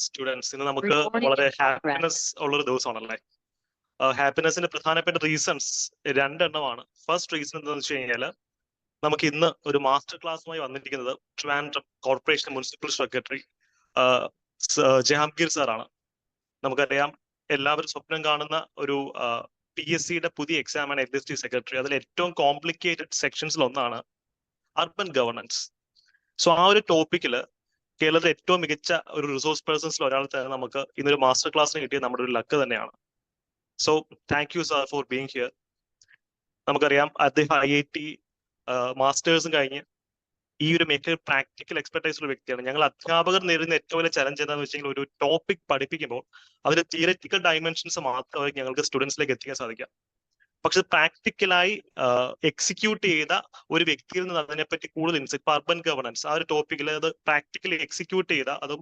Students ഇന്ന് നമുക്ക് വളരെ ഹാപ്പിനെസ് ഉള്ളൊരു ദിവസമാണല്ലേ. ഹാപ്പിനെസിന്റെ പ്രധാനപ്പെട്ട റീസൺസ് രണ്ടെണ്ണമാണ്. ഫസ്റ്റ് റീസൺ എന്താണെന്ന് വെച്ച് കഴിഞ്ഞാൽ നമുക്ക് ഇന്ന് ഒരു മാസ്റ്റർ ക്ലാസ്സുമായി വന്നിരിക്കുന്നത് Trivandrum corporation municipal secretary Jahangir സാറാണ്. നമുക്കറിയാം എല്ലാവരും സ്വപ്നം കാണുന്ന ഒരു PSCയുടെ പുതിയ എക്സാമാണ് LSD സെക്രട്ടറി. അതിൽ ഏറ്റവും കോംപ്ലിക്കേറ്റഡ് സെക്ഷൻസിൽ ഒന്നാണ് അർബൻ ഗവർണൻസ്. സോ ആ ഒരു ടോപ്പിക്കിൽ കേരളത്തിലെ ഏറ്റവും മികച്ച ഒരു റിസോഴ്സ് പേഴ്സൺസിൽ ഒരാൾ തന്നെ നമുക്ക് ഇന്നൊരു മാസ്റ്റർ ക്ലാസ്സിന് കിട്ടിയത് നമ്മുടെ ഒരു ലക്ക് തന്നെയാണ്. So thank you sir for being here. നമുക്കറിയാം അദ്ദേഹം IIT മാസ്റ്റേഴ്സും കഴിഞ്ഞ് ഈ ഒരു മേഖലയിൽ പ്രാക്ടിക്കൽ എക്സ്പെർട്ടൈസ് ഉള്ള വ്യക്തിയാണ്. ഞങ്ങൾ അധ്യാപകർ നേരിടുന്ന ഏറ്റവും വലിയ ചലഞ്ച് എന്താണെന്ന് വെച്ചെങ്കിൽ ഒരു ടോപ്പിക് പഠിപ്പിക്കുമ്പോൾ അതിന്റെ തിയററ്റിക്കൽ ഡയമെൻഷൻസ് മാത്രമേ ഞങ്ങൾക്ക് സ്റ്റുഡൻസിലേക്ക് എത്തിക്കാൻ സാധിക്കാം. പക്ഷെ പ്രാക്ടിക്കലായി എക്സിക്യൂട്ട് ചെയ്ത ഒരു വ്യക്തിയിൽ നിന്ന് അതിനെപ്പറ്റി കൂടുതൽ ഇൻസൈറ്റ്. ഇപ്പൊ അർബൻ ഗവർണൻസ് ആ ഒരു ടോപ്പിക്കിൽ അത് പ്രാക്ടിക്കലി എക്സിക്യൂട്ട് ചെയ്ത, അതും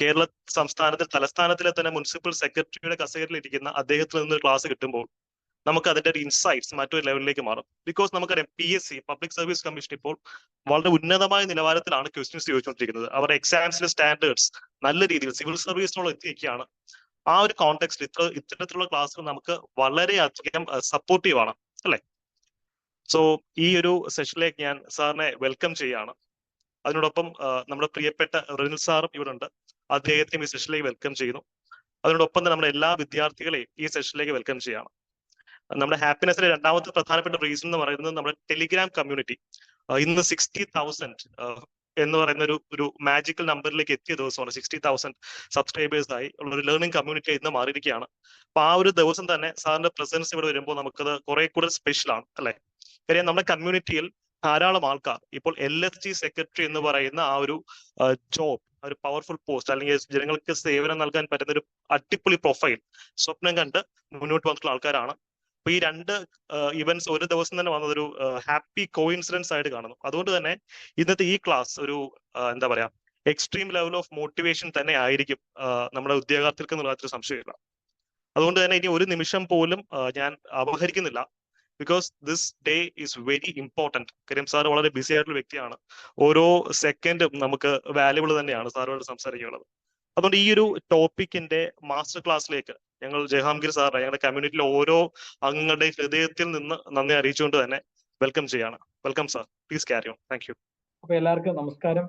കേരള സംസ്ഥാനത്തിൽ തലസ്ഥാനത്തിലെ തന്നെ മുനിസിപ്പൽ സെക്രട്ടറിയുടെ കസേരയിൽ ഇരിക്കുന്ന അദ്ദേഹത്തിൽ നിന്ന് ക്ലാസ് കിട്ടുമ്പോൾ നമുക്ക് അതിന്റെ ഒരു ഇൻസൈറ്റ്സ് മറ്റൊരു ലെവലിലേക്ക് മാറും. ബിക്കോസ് നമുക്കറിയാം PSC പബ്ലിക് സർവീസ് കമ്മീഷൻ ഇപ്പോൾ വളരെ ഉന്നതമായ നിലവാരത്തിലാണ് ക്വസ്റ്റ്യൻസ് ചോദിച്ചുകൊണ്ടിരിക്കുന്നത്. അവരുടെ എക്സാംസിന്റെ സ്റ്റാൻഡേർഡ്സ് നല്ല രീതിയിൽ സിവിൽ സർവീസിനോട് എത്തിയൊക്കെയാണ്. ആ ഒരു കോണ്ടെക്സ്റ്റ് ഇത്തരത്തിലുള്ള ക്ലാസ്സുകൾ നമുക്ക് വളരെയധികം സപ്പോർട്ടീവ് ആണ് അല്ലെ. സോ ഈ ഒരു സെഷനിലേക്ക് ഞാൻ സാറിനെ വെൽക്കം ചെയ്യാണ്. അതിനോടൊപ്പം നമ്മുടെ പ്രിയപ്പെട്ട റിനിൽ സാറും ഇവിടെ ഉണ്ട്. അദ്ദേഹത്തെയും ഈ സെഷനിലേക്ക് വെൽക്കം ചെയ്യുന്നു. അതിനോടൊപ്പം തന്നെ നമ്മുടെ എല്ലാ വിദ്യാർത്ഥികളെയും ഈ സെഷനിലേക്ക് വെൽക്കം ചെയ്യാണ്. നമ്മുടെ ഹാപ്പിനെസിന്റെ രണ്ടാമത്തെ പ്രധാനപ്പെട്ട റീസൺ എന്ന് പറയുന്നത് നമ്മുടെ ടെലിഗ്രാം കമ്മ്യൂണിറ്റി ഇന്ന് 60,000 എന്ന് പറയുന്ന ഒരു മാജിക്കൽ നമ്പറിലേക്ക് എത്തിയ ദിവസമാണ്. 60,000 സബ്സ്ക്രൈബേഴ്സ് ആയി ഉള്ള ഒരു ലേണിംഗ് കമ്മ്യൂണിറ്റി ഇന്ന് മാറിയിരിക്കുകയാണ്. അപ്പൊ ആ ഒരു ദിവസം തന്നെ സാറിന്റെ പ്രസൻസ് ഇവിടെ വരുമ്പോൾ നമുക്കത് കുറെ കൂടെ സ്പെഷ്യൽ ആണ് അല്ലെ. കാര്യം നമ്മുടെ കമ്മ്യൂണിറ്റിയിൽ ധാരാളം ആൾക്കാർ ഇപ്പോൾ LSD സെക്രട്ടറി എന്ന് പറയുന്ന ആ ഒരു ജോബ്, ഒരു പവർഫുൾ പോസ്റ്റ് അല്ലെങ്കിൽ ജനങ്ങൾക്ക് സേവനം നൽകാൻ പറ്റുന്ന ഒരു അടിപൊളി പ്രൊഫൈൽ സ്വപ്നം കണ്ട് മുന്നോട്ട് വന്നിട്ടുള്ള ആൾക്കാരാണ്. അപ്പൊ ഈ രണ്ട് ഇവന്റ്സ് ഒരു ദിവസം തന്നെ വന്നതൊരു ഹാപ്പി കോയിൻസിഡൻസ് ആയിട്ട് കാണുന്നു. അതുകൊണ്ട് തന്നെ ഇന്നത്തെ ഈ ക്ലാസ് ഒരു എന്താ പറയാ എക്സ്ട്രീം ലെവൽ ഓഫ് മോട്ടിവേഷൻ തന്നെ ആയിരിക്കും നമ്മുടെ ഉദ്യോഗാർത്ഥികൾക്ക് എന്നുള്ള സംശയമില്ല. അതുകൊണ്ട് തന്നെ ഇനി ഒരു നിമിഷം പോലും ഞാൻ അപഹരിക്കുന്നില്ല. Because this day is very important. കാര്യം സാർ വളരെ ബിസി ആയിട്ടുള്ള വ്യക്തിയാണ്. ഓരോ സെക്കൻഡും നമുക്ക് വാല്യുബിൾ തന്നെയാണ് സാറുമായിട്ട് സംസാരിക്കുന്നത്. അതുകൊണ്ട് ഈ ഒരു ടോപ്പിക്കിന്റെ മാസ്റ്റർ ക്ലാസ്സിലേക്ക് ഞങ്ങൾ ജഹാംഗീർ സാറിനെ ഞങ്ങളുടെ കമ്മ്യൂണിറ്റിയിലെ ഓരോ അംഗങ്ങളുടെയും ഹൃദയത്തിൽ നിന്ന് നന്ദി അറിയിച്ചുകൊണ്ട് തന്നെ വെൽക്കം ചെയ്യാണ്. Welcome sir, please carry on. Thank you. അപ്പൊ എല്ലാവർക്കും നമസ്കാരം.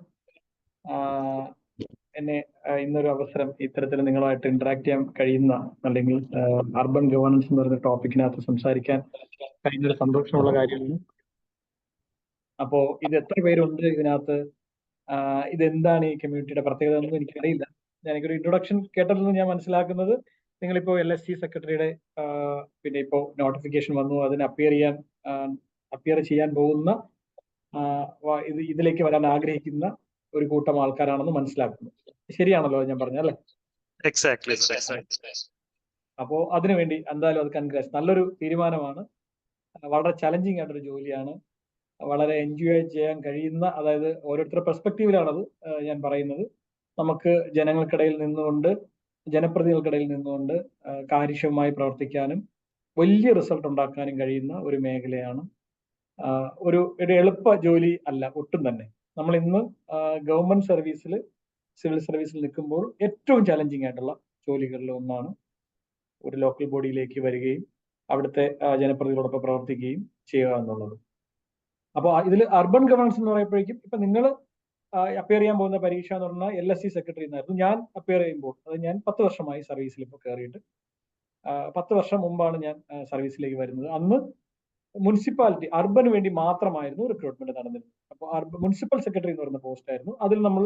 എന്നെ ഇന്നൊരു അവസരം ഇത്തരത്തിൽ നിങ്ങളുമായിട്ട് ഇന്ററാക്ട് ചെയ്യാൻ കഴിയുന്ന, അല്ലെങ്കിൽ അർബൻ ഗവേണൻസ് എന്ന് പറയുന്ന ടോപ്പിക്കിനകത്ത് സംസാരിക്കാൻ കഴിയുന്നൊരു സന്തോഷമുള്ള കാര്യമാണ്. അപ്പോ ഇത് എത്ര പേരുണ്ട് ഇതിനകത്ത്, ഇതെന്താണ് ഈ കമ്മ്യൂണിറ്റിയുടെ പ്രത്യേകത എന്നൊന്നും എനിക്കറിയില്ല. ഞാനൊരു ഇൻട്രൊഡക്ഷൻ കേട്ടതിൽ നിന്ന് ഞാൻ മനസ്സിലാക്കുന്നത് നിങ്ങളിപ്പോ LSD സെക്രട്ടറിയുടെ പിന്നെ ഇപ്പോൾ നോട്ടിഫിക്കേഷൻ വന്നു, അതിന് അപ്പിയർ ചെയ്യാൻ പോകുന്ന ഇതിലേക്ക് വരാൻ ആഗ്രഹിക്കുന്ന ഒരു കൂട്ടം ആൾക്കാരാണെന്ന് മനസ്സിലാക്കുന്നു. ശരിയാണല്ലോ ഞാൻ പറഞ്ഞല്ലേ? എക്സാക്ട്ലി. അപ്പോ അതിനുവേണ്ടി എന്തായാലും അത് കൺഗ്രാറ്റ്സ്. നല്ലൊരു തീരുമാനമാണ്. വളരെ ചലഞ്ചിങ് ആയിട്ടൊരു ജോലിയാണ്. വളരെ എൻജോയ് ചെയ്യാൻ കഴിയുന്ന, അതായത് ഓരോരുത്തരുടെ പെർസ്പെക്റ്റീവിലാണത് ഞാൻ പറയുന്നത്. നമുക്ക് ജനങ്ങൾക്കിടയിൽ നിന്നുകൊണ്ട്, ജനപ്രതിനിധികൾക്കിടയിൽ നിന്നുകൊണ്ട് കാര്യക്ഷമമായി പ്രവർത്തിക്കാനും വലിയ റിസൾട്ട് ഉണ്ടാക്കാനും കഴിയുന്ന ഒരു മേഖലയാണ്. ഒരു എളുപ്പ ജോലി അല്ല ഒട്ടും തന്നെ. നമ്മൾ ഇന്ന് ഗവൺമെന്റ് സർവീസിൽ, സിവിൽ സർവീസിൽ നിൽക്കുമ്പോൾ ഏറ്റവും ചലഞ്ചിങ് ആയിട്ടുള്ള ജോലികളിൽ ഒന്നാണ് ഒരു ലോക്കൽ ബോഡിയിലേക്ക് വരികയും അവിടുത്തെ ജനപ്രതിനിധികളോടൊപ്പം പ്രവർത്തിക്കുകയും ചെയ്യുക എന്നുള്ളത്. അപ്പോൾ ഇതിൽ അർബൻ ഗവേണൻസ് എന്ന് പറയുമ്പോഴേക്കും ഇപ്പൊ നിങ്ങൾ അപ്പിയർ ചെയ്യാൻ പോകുന്ന പരീക്ഷ എന്ന് പറഞ്ഞാൽ LSD സെക്രട്ടറി എന്നായിരുന്നു. ഞാൻ അപ്പിയർ ചെയ്യുമ്പോൾ, അത് ഞാൻ 10 വർഷമായി സർവീസിൽ ഇപ്പോൾ കയറിയിട്ട്. 10 വർഷം മുമ്പാണ് ഞാൻ സർവീസിലേക്ക് വരുന്നത്. അന്ന് മുനിസിപ്പാലിറ്റി അർബന് വേണ്ടി മാത്രമായിരുന്നു റിക്രൂട്ട്മെന്റ് നടന്നിരുന്നത്. അപ്പോൾ മുനിസിപ്പൽ സെക്രട്ടറി എന്ന് പറയുന്ന പോസ്റ്റ് ആയിരുന്നു. അതിൽ നമ്മൾ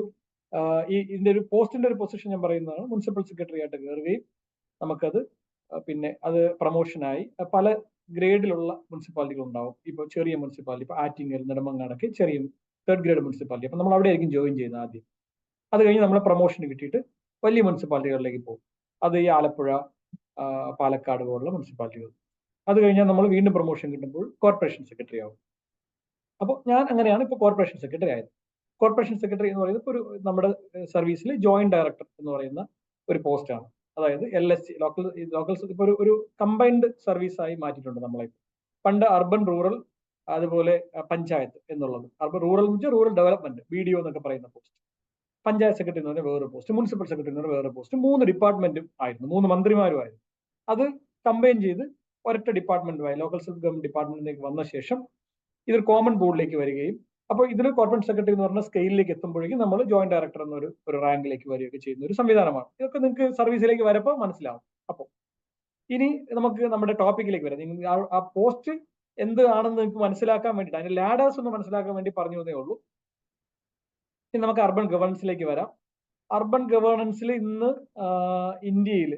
ഇതിന്റെ ഒരു പോസ്റ്റിന്റെ ഒരു പൊസിഷൻ ഞാൻ പറയുന്നതാണ്. മുനിസിപ്പൽ സെക്രട്ടറി ആയിട്ട് കയറുകയും നമുക്കത് പിന്നെ അത് പ്രൊമോഷനായി പല ഗ്രേഡിലുള്ള മുനിസിപ്പാലിറ്റികൾ ഉണ്ടാവും. ഇപ്പോൾ ചെറിയ മുനിസിപ്പാലിറ്റി, ഇപ്പോൾ ആറ്റിങ്ങൽ, നെടുമങ്ങാടൊക്കെ ചെറിയ 3rd ഗ്രേഡ് മുനിസിപ്പാലിറ്റി. അപ്പൊ നമ്മൾ അവിടെ ആയിരിക്കും ജോയിൻ ചെയ്യുന്നത് ആദ്യം. അത് കഴിഞ്ഞ് നമ്മളെ പ്രൊമോഷൻ കിട്ടിയിട്ട് വലിയ മുനിസിപ്പാലിറ്റികളിലേക്ക് പോകും. അത് ഈ ആലപ്പുഴ, പാലക്കാട് പോലുള്ള മുനിസിപ്പാലിറ്റികൾ. അത് കഴിഞ്ഞാൽ നമ്മൾ വീണ്ടും പ്രൊമോഷൻ കിട്ടുമ്പോൾ കോർപ്പറേഷൻ സെക്രട്ടറി ആവും. അപ്പോൾ ഞാൻ അങ്ങനെയാണ് ഇപ്പോൾ കോർപ്പറേഷൻ സെക്രട്ടറി ആയത്. കോർപ്പറേഷൻ സെക്രട്ടറി എന്ന് പറയുന്നത് ഇപ്പോൾ ഒരു നമ്മുടെ സർവീസിൽ ജോയിന്റ് ഡയറക്ടർ എന്ന് പറയുന്ന ഒരു പോസ്റ്റാണ്. അതായത് LSD ലോക്കൽ ഇപ്പോൾ ഒരു കമ്പൈൻഡ് സർവീസ് ആയി മാറ്റിയിട്ടുണ്ട് നമ്മളെ. പണ്ട് അർബൻ, റൂറൽ, അതുപോലെ പഞ്ചായത്ത് എന്നുള്ളത്. അർബൻ റൂറൽ എന്ന് വെച്ചാൽ റൂറൽ ഡെവലപ്മെന്റ്, BDO എന്നൊക്കെ പറയുന്ന പോസ്റ്റ്. പഞ്ചായത്ത് സെക്രട്ടറി എന്ന് പറഞ്ഞാൽ വേറെ പോസ്റ്റ്, മുനിസിപ്പൽ സെക്രട്ടറി എന്ന് പറഞ്ഞാൽ വേറെ പോസ്റ്റ്, 3 ഡിപ്പാർട്ട്മെന്റും ആയിരുന്നു, 3 മന്ത്രിമാരുമായിരുന്നു. അത് കമ്പൈൻ ചെയ്ത് ഒരൊറ്റ ഡിപ്പാർട്ട്മെന്റുമായി ലോക്കൽ ഗവൺമെന്റ് ഡിപ്പാർട്ട്മെന്റിലേക്ക് വന്ന ശേഷം ഇതൊരു കോമൺ ബോർഡിലേക്ക് വരികയും, അപ്പോൾ ഇതിൽ കോർപ്പറേറ്റ് സെക്രട്ടറി എന്ന് പറഞ്ഞ സ്കെയിലിലേക്ക് എത്തുമ്പോഴേക്കും നമ്മൾ ജോയിന്റ് ഡയറക്ടർ എന്നൊരു റാങ്കിലേക്ക് വരികയൊക്കെ ചെയ്യുന്ന ഒരു സംവിധാനമാണ്. ഇതൊക്കെ നിങ്ങൾക്ക് സർവീസിലേക്ക് വരുമ്പോൾ മനസ്സിലാവും. അപ്പോൾ ഇനി നമുക്ക് നമ്മുടെ ടോപ്പിക്കിലേക്ക് വരാം. ആ പോസ്റ്റ് എന്ത് ആണെന്ന് നിങ്ങൾക്ക് മനസ്സിലാക്കാൻ വേണ്ടിയിട്ട്, അതിന്റെ ലാഡേഴ്സ് ഒന്ന് മനസ്സിലാക്കാൻ വേണ്ടി പറഞ്ഞു തന്നേ ഉള്ളൂ. ഇനി നമുക്ക് അർബൻ ഗവേണൻസിലേക്ക് വരാം. അർബൻ ഗവേണൻസിൽ ഇന്ന് ഇന്ത്യയിൽ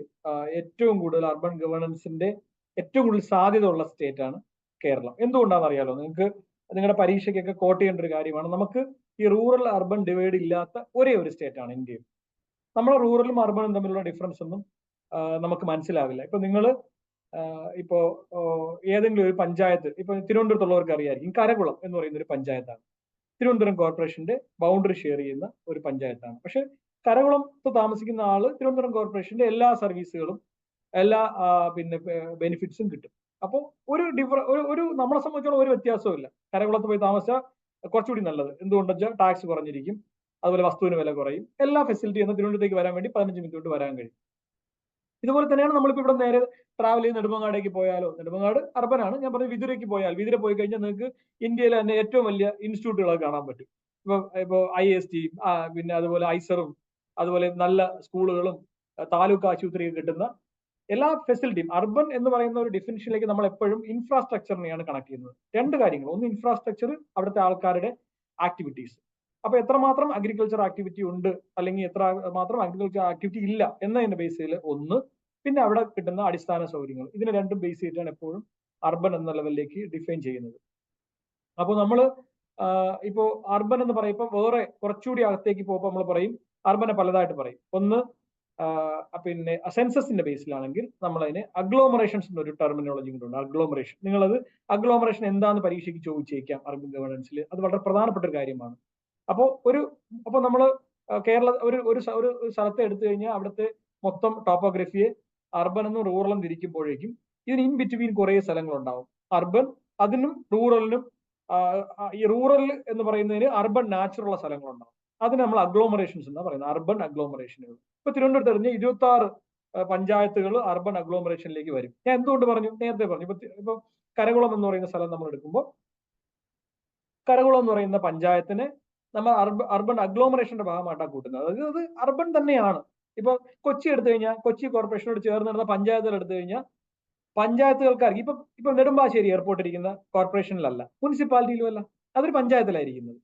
ഏറ്റവും കൂടുതൽ അർബൻ ഗവേണൻസിന്റെ ഏറ്റവും കൂടുതൽ സാധ്യത ഉള്ള സ്റ്റേറ്റ് ആണ് കേരളം. എന്തുകൊണ്ടാണെന്ന് അറിയാലോ നിങ്ങൾക്ക്, നിങ്ങളുടെ പരീക്ഷയ്ക്കൊക്കെ കോട്ട് ചെയ്യേണ്ട ഒരു കാര്യമാണ്. നമുക്ക് ഈ റൂറൽ അർബൻ ഡിവൈഡ് ഇല്ലാത്ത ഒരേ ഒരു സ്റ്റേറ്റ് ആണ് ഇന്ത്യയിൽ. നമ്മളെ റൂറലും അർബനും തമ്മിലുള്ള ഡിഫറൻസ് ഒന്നും നമുക്ക് മനസ്സിലാവില്ല. ഇപ്പൊ നിങ്ങൾ ഇപ്പോ ഏതെങ്കിലും ഒരു പഞ്ചായത്ത്, ഇപ്പൊ തിരുവനന്തപുരത്തുള്ളവർക്ക് അറിയായിരിക്കും, കരകുളം എന്ന് പറയുന്ന ഒരു പഞ്ചായത്താണ്. തിരുവനന്തപുരം കോർപ്പറേഷന്റെ ബൗണ്ടറി ഷെയർ ചെയ്യുന്ന ഒരു പഞ്ചായത്താണ്. പക്ഷെ കരകുളത്ത് താമസിക്കുന്ന ആള് തിരുവനന്തപുരം കോർപ്പറേഷന്റെ എല്ലാ സർവീസുകളും എല്ലാ ബെനിഫിറ്റ്സും കിട്ടും. അപ്പോൾ ഒരു നമ്മളെ സംബന്ധിച്ചോളം ഒരു വ്യത്യാസവും ഇല്ല. കരകുളത്ത് പോയി താമസിച്ചാൽ കുറച്ചുകൂടി നല്ലത്. എന്തുകൊണ്ടെന്ന് വെച്ചാൽ ടാക്സ് കുറഞ്ഞിരിക്കും, അതുപോലെ വസ്തുവിന് വില കുറയും, എല്ലാ ഫെസിലിറ്റി എന്ന് തിരുവനന്തപുരത്തേക്ക് വരാൻ വേണ്ടി 15 മിനിറ്റ് കൊണ്ട് വരാൻ കഴിയും. ഇതുപോലെ തന്നെയാണ് നമ്മളിപ്പോൾ ഇവിടെ നേരെ ട്രാവൽ ചെയ്ത് നെടുമങ്ങാടേക്ക് പോയാലോ, നെടുമങ്ങാട് അർബനാണ്, ഞാൻ പറഞ്ഞത് വിതുരയ്ക്ക് പോയാൽ, വിതുര പോയി കഴിഞ്ഞാൽ നിങ്ങൾക്ക് ഇന്ത്യയിലെ തന്നെ ഏറ്റവും വലിയ ഇൻസ്റ്റിറ്റ്യൂട്ടുകളൊക്കെ കാണാൻ പറ്റും. ഇപ്പൊ IST, പിന്നെ അതുപോലെ ഐസറും, അതുപോലെ നല്ല സ്കൂളുകളും താലൂക്ക് ആശുപത്രിയിൽ കിട്ടുന്ന എല്ലാ ഫെസിലിറ്റിയും. അർബൻ എന്ന് പറയുന്ന ഒരു ഡിഫിനിഷനിലേക്ക് നമ്മൾ എപ്പോഴും ഇൻഫ്രാസ്ട്രക്ചറിനെയാണ് കണക്ട് ചെയ്യുന്നത്. 2 കാര്യങ്ങൾ. ഒന്ന് ഇൻഫ്രാസ്ട്രക്ചർ, അവിടുത്തെ ആൾക്കാരുടെ ആക്ടിവിറ്റീസ്. അപ്പൊ എത്രമാത്രം അഗ്രികൾച്ചർ ആക്ടിവിറ്റി ഉണ്ട് അല്ലെങ്കിൽ എത്ര മാത്രം അഗ്രികൾച്ചർ ആക്ടിവിറ്റി ഇല്ല എന്നതിന്റെ ബേസിൽ ഒന്ന്, പിന്നെ അവിടെ കിട്ടുന്ന അടിസ്ഥാന സൗകര്യങ്ങൾ. ഇതിനെ രണ്ടും ബേസ് ചെയ്തിട്ടാണ് എപ്പോഴും അർബൻ എന്ന ലെവലിലേക്ക് ഡിഫൈൻ ചെയ്യുന്നത്. അപ്പോൾ നമ്മൾ ഇപ്പോ അർബൻ എന്ന് പറയുമ്പോൾ വേറെ കുറച്ചുകൂടി അകത്തേക്ക് പോകുമ്പോൾ നമ്മൾ പറയും അർബനെ പലതായിട്ട് പറയും. ഒന്ന് പിന്നെ സെൻസസിന്റെ ബേസിലാണെങ്കിൽ നമ്മൾ അതിന് അഗ്ലോമറേഷൻസ് എന്നൊരു ടെർമിനോളജി കൊണ്ടുണ്ട്. അഗ്ലോമറേഷൻ, നിങ്ങളത് അഗ്ലോമറേഷൻ എന്താന്ന് പരീക്ഷയ്ക്ക് ചോദിച്ചേക്കാം അർബൻ ഗവേണൻസിൽ. അത് വളരെ പ്രധാനപ്പെട്ട ഒരു കാര്യമാണ്. അപ്പോൾ നമ്മൾ കേരള ഒരു സ്ഥലത്തെ എടുത്തു കഴിഞ്ഞാൽ അവിടുത്തെ മൊത്തം ടോപ്പോഗ്രഫിയെ അർബനെന്നും റൂറലും തിരിക്കുമ്പോഴേക്കും ഇതിന് ഇൻ ബിറ്റ്വീൻ കുറേ സ്ഥലങ്ങളുണ്ടാവും. അർബൻ, അതിനും റൂറലിനും, ഈ റൂറൽ എന്ന് പറയുന്നതിന് അർബൻ നാച്ചുറൽ സ്ഥലങ്ങളുണ്ടാവും. അതിന് നമ്മൾ അഗ്ലോമറേഷൻസ് എന്നാ പറയുന്നത്, അർബൻ അഗ്ലോമറേഷനുകൾ. ഇപ്പൊ തിരുവനന്തപുരത്ത് എറിഞ്ഞ 26 പഞ്ചായത്തുകൾ അർബൻ അഗ്ലോമറേഷനിലേക്ക് വരും. ഞാൻ എന്തുകൊണ്ട് പറഞ്ഞു, നേരത്തെ പറഞ്ഞു. ഇപ്പൊ കരകുളം എന്ന് പറയുന്ന സ്ഥലം നമ്മൾ എടുക്കുമ്പോൾ, കരകുളം എന്ന് പറയുന്ന പഞ്ചായത്തിനെ നമ്മൾ അർബൻ അഗ്ലോമറേഷന്റെ ഭാഗമായിട്ടാണ് കൂട്ടുന്നത്. അതായത് അത് അർബൻ തന്നെയാണ്. ഇപ്പൊ കൊച്ചി എടുത്തു കഴിഞ്ഞാൽ, കൊച്ചി കോർപ്പറേഷനോട് ചേർന്ന് നടന്ന പഞ്ചായത്തുകൾ എടുത്തു കഴിഞ്ഞാൽ പഞ്ചായത്തുകൾക്കാർക്ക് ഇപ്പൊ നെടുമ്പാശ്ശേരി എയർപോർട്ട് ഇരിക്കുന്ന കോർപ്പറേഷനിലല്ല, മുനിസിപ്പാലിറ്റിയിലും അല്ല, അതൊരു പഞ്ചായത്തിലായിരിക്കുന്നത്.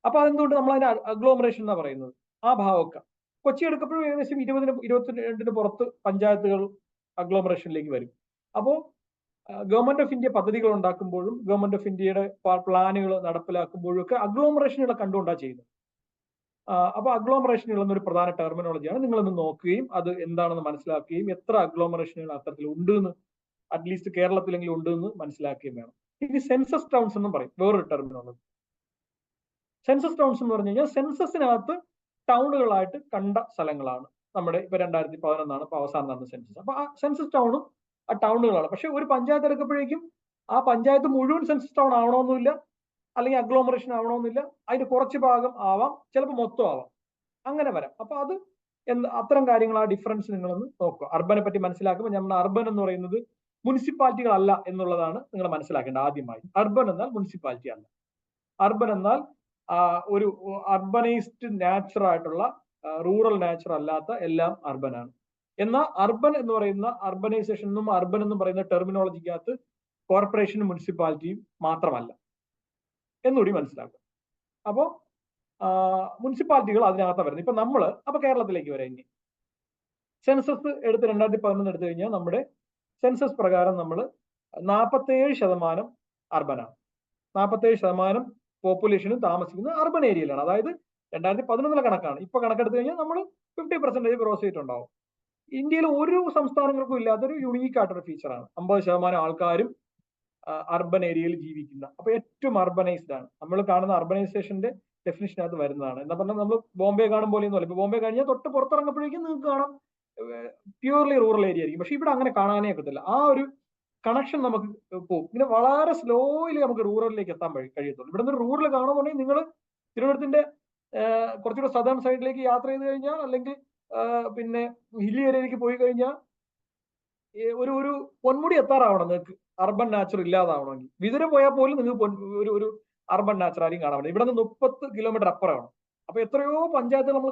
അപ്പൊ അതെന്തുകൊണ്ട് നമ്മൾ അതിന്റെ അഗ്ലോമറേഷൻ എന്നാ പറയുന്നത്, ആ ഭാഗമൊക്കെ. കൊച്ചി എടുക്കപ്പോഴും ഏകദേശം 20-22 പുറത്ത് പഞ്ചായത്തുകൾ അഗ്ലോമറേഷനിലേക്ക് വരും. അപ്പോൾ ഗവൺമെന്റ് ഓഫ് ഇന്ത്യ പദ്ധതികൾ ഉണ്ടാക്കുമ്പോഴും ഗവൺമെന്റ് ഓഫ് ഇന്ത്യയുടെ പ്ലാനുകൾ നടപ്പിലാക്കുമ്പോഴും ഒക്കെ അഗ്ലോമറേഷനുകളെ കണ്ടുകൊണ്ടാണ് ചെയ്യുന്നത്. അപ്പൊ അഗ്ലോമറേഷനുകൾ എന്നൊരു പ്രധാന ടെർമിനോളജിയാണ്. നിങ്ങളൊന്ന് നോക്കുകയും അത് എന്താണെന്ന് മനസ്സിലാക്കുകയും എത്ര അഗ്ലോമറേഷനുകൾ അത്തരത്തിൽ ഉണ്ട് എന്ന്, അറ്റ്ലീസ്റ്റ് കേരളത്തിലെങ്കിലും ഉണ്ട് എന്ന് മനസ്സിലാക്കുകയും വേണം. ഇനി സെൻസസ് ടൗൺസ് എന്നും പറയും, വേറൊരു ടെർമിനോളജി. സെൻസസ് ടൗൺസ് എന്ന് പറഞ്ഞു കഴിഞ്ഞാൽ സെൻസസിനകത്ത് ടൗണുകളായിട്ട് കണ്ട സ്ഥലങ്ങളാണ്. നമ്മുടെ ഇപ്പൊ 2011 ഇപ്പൊ അവസാനം നടന്ന സെൻസസ്. അപ്പൊ ആ സെൻസസ് ടൗണും ആ ടൗണുകളാണ്. പക്ഷെ ഒരു പഞ്ചായത്ത് എടുക്കുമ്പോഴേക്കും ആ പഞ്ചായത്ത് മുഴുവൻ സെൻസസ് ടൗൺ ആവണമെന്നില്ല, അല്ലെങ്കിൽ അഗ്ലോമറേഷൻ ആവണമെന്നില്ല. അതിന് കുറച്ച് ഭാഗം ആവാം, ചിലപ്പോൾ മൊത്തം ആവാം, അങ്ങനെ വരാം. അപ്പൊ അത് അത്തരം കാര്യങ്ങൾ, ആ ഡിഫറൻസ് നിങ്ങളൊന്ന് നോക്കുക. അർബനെ പറ്റി മനസ്സിലാക്കുമ്പോൾ നമ്മൾ അർബൻ എന്ന് പറയുന്നത് മുനിസിപ്പാലിറ്റികളല്ല എന്നുള്ളതാണ് നിങ്ങൾ മനസ്സിലാക്കേണ്ടത് ആദ്യമായി. അർബൻ എന്നാൽ മുനിസിപ്പാലിറ്റി അല്ല. അർബൻ എന്നാൽ ഒരു അർബനൈസ്ഡ് നാച്ചർ ആയിട്ടുള്ള, റൂറൽ നാച്ചർ അല്ലാത്ത എല്ലാം അർബനാണ്. എന്നാൽ അർബൻ എന്ന് പറയുന്ന അർബനൈസേഷൻ എന്നും അർബൻ എന്നും പറയുന്ന ടെർമിനോളജിക്കകത്ത് കോർപ്പറേഷനും മുനിസിപ്പാലിറ്റിയും മാത്രമല്ല എന്നുകൂടി മനസ്സിലാക്കുക. അപ്പോൾ മുനിസിപ്പാലിറ്റികൾ അതിനകത്താണ് വരുന്നത്. ഇപ്പൊ കേരളത്തിലേക്ക് വരാം. ഇനി സെൻസസ് എടുത്ത് 2011 എടുത്തു കഴിഞ്ഞാൽ നമ്മുടെ സെൻസസ് പ്രകാരം നമ്മൾ 47% അർബനാണ്. 47% പോപ്പുലേഷനും താമസിക്കുന്നത് അർബൻ ഏരിയയിലാണ്. അതായത് 2011 കണക്കാണ്. ഇപ്പൊ കണക്കെടുത്തു കഴിഞ്ഞാൽ നമ്മൾ 50% ക്രോസ് ചെയ്തിട്ടുണ്ടാവും. ഇന്ത്യയിൽ ഒരു സംസ്ഥാനങ്ങൾക്കും ഇല്ലാത്തൊരു യുണീക്ക് ആയിട്ടൊരു ഫീച്ചറാണ്. 50% ആൾക്കാരും അർബൻ ഏരിയയിൽ ജീവിക്കുന്ന. അപ്പൊ ഏറ്റവും അർബനൈസ്ഡ് ആണ്. നമ്മൾ കാണുന്ന അർബനൈസേഷന്റെ ഡെഫിനിഷനകത്ത് വരുന്നതാണ്. എന്താ പറഞ്ഞാൽ നമ്മൾ ബോംബെ കാണും പോലെയൊന്നും അല്ല. ഇപ്പൊ ബോംബെ കഴിഞ്ഞാൽ തൊട്ട് പുറത്തിറങ്ങുമ്പോഴേക്കും നിങ്ങൾക്ക് കാണാം പ്യൂർലി റൂറൽ ഏരിയ ആയിരിക്കും. പക്ഷെ ഇവിടെ അങ്ങനെ കാണാനേ പറ്റില്ല. ആ ഒരു കണക്ഷൻ നമുക്ക് പോകും. പിന്നെ വളരെ സ്ലോയിലി നമുക്ക് റൂറലിലേക്ക് എത്താൻ കഴിയത്തുള്ളൂ. ഇവിടെ നിന്ന് റൂറൽ കാണുന്നുണ്ടെങ്കിൽ നിങ്ങൾ തിരുവനന്തപുരത്തിന്റെ കുറച്ചുകൂടെ സദേൺ സൈഡിലേക്ക് യാത്ര ചെയ്ത് കഴിഞ്ഞാൽ, അല്ലെങ്കിൽ പിന്നെ ഹില്ലി ഏരിയയിലേക്ക് പോയി കഴിഞ്ഞാൽ ഒരു ഒരു പൊന്മുടി എത്താറാവണം നിങ്ങൾക്ക് അർബൻ നാച്ചർ ഇല്ലാതാവണമെങ്കിൽ. വിതുര പോയാൽ പോലും നിങ്ങൾക്ക് ഒരു അർബൻ നാച്ചറായിരിക്കും കാണാൻ പറ്റും. ഇവിടെ നിന്ന് 30 കിലോമീറ്റർ അപ്പുറമാണ്. അപ്പൊ എത്രയോ പഞ്ചായത്തുകൾ നമ്മൾ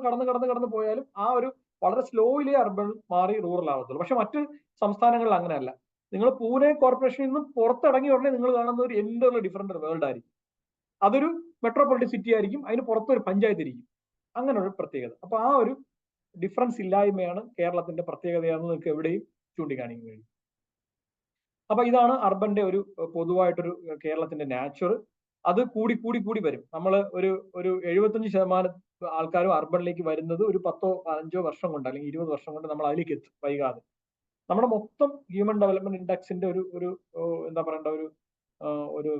കടന്ന് പോയാലും ആ ഒരു വളരെ സ്ലോയിലേ അർബൻ മാറി റൂറൽ ആവത്തുള്ളൂ. പക്ഷെ മറ്റ് സംസ്ഥാനങ്ങളിൽ അങ്ങനെയല്ല. നിങ്ങൾ പൂനെ കോർപ്പറേഷനിൽ നിന്ന് പുറത്തിറങ്ങി ഉടനെ നിങ്ങൾ കാണുന്ന ഒരു എൻ്റർലി ഡിഫറെന്റ് വേൾഡ് ആയിരിക്കും. അതൊരു മെട്രോപൊളിറ്റൻ സിറ്റി ആയിരിക്കും, അതിന് പുറത്തൊരു പഞ്ചായത്ത് ഇരിക്കും. അങ്ങനെ ഒരു പ്രത്യേകത. അപ്പൊ ആ ഒരു ഡിഫറൻസ് ഇല്ലായ്മയാണ് കേരളത്തിന്റെ പ്രത്യേകതയാണെന്ന് നിങ്ങൾക്ക് എവിടെയും ചൂണ്ടിക്കാണിക്കാൻ കഴിയും. അപ്പൊ ഇതാണ് അർബന്റെ ഒരു പൊതുവായിട്ടൊരു കേരളത്തിന്റെ നാച്ചുറൽ. അത് കൂടി വരും. നമ്മൾ ഒരു 75% ആൾക്കാരും അർബനിലേക്ക് വരുന്നത് ഒരു 10-15 വർഷം കൊണ്ട്, അല്ലെങ്കിൽ 20 വർഷം കൊണ്ട് നമ്മൾ അതിലേക്ക് എത്തും വൈകാതെ. നമ്മുടെ മൊത്തം ഹ്യൂമൻ ഡെവലപ്മെന്റ് ഇൻഡെക്സിന്റെ ഒരു എന്താ പറയേണ്ട ഒരു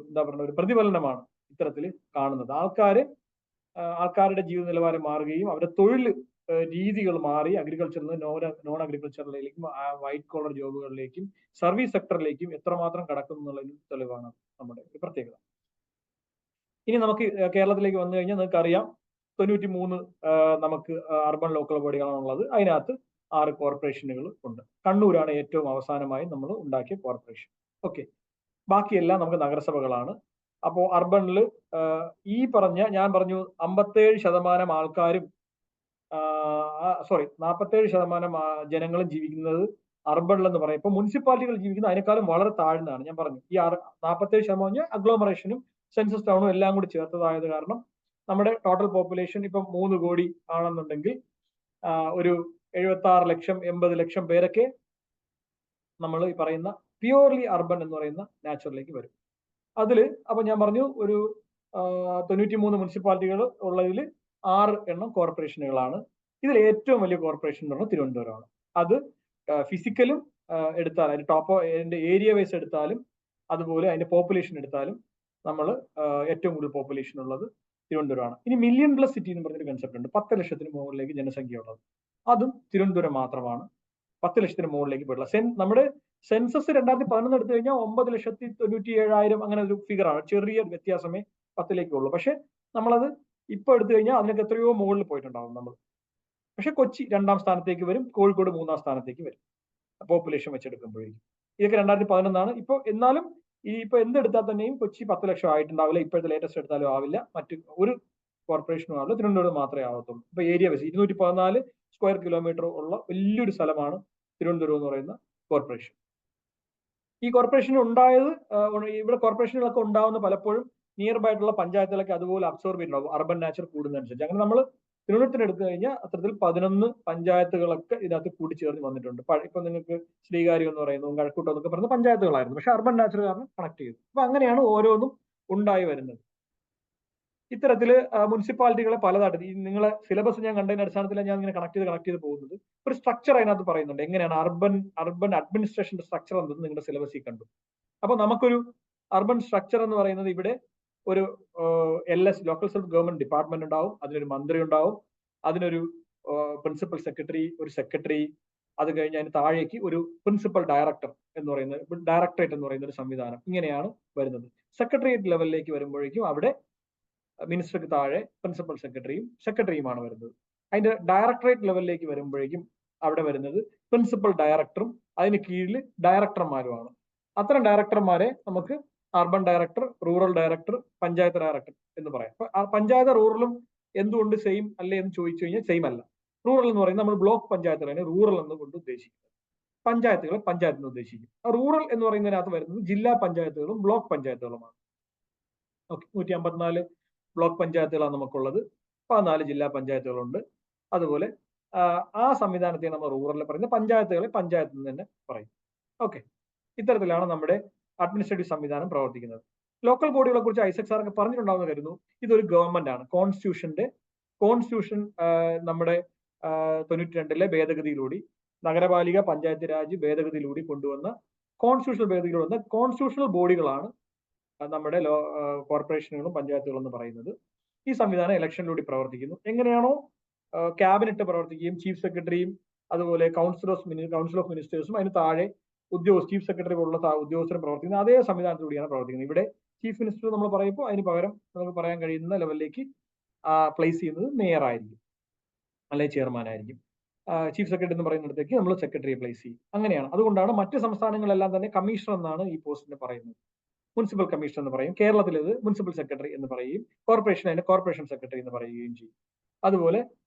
പ്രതിഫലനമാണ് ഇത്തരത്തിൽ കാണുന്നത്. ആൾക്കാരുടെ ജീവിത നിലവാരം മാറുകയും അവരുടെ തൊഴിൽ രീതികൾ മാറി അഗ്രികൾച്ചറിൽ നിന്ന് നോൺ അഗ്രികൾച്ചറിലേക്കും വൈറ്റ് കോളർ ജോബുകളിലേക്കും സർവീസ് സെക്ടറിലേക്കും എത്രമാത്രം കടക്കുന്നു എന്നുള്ളതിന് തെളിവാണ് നമ്മുടെ പ്രത്യേകത. ഇനി നമുക്ക് കേരളത്തിലേക്ക് വന്നു കഴിഞ്ഞാൽ നിങ്ങൾക്ക് അറിയാം 93 നമുക്ക് അർബൻ ലോക്കൽ ബോഡികളാണുള്ളത്. അതിനകത്ത് 6 കോർപ്പറേഷനുകൾ ഉണ്ട്. കണ്ണൂരാണ് ഏറ്റവും അവസാനമായി നമ്മൾ ഉണ്ടാക്കിയ കോർപ്പറേഷൻ. ഓക്കെ, ബാക്കിയെല്ലാം നമുക്ക് നഗരസഭകളാണ്. അപ്പോൾ അർബനിൽ ഞാൻ പറഞ്ഞു 57% ആൾക്കാരും 47% ജനങ്ങളും ജീവിക്കുന്നത് അർബണിൽ എന്ന് പറയും. ഇപ്പൊ മുനിസിപ്പാലിറ്റികൾ ജീവിക്കുന്നത് അതിനേക്കാളും വളരെ താഴ്ന്നതാണ്. ഞാൻ പറഞ്ഞു ഈ 47% അഗ്ലോമറേഷനും സെൻസസ് ടൗണും എല്ലാം കൂടി ചേർത്തതായത് കാരണം നമ്മുടെ ടോട്ടൽ പോപ്പുലേഷൻ ഇപ്പം 3 കോടി ആണെന്നുണ്ടെങ്കിൽ ഒരു 76 ലക്ഷം 80 ലക്ഷം പേരൊക്കെ നമ്മൾ ഈ പറയുന്ന പ്യൂർലി അർബൻ എന്ന് പറയുന്ന നാച്ചുറലിലേക്ക് വരും. അതില് അപ്പൊ ഞാൻ പറഞ്ഞു ഒരു 93 മുനിസിപ്പാലിറ്റികൾ ഉള്ളതിൽ 6 എണ്ണം കോർപ്പറേഷനുകളാണ്. ഇതിൽ ഏറ്റവും വലിയ കോർപ്പറേഷൻ എന്ന് പറഞ്ഞാൽ തിരുവനന്തപുരമാണ്. അത് ഫിസിക്കലും എടുത്താൽ അതിന്റെ ഏരിയ വൈസ് എടുത്താലും അതുപോലെ അതിന്റെ പോപ്പുലേഷൻ എടുത്താലും നമ്മൾ ഏറ്റവും കൂടുതൽ പോപ്പുലേഷൻ ഉള്ളത് തിരുവനന്തപുരമാണ്. ഇനി മില്യൺ പ്ലസ് സിറ്റി എന്ന് പറഞ്ഞൊരു കൺസെപ്റ്റ് ഉണ്ട്. 10 ലക്ഷത്തിന് മുകളിലേക്ക് ജനസംഖ്യ ഉള്ളത്. അതും തിരുവനന്തപുരം മാത്രമാണ് 10 ലക്ഷത്തിന് മുകളിലേക്ക് പോയിട്ടുള്ള. നമ്മുടെ സെൻസസ് 2011 എടുത്തു കഴിഞ്ഞാൽ 9,97,000 അങ്ങനെ ഒരു ഫിഗറാണ്. ചെറിയ വ്യത്യാസമേ 10ലേക്ക് ഉള്ളൂ. പക്ഷെ നമ്മളത് ഇപ്പൊ എടുത്തു കഴിഞ്ഞാൽ അതിനൊക്കെ എത്രയോ മുകളിൽ പോയിട്ടുണ്ടാവും നമ്മൾ. പക്ഷെ കൊച്ചി 2ാം സ്ഥാനത്തേക്ക് വരും, കോഴിക്കോട് 3ാം സ്ഥാനത്തേക്ക് വരും പോപ്പുലേഷൻ വെച്ചെടുക്കുമ്പോഴേക്കും. ഇതൊക്കെ 2011 ഇപ്പൊ. എന്നാലും ഇപ്പൊ എന്തെടുത്താൽ തന്നെയും കൊച്ചി 10 ലക്ഷം ആയിട്ടുണ്ടാവില്ല. ഇപ്പോഴത്തെ ലേറ്റസ്റ്റ് എടുത്താലും ആവില്ല. മറ്റു ഒരു കോർപ്പറേഷനും ആവില്ല. തിരുവനന്തപുരം മാത്രമേ ആവത്തുള്ളൂ. ഇപ്പൊ ഏരിയ വെച്ച് 214 സ്ക്വയർ കിലോമീറ്റർ ഉള്ള വലിയൊരു സ്ഥലമാണ് തിരുവനന്തപുരം എന്ന് പറയുന്ന കോർപ്പറേഷൻ. ഈ കോർപ്പറേഷൻ ഉണ്ടായത് ഇവിടെ കോർപ്പറേഷനുകളൊക്കെ ഉണ്ടാവുന്ന പലപ്പോഴും നിയർ ബൈ ആയിട്ടുള്ള പഞ്ചായത്തുകളൊക്കെ അതുപോലെ അബ്സോർബ് ചെയ്തിട്ടുണ്ടാവും അർബൻ നാച്ചർ കൂടുന്നതനുസരിച്ച്. അങ്ങനെ നമ്മൾ തിരുവനന്തപുരത്തിന് എടുത്തു കഴിഞ്ഞാൽ അത്തരത്തിൽ 11 പഞ്ചായത്തുകളൊക്കെ ഇതിനകത്ത് കൂടിച്ചേർന്ന് വന്നിട്ടുണ്ട്. ഇപ്പൊ നിങ്ങൾക്ക് ശ്രീകാര്യം എന്ന് പറയുന്നു, കഴക്കൂട്ടം എന്നൊക്കെ പറയുന്ന പഞ്ചായത്തുകളായിരുന്നു. പക്ഷെ അർബൻ നാച്ചർ കാരണം കണക്ട് ചെയ്തു. അപ്പൊ അങ്ങനെയാണ് ഓരോന്നും ഉണ്ടായി വരുന്നത്. ഇത്തരത്തില് മുനിസിപ്പാലിറ്റികളെ പലതായിട്ട് നിങ്ങളെ സിലബസ് ഞാൻ കണ്ടതിന്റെ അടിസ്ഥാനത്തിൽ ഞാൻ ഇങ്ങനെ കണക്ട് ചെയ്ത് പോകുന്നത്. ഒരു സ്ട്രക്ചർ അതിനകത്ത് പറയുന്നുണ്ട്. എങ്ങനെയാണ് അർബൻ അഡ്മിനിസ്ട്രേഷന്റെ സ്ട്രക്ചർ എന്തെന്ന് നിങ്ങളുടെ സിലബസിൽ കണ്ടു. അപ്പൊ നമുക്കൊരു അർബൻ സ്ട്രക്ചർ എന്ന് പറയുന്നത് ഇവിടെ ഒരു LS local self government department ഉണ്ടാവും. അതിനൊരു മന്ത്രി ഉണ്ടാവും. അതിനൊരു പ്രിൻസിപ്പൽ സെക്രട്ടറി, ഒരു സെക്രട്ടറി. അത് കഴിഞ്ഞ് അതിന് താഴേക്ക് ഒരു പ്രിൻസിപ്പൽ ഡയറക്ടർ എന്ന് പറയുന്നത്, ഡയറക്ടറേറ്റ് എന്ന് പറയുന്ന ഒരു സംവിധാനം. ഇങ്ങനെയാണ് വരുന്നത്. സെക്രട്ടേറിയറ്റ് ലെവലിലേക്ക് വരുമ്പോഴേക്കും അവിടെ മിനിസ്റ്റർക്ക് താഴെ പ്രിൻസിപ്പൽ സെക്രട്ടറിയുമാണ് വരുന്നത്. അതിന്റെ ഡയറക്ടറേറ്റ് ലെവലിലേക്ക് വരുമ്പോഴേക്കും അവിടെ വരുന്നത് പ്രിൻസിപ്പൽ ഡയറക്ടറും അതിന് കീഴിൽ ഡയറക്ടർമാരുമാണ്. അത്തരം ഡയറക്ടർമാരെ നമുക്ക് urban director, rural director, panchayat director എന്ന് പറയാം. അപ്പൊ പഞ്ചായത്ത് റൂറലും എന്തുകൊണ്ട് സെയിം അല്ലേ എന്ന് ചോദിച്ചു കഴിഞ്ഞാൽ സെയിം അല്ല. റൂറൽ എന്ന് പറയുന്നത് നമ്മൾ ബ്ലോക്ക് പഞ്ചായത്തുകളാണ് റൂറൽ എന്ന് കൊണ്ട് ഉദ്ദേശിക്കുന്നത്. പഞ്ചായത്തുകളെ പഞ്ചായത്ത് ഉദ്ദേശിക്കും. റൂറൽ എന്ന് പറയുന്നതിനകത്ത് വരുന്നത് ജില്ലാ പഞ്ചായത്തുകളും ബ്ലോക്ക് പഞ്ചായത്തുകളുമാണ്. ഓക്കെ, 154 ബ്ലോക്ക് പഞ്ചായത്തുകളാണ് നമുക്കുള്ളത്. 14 ജില്ലാ പഞ്ചായത്തുകളുണ്ട്. അതുപോലെ ആ സംവിധാനത്തെ നമ്മൾ റൂറലിൽ പറയുന്നത്, പഞ്ചായത്തുകളെ പഞ്ചായത്ത് എന്ന് തന്നെ പറയും. ഓക്കെ, ഇത്തരത്തിലാണ് നമ്മുടെ അഡ്മിനിസ്ട്രേറ്റീവ് സംവിധാനം പ്രവർത്തിക്കുന്നത്. ലോക്കൽ ബോഡികളെ കുറിച്ച് ഐസക് സാറൊക്കെ പറഞ്ഞിട്ടുണ്ടാവുന്ന കരുതുന്നു. ഇതൊരു ഗവൺമെന്റ് ആണ്. കോൺസ്റ്റിറ്റ്യൂഷൻ നമ്മുടെ 92 ഭേദഗതിയിലൂടെ നഗരപാലിക പഞ്ചായത്ത് രാജ് ഭേദഗതിയിലൂടെ കൊണ്ടുവന്ന കോൺസ്റ്റിറ്റ്യൂഷണൽ ബോഡികളാണ് നമ്മുടെ കോർപ്പറേഷനുകളും പഞ്ചായത്തുകളും എന്ന് പറയുന്നത്. ഈ സംവിധാനം ഇലക്ഷനിലൂടെ പ്രവർത്തിക്കുന്നു. എങ്ങനെയാണോ ക്യാബിനറ്റ് പ്രവർത്തിക്കുകയും ചീഫ് സെക്രട്ടറിയും അതുപോലെ കൗൺസിൽ ഓഫ് മിനിസ്റ്റേഴ്സും അതിന് താഴെ ചീഫ് സെക്രട്ടറി പോലുള്ള ഉദ്യോഗസ്ഥരും പ്രവർത്തിക്കുന്നത്, അതേ സംവിധാനത്തിലൂടെയാണ് പ്രവർത്തിക്കുന്നത്. ഇവിടെ ചീഫ് മിനിസ്റ്റർ നമ്മൾ പറയുമ്പോൾ അതിന് പകരം നമുക്ക് പറയാൻ കഴിയുന്ന ലെവലിലേക്ക് പ്ലേസ് ചെയ്യുന്നത് മേയർ ആയിരിക്കും, അല്ലെങ്കിൽ ചെയർമാൻ ആയിരിക്കും. ചീഫ് സെക്രട്ടറി എന്ന് പറയുന്നിടത്തേക്ക് നമ്മൾ സെക്രട്ടറിയെ പ്ലേസ് ചെയ്യും. അങ്ങനെയാണ്. അതുകൊണ്ടാണ് മറ്റ് സംസ്ഥാനങ്ങളെല്ലാം തന്നെ കമ്മീഷണർ എന്നാണ് ഈ പോസ്റ്റിനെ പറയുന്നത്. മുനിസിപ്പൽ കമ്മീഷണർ എന്ന് പറയും. കേരളത്തിൽ ഇത് മുനിസിപ്പൽ സെക്രട്ടറി എന്ന് പറയുകയും കോർപ്പറേഷൻ അതിന്റെ കോർപ്പറേഷൻ സെക്രട്ടറി എന്ന് പറയുകയും ചെയ്യും. അതുപോലെ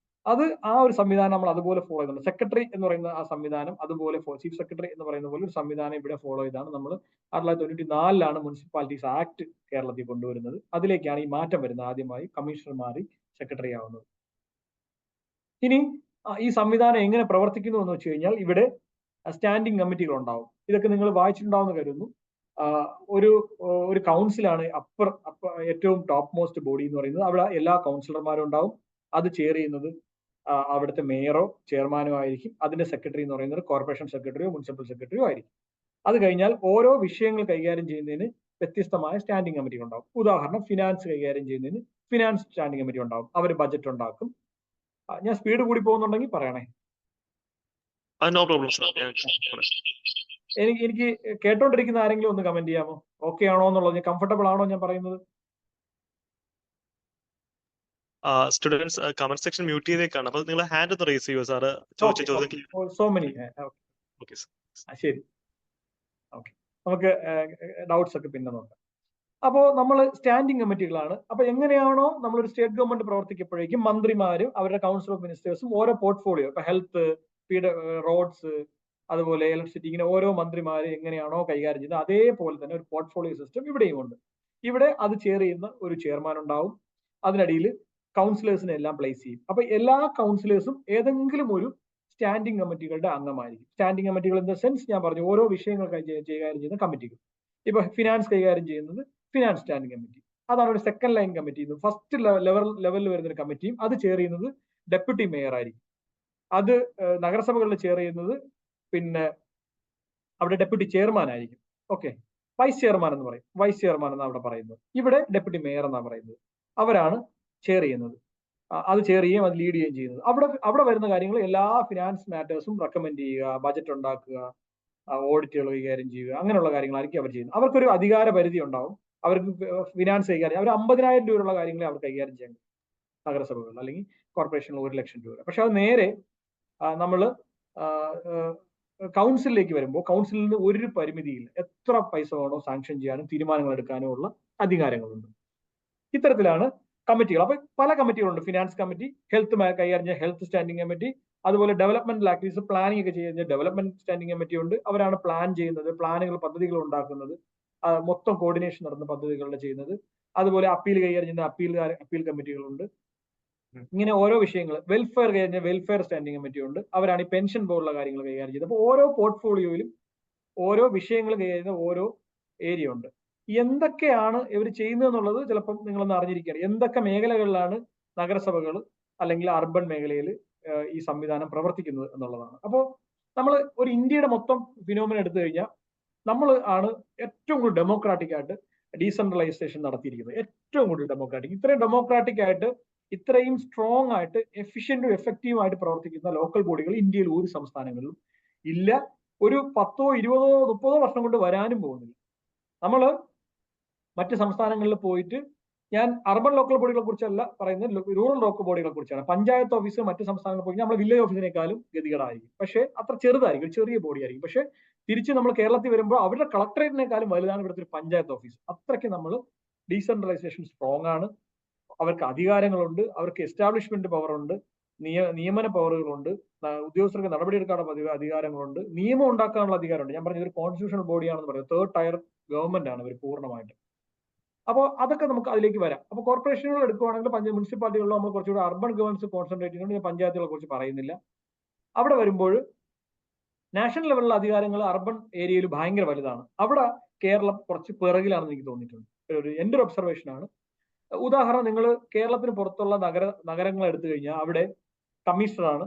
അത് ആ ഒരു സംവിധാനം നമ്മൾ അതുപോലെ ഫോളോ ചെയ്യുന്നുണ്ട്. സെക്രട്ടറി എന്ന് പറയുന്ന ആ സംവിധാനം അതുപോലെ ചീഫ് സെക്രട്ടറി എന്ന് പറയുന്ന പോലെ ഒരു സംവിധാനം ഇവിടെ ഫോളോ ചെയ്താണ് നമ്മൾ 1994 മുനിസിപ്പാലിറ്റീസ് ആക്ട് കേരളത്തിൽ കൊണ്ടുവരുന്നത്. അതിലേക്കാണ് ഈ മാറ്റം വരുന്നത്. ആദ്യമായി കമ്മീഷണർ മാറി സെക്രട്ടറി ആവുന്നത്. ഇനി ഈ സംവിധാനം എങ്ങനെ പ്രവർത്തിക്കുന്നു എന്ന് വെച്ച് കഴിഞ്ഞാൽ ഇവിടെ സ്റ്റാൻഡിംഗ് കമ്മിറ്റികൾ ഉണ്ടാവും. ഇതൊക്കെ നിങ്ങൾ വായിച്ചിട്ടുണ്ടാവുമെന്ന് കരുതുന്നു. ഒരു കൗൺസിലാണ് ഏറ്റവും ടോപ്പ് മോസ്റ്റ് ബോഡി എന്ന് പറയുന്നത്. അവിടെ എല്ലാ കൗൺസിലർമാരും ഉണ്ടാവും. അത് ചെയർ ചെയ്യുന്നത് അവിടുത്തെ മേയറോ ചെയർമാനോ ആയിരിക്കും. അതിന്റെ സെക്രട്ടറി എന്ന് പറയുന്നത് കോർപ്പറേഷൻ സെക്രട്ടറിയോ മുനിസിപ്പൽ സെക്രട്ടറിയോ ആയിരിക്കും. അത് കഴിഞ്ഞാൽ ഓരോ വിഷയങ്ങൾ കൈകാര്യം ചെയ്യുന്നതിന് വ്യത്യസ്തമായ സ്റ്റാൻഡിംഗ് കമ്മിറ്റി ഉണ്ടാവും. ഉദാഹരണം, ഫിനാൻസ് കൈകാര്യം ചെയ്യുന്നതിന് ഫിനാൻസ് സ്റ്റാൻഡിംഗ് കമ്മിറ്റി ഉണ്ടാവും. അവർ ബജറ്റ് ഉണ്ടാക്കും. ഞാൻ സ്പീഡ് കൂടി പോകുന്നുണ്ടെങ്കിൽ പറയണേ. No problem sir. എനിക്ക് കേട്ടോണ്ടിരിക്കുന്ന ആരെങ്കിലും ഒന്ന് കമന്റ് ചെയ്യാമോ? ഓക്കെ ആണോ എന്നുള്ളത്, കംഫർട്ടബിൾ ആണോ ഞാൻ പറയുന്നത്? സ്റ്റുഡൻസ് കമന്റ് സെക്ഷൻ മ്യൂട്ട് ചെയ്തേക്കാണ്. അപ്പോൾ നിങ്ങൾ ഹാൻഡ് ഒന്ന് റേസ് ചെയ്യോ സാറ്? So many. ശരി, ഓക്കെ. നമുക്ക് ഡൗട്ട്സ് ഒക്കെ പിന്നെ നോക്കാം. അപ്പോൾ നമ്മൾ സ്റ്റാൻഡിംഗ് കമ്മിറ്റികളാണ്. അപ്പൊ എങ്ങനെയാണോ നമ്മളൊരു സ്റ്റേറ്റ് ഗവൺമെന്റ് പ്രവർത്തിക്കപ്പോഴേക്കും മന്ത്രിമാരും അവരുടെ കൗൺസിൽ ഓഫ് മിനിസ്റ്റേഴ്സും ഓരോ പോർട്ട്ഫോളിയോ, ഇപ്പൊ ഹെൽത്ത്, റോഡ്സ്, അതുപോലെ ഇലക്ട്രിസിറ്റി, ഇങ്ങനെ ഓരോ മന്ത്രിമാര് എങ്ങനെയാണോ കൈകാര്യം ചെയ്യുന്നത് അതേപോലെ തന്നെ ഒരു പോർട്ട്ഫോളിയോ സിസ്റ്റം ഇവിടെയും ഉണ്ട്. ഇവിടെ അത് ചെയർ ചെയ്യുന്ന ഒരു ചെയർമാൻ ഉണ്ടാവും. അതിനടിയിൽ കൗൺസിലേഴ്സിനെ എല്ലാം പ്ലേസ് ചെയ്യും. അപ്പൊ എല്ലാ കൗൺസിലേഴ്സും ഏതെങ്കിലും ഒരു സ്റ്റാൻഡിംഗ് കമ്മിറ്റികളുടെ അംഗമായിരിക്കും. സ്റ്റാൻഡിംഗ് കമ്മിറ്റികൾ ഇൻ ദ സെൻസ് ഞാൻ പറഞ്ഞു, ഓരോ വിഷയങ്ങൾ കൈകാര്യം ചെയ്യുന്ന കമ്മിറ്റികൾ. ഇപ്പൊ ഫിനാൻസ് കൈകാര്യം ചെയ്യുന്നത് ഫിനാൻസ് സ്റ്റാൻഡിംഗ് കമ്മിറ്റി, അതാണ് ഒരു സെക്കൻഡ് ലൈൻ കമ്മിറ്റി. ഫസ്റ്റ് ലെവലിൽ വരുന്ന ഒരു കമ്മിറ്റിയും അത് ചെയർ ചെയ്യുന്നത് ഡെപ്യൂട്ടി മേയർ ആയിരിക്കും. അത് നഗരസഭകളിൽ ചെയർ ചെയ്യുന്നത് പിന്നെ അവിടെ ഡെപ്യൂട്ടി ചെയർമാൻ ആയിരിക്കും. ഓക്കെ, വൈസ് ചെയർമാൻ എന്ന് പറയും. വൈസ് ചെയർമാൻ എന്നാണ് അവിടെ പറയുന്നത്. ഇവിടെ ഡെപ്യൂട്ടി മേയർ എന്നാണ് പറയുന്നത്. അവരാണ് ചെയർ ചെയ്യുന്നത്. അത് ചെയർ ചെയ്യുകയും അത് ലീഡ് ചെയ്യുകയും ചെയ്യുന്നത്. അവിടെ വരുന്ന കാര്യങ്ങൾ എല്ലാ ഫിനാൻസ് മാറ്റേഴ്സും റെക്കമെൻഡ് ചെയ്യുക, ബജറ്റ് ഉണ്ടാക്കുക, ഓഡിറ്റുകൾ കൈകാര്യം ചെയ്യുക, അങ്ങനെയുള്ള കാര്യങ്ങളായിരിക്കും അവർ ചെയ്യുന്നത്. അവർക്കൊരു അധികാര പരിധി ഉണ്ടാവും. അവർക്ക് ഫിനാൻസ് കൈകാര്യം, അവർ 50,000 രൂപയുള്ള കാര്യങ്ങളെ അവർ കൈകാര്യം ചെയ്യാൻ നഗരസഭകൾ അല്ലെങ്കിൽ കോർപ്പറേഷനിൽ 1,00,000 രൂപ. പക്ഷെ അത് നേരെ നമ്മൾ കൗൺസിലിലേക്ക് വരുമ്പോൾ കൗൺസിലിന് ഒരു പരിമിതിയില്ല. എത്ര പൈസ വേണോ സാങ്ഷൻ ചെയ്യാനും തീരുമാനങ്ങൾ എടുക്കാനും ഉള്ള അധികാരങ്ങളുണ്ട്. ഇത്തരത്തിലാണ് കമ്മിറ്റികൾ. അപ്പൊ പല കമ്മിറ്റികളുണ്ട്. ഫിനാൻസ് കമ്മിറ്റി, ഹെൽത്ത് കൈകാര്യം ചെയ്യുന്ന ഹെൽത്ത് സ്റ്റാൻഡിംഗ് കമ്മിറ്റി, അതുപോലെ ഡെവലപ്മെന്റൽ ആക്ടിവിറ്റീസ് പ്ലാനിംഗ് ഒക്കെ ചെയ്യുന്ന ഡെവലപ്മെന്റ് സ്റ്റാൻഡിംഗ് കമ്മിറ്റി ഉണ്ട്. അവരാണ് പ്ലാൻ ചെയ്യുന്നത്, പ്ലാനുകൾ, പദ്ധതികൾ ഉണ്ടാക്കുന്നത്, മൊത്തം കോർഡിനേഷൻ നടന്ന പദ്ധതികളുടെ ചെയ്യുന്നത്. അതുപോലെ അപ്പീൽ കൈകാര്യം ചെയ്യുന്ന അപ്പീൽ കമ്മിറ്റികളുണ്ട്. ഇങ്ങനെ ഓരോ വിഷയങ്ങൾ, വെൽഫെയർ കൈകാര്യം വെൽഫെയർ സ്റ്റാൻഡിംഗ് കമ്മിറ്റി ഉണ്ട്. അവരാണ് ഈ പെൻഷൻ പോലുള്ള കാര്യങ്ങൾ കൈകാര്യം ചെയ്യുന്നത്. അപ്പോൾ ഓരോ പോർട്ട്ഫോളിയോയിലും ഓരോ വിഷയങ്ങൾ കൈകാര്യം ചെയ്യുന്ന ഓരോ ഏരിയ ഉണ്ട്. എന്തൊക്കെയാണ് ഇവർ ചെയ്യുന്നത് എന്നുള്ളത് ചിലപ്പം നിങ്ങളൊന്ന് അറിഞ്ഞിരിക്കുകയാണ്. എന്തൊക്കെ മേഖലകളിലാണ് നഗരസഭകൾ അല്ലെങ്കിൽ അർബൻ മേഖലയിൽ ഈ സംവിധാനം പ്രവർത്തിക്കുന്നത് എന്നുള്ളതാണ്. അപ്പോൾ നമ്മൾ ഒരു ഇന്ത്യയുടെ മൊത്തം ഫിനോമിന എടുത്തു കഴിഞ്ഞാൽ നമ്മൾ ആണ് ഏറ്റവും കൂടുതൽ ഡെമോക്രാറ്റിക് ആയിട്ട് ഡീസെൻട്രലൈസേഷൻ നടത്തിയിരിക്കുന്നത്. ഏറ്റവും കൂടുതൽ ഡെമോക്രാറ്റിക്, ഇത്രയും ഡെമോക്രാറ്റിക് ആയിട്ട് ഇത്രയും സ്ട്രോങ് ആയിട്ട് എഫിഷ്യന്റും എഫക്റ്റീവും ആയിട്ട് പ്രവർത്തിക്കുന്ന ലോക്കൽ ബോഡികൾ ഇന്ത്യയിൽ ഒരു സംസ്ഥാനങ്ങളിലും ഇല്ല. ഒരു 10, 20, 30 വർഷം കൊണ്ട് വരാനും പോകുന്നില്ല. നമ്മൾ മറ്റ് സംസ്ഥാനങ്ങളിൽ പോയിട്ട്, ഞാൻ അർബൻ ലോക്കൽ ബോഡികളെ കുറിച്ചല്ല പറയുന്നത്, റൂറൽ ലോക്കൽ ബോഡികളെ കുറിച്ചാണ്. പഞ്ചായത്ത് ഓഫീസ് മറ്റ് സംസ്ഥാനങ്ങളിൽ പോയി നമ്മൾ വില്ലേജ് ഓഫീസിനേക്കാളും ഗതികേടായിരിക്കും. പക്ഷേ അത്ര ചെറുതായിരിക്കും, ചെറിയ ബോഡി ആയിരിക്കും. പക്ഷെ തിരിച്ച് നമ്മൾ കേരളത്തിൽ വരുമ്പോൾ അവരുടെ കളക്ടറേറ്റിനേക്കാളും വലുതാണ് ഇവിടുത്തെ ഒരു പഞ്ചായത്ത് ഓഫീസ്. അത്രയ്ക്ക് നമ്മൾ ഡീസെൻട്രലൈസേഷൻ സ്ട്രോങ് ആണ്. അവർക്ക് അധികാരങ്ങളുണ്ട്, അവർക്ക് എസ്റ്റാബ്ലിഷ്മെന്റ് പവർ ഉണ്ട്, നിയമന പവറുകളുണ്ട്, ഉദ്യോഗസ്ഥർക്ക് നടപടിയെടുക്കാനുള്ള അധികാരങ്ങളുണ്ട്, നിയമം ഉണ്ടാക്കാനുള്ള അധികാരമുണ്ട്. ഞാൻ പറഞ്ഞത് ഒരു കോൺസ്റ്റിറ്റ്യൂഷണൽ ബോഡിയാണെന്ന് പറയുന്നത്. 3rd ടയർ ഗവൺമെന്റ് ആണ് ഇവർ പൂർണ്ണമായിട്ട്. അപ്പോൾ അതൊക്കെ നമുക്ക് അതിലേക്ക് വരാം. അപ്പോൾ കോർപ്പറേഷനുകൾ എടുക്കുകയാണെങ്കിൽ മുനിസിപ്പാലിറ്റികളിൽ നമ്മൾ കുറച്ചുകൂടി അർബൻ ഗവേണൻസ് കോൺസെൻട്രേറ്റ് ചെയ്യുന്നുണ്ട്. ഞാൻ പഞ്ചായത്തുകളെ കുറിച്ച് പറയുന്നില്ല. അവിടെ വരുമ്പോൾ നാഷണൽ ലെവലിലുള്ള അധികാരങ്ങൾ അർബൻ ഏരിയയിൽ ഭയങ്കര വലുതാണ്. അവിടെ കേരളം കുറച്ച് പിറകിലാണെന്ന് എനിക്ക് തോന്നിയിട്ടുണ്ട്. എന്റെ ഒരു ഒബ്സർവേഷൻ ആണ്. ഉദാഹരണം, നിങ്ങൾ കേരളത്തിന് പുറത്തുള്ള നഗരങ്ങൾ എടുത്തു കഴിഞ്ഞാൽ അവിടെ കമ്മീഷണറാണ്.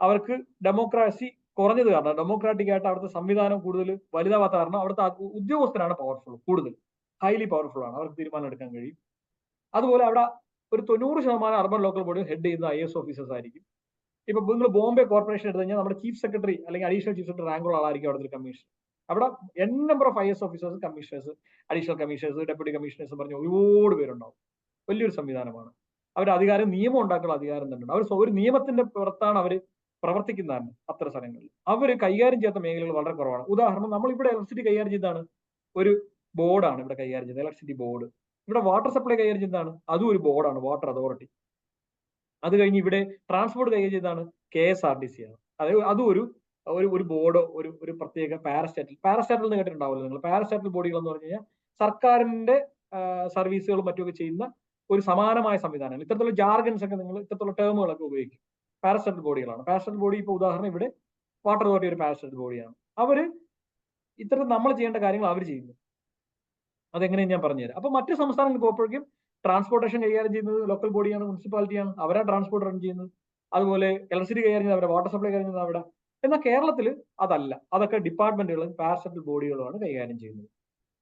അവർക്ക് ഡെമോക്രാസി കുറഞ്ഞത് കാരണം, ഡെമോക്രാറ്റിക് ആയിട്ട് അവിടുത്തെ സംവിധാനം കൂടുതൽ വലുതാവാത്ത കാരണം അവിടുത്തെ ഉദ്യോഗസ്ഥരാണ് പവർഫുൾ, കൂടുതൽ ഹൈലി പവർഫുൾ ആണ്. അവർക്ക് തീരുമാനം എടുക്കാൻ കഴിയും. അതുപോലെ അവിടെ ഒരു 90% അർബൻ ലോക്കൽ ബോഡി ഹെഡ് ചെയ്യുന്ന IAS ഓഫീസേഴ്സ് ആയിരിക്കും. ഇപ്പൊ നിങ്ങൾ ബോംബെ കോർപ്പറേഷൻ എടുത്തു കഴിഞ്ഞാൽ നമ്മുടെ ചീഫ് സെക്രട്ടറി അല്ലെങ്കിൽ അഡീഷണൽ ചീഫ് സെക്രട്ടറി റാങ്കുള്ള ആളായിരിക്കും അവിടുത്തെ കമ്മീഷൻ. അവിടെ number of IAS officers, commissioners, additional commissioners, deputy commissioners പറഞ്ഞ ഒരുപാട് പേരുണ്ടാവും. വലിയൊരു സംവിധാനമാണ്. അവർ അധികാരം നിയമം ഉണ്ടാക്കുന്ന അധികാരം തന്നെയുണ്ട്. അവർ ഒരു നിയമത്തിന്റെ പുറത്താണ് അവർ പ്രവർത്തിക്കുന്നതാണ് അത്തരം സ്ഥലങ്ങളിൽ. അവർ കൈകാര്യം ചെയ്യാത്ത മേഖലകൾ വളരെ കുറവാണ്. ഉദാഹരണം, നമ്മൾ ഇവിടെ ഇലക്ട്രിസിറ്റി കൈകാര്യം ചെയ്താണ് ഒരു ബോർഡാണ് ഇവിടെ കൈകാര്യം ചെയ്തത്, ഇലക്ട്രിസിറ്റി ബോർഡ്. ഇവിടെ വാട്ടർ സപ്ലൈ കൈകാര്യം ചെയ്താണ് അതും ഒരു ബോർഡാണ്, വാട്ടർ അതോറിറ്റി. അത് കഴിഞ്ഞ് ഇവിടെ ട്രാൻസ്പോർട്ട് കൈകാര്യം ചെയ്താണ് KSRTC ആണ്. അതായത് അതും ഒരു ബോർഡോ ഒരു പ്രത്യേക പാരസ്റ്റാറ്റൽ എന്ന് കേട്ടിട്ടുണ്ടാവുമല്ലോ നിങ്ങൾ. പാരസ്റ്റാറ്റൽ ബോഡികൾ എന്ന് പറഞ്ഞു കഴിഞ്ഞാൽ സർക്കാരിന്റെ സർവീസുകളും മറ്റുമൊക്കെ ചെയ്യുന്ന ഒരു സമാനമായ സംവിധാനങ്ങൾ. ഇത്തരത്തിലുള്ള ജാർഗൻസ് ഒക്കെ നിങ്ങൾ ഇത്തരത്തിലുള്ള ടേമുകളൊക്കെ ഉപയോഗിക്കും. പാരസ്റ്റാറ്റൽ ബോഡികളാണ്. പാരസ്റ്റാറ്റൽ ബോഡി ഇപ്പോൾ ഉദാഹരണം ഇവിടെ വാട്ടർ അതോറിറ്റി ഒരു പാരസ്റ്റാറ്റൽ ബോഡിയാണ്. അവര് ഇത്തരത്തിൽ നമ്മൾ ചെയ്യേണ്ട കാര്യങ്ങൾ അവർ ചെയ്യുന്നു. അതെങ്ങനെയും ഞാൻ പറഞ്ഞുതരാം. അപ്പൊ മറ്റു സംസ്ഥാനങ്ങൾക്ക് പോകുമ്പോഴേക്കും ട്രാൻസ്പോർട്ടേഷൻ കൈകാര്യം ചെയ്യുന്നത് ലോക്കൽ ബോഡിയാണ്, മുനിസിപ്പാലിറ്റിയാണ്, അവരാ ട്രാൻസ്പോർട്ട് റൺ ചെയ്യുന്നത്. അതുപോലെ ഇലക്ട്രിസിറ്റി കൈകാര്യം ചെയ്യുന്നത് അവരെ, വാട്ടർ സപ്ലൈ കൈകാര്യം ചെയ്യുന്നത് അവിടെ. എന്നാൽ കേരളത്തിൽ അതല്ല, അതൊക്കെ ഡിപ്പാർട്ട്മെന്റുകളും പാരസ്റ്റാറ്റൽ ബോഡികളുമാണ് കൈകാര്യം ചെയ്യുന്നത്.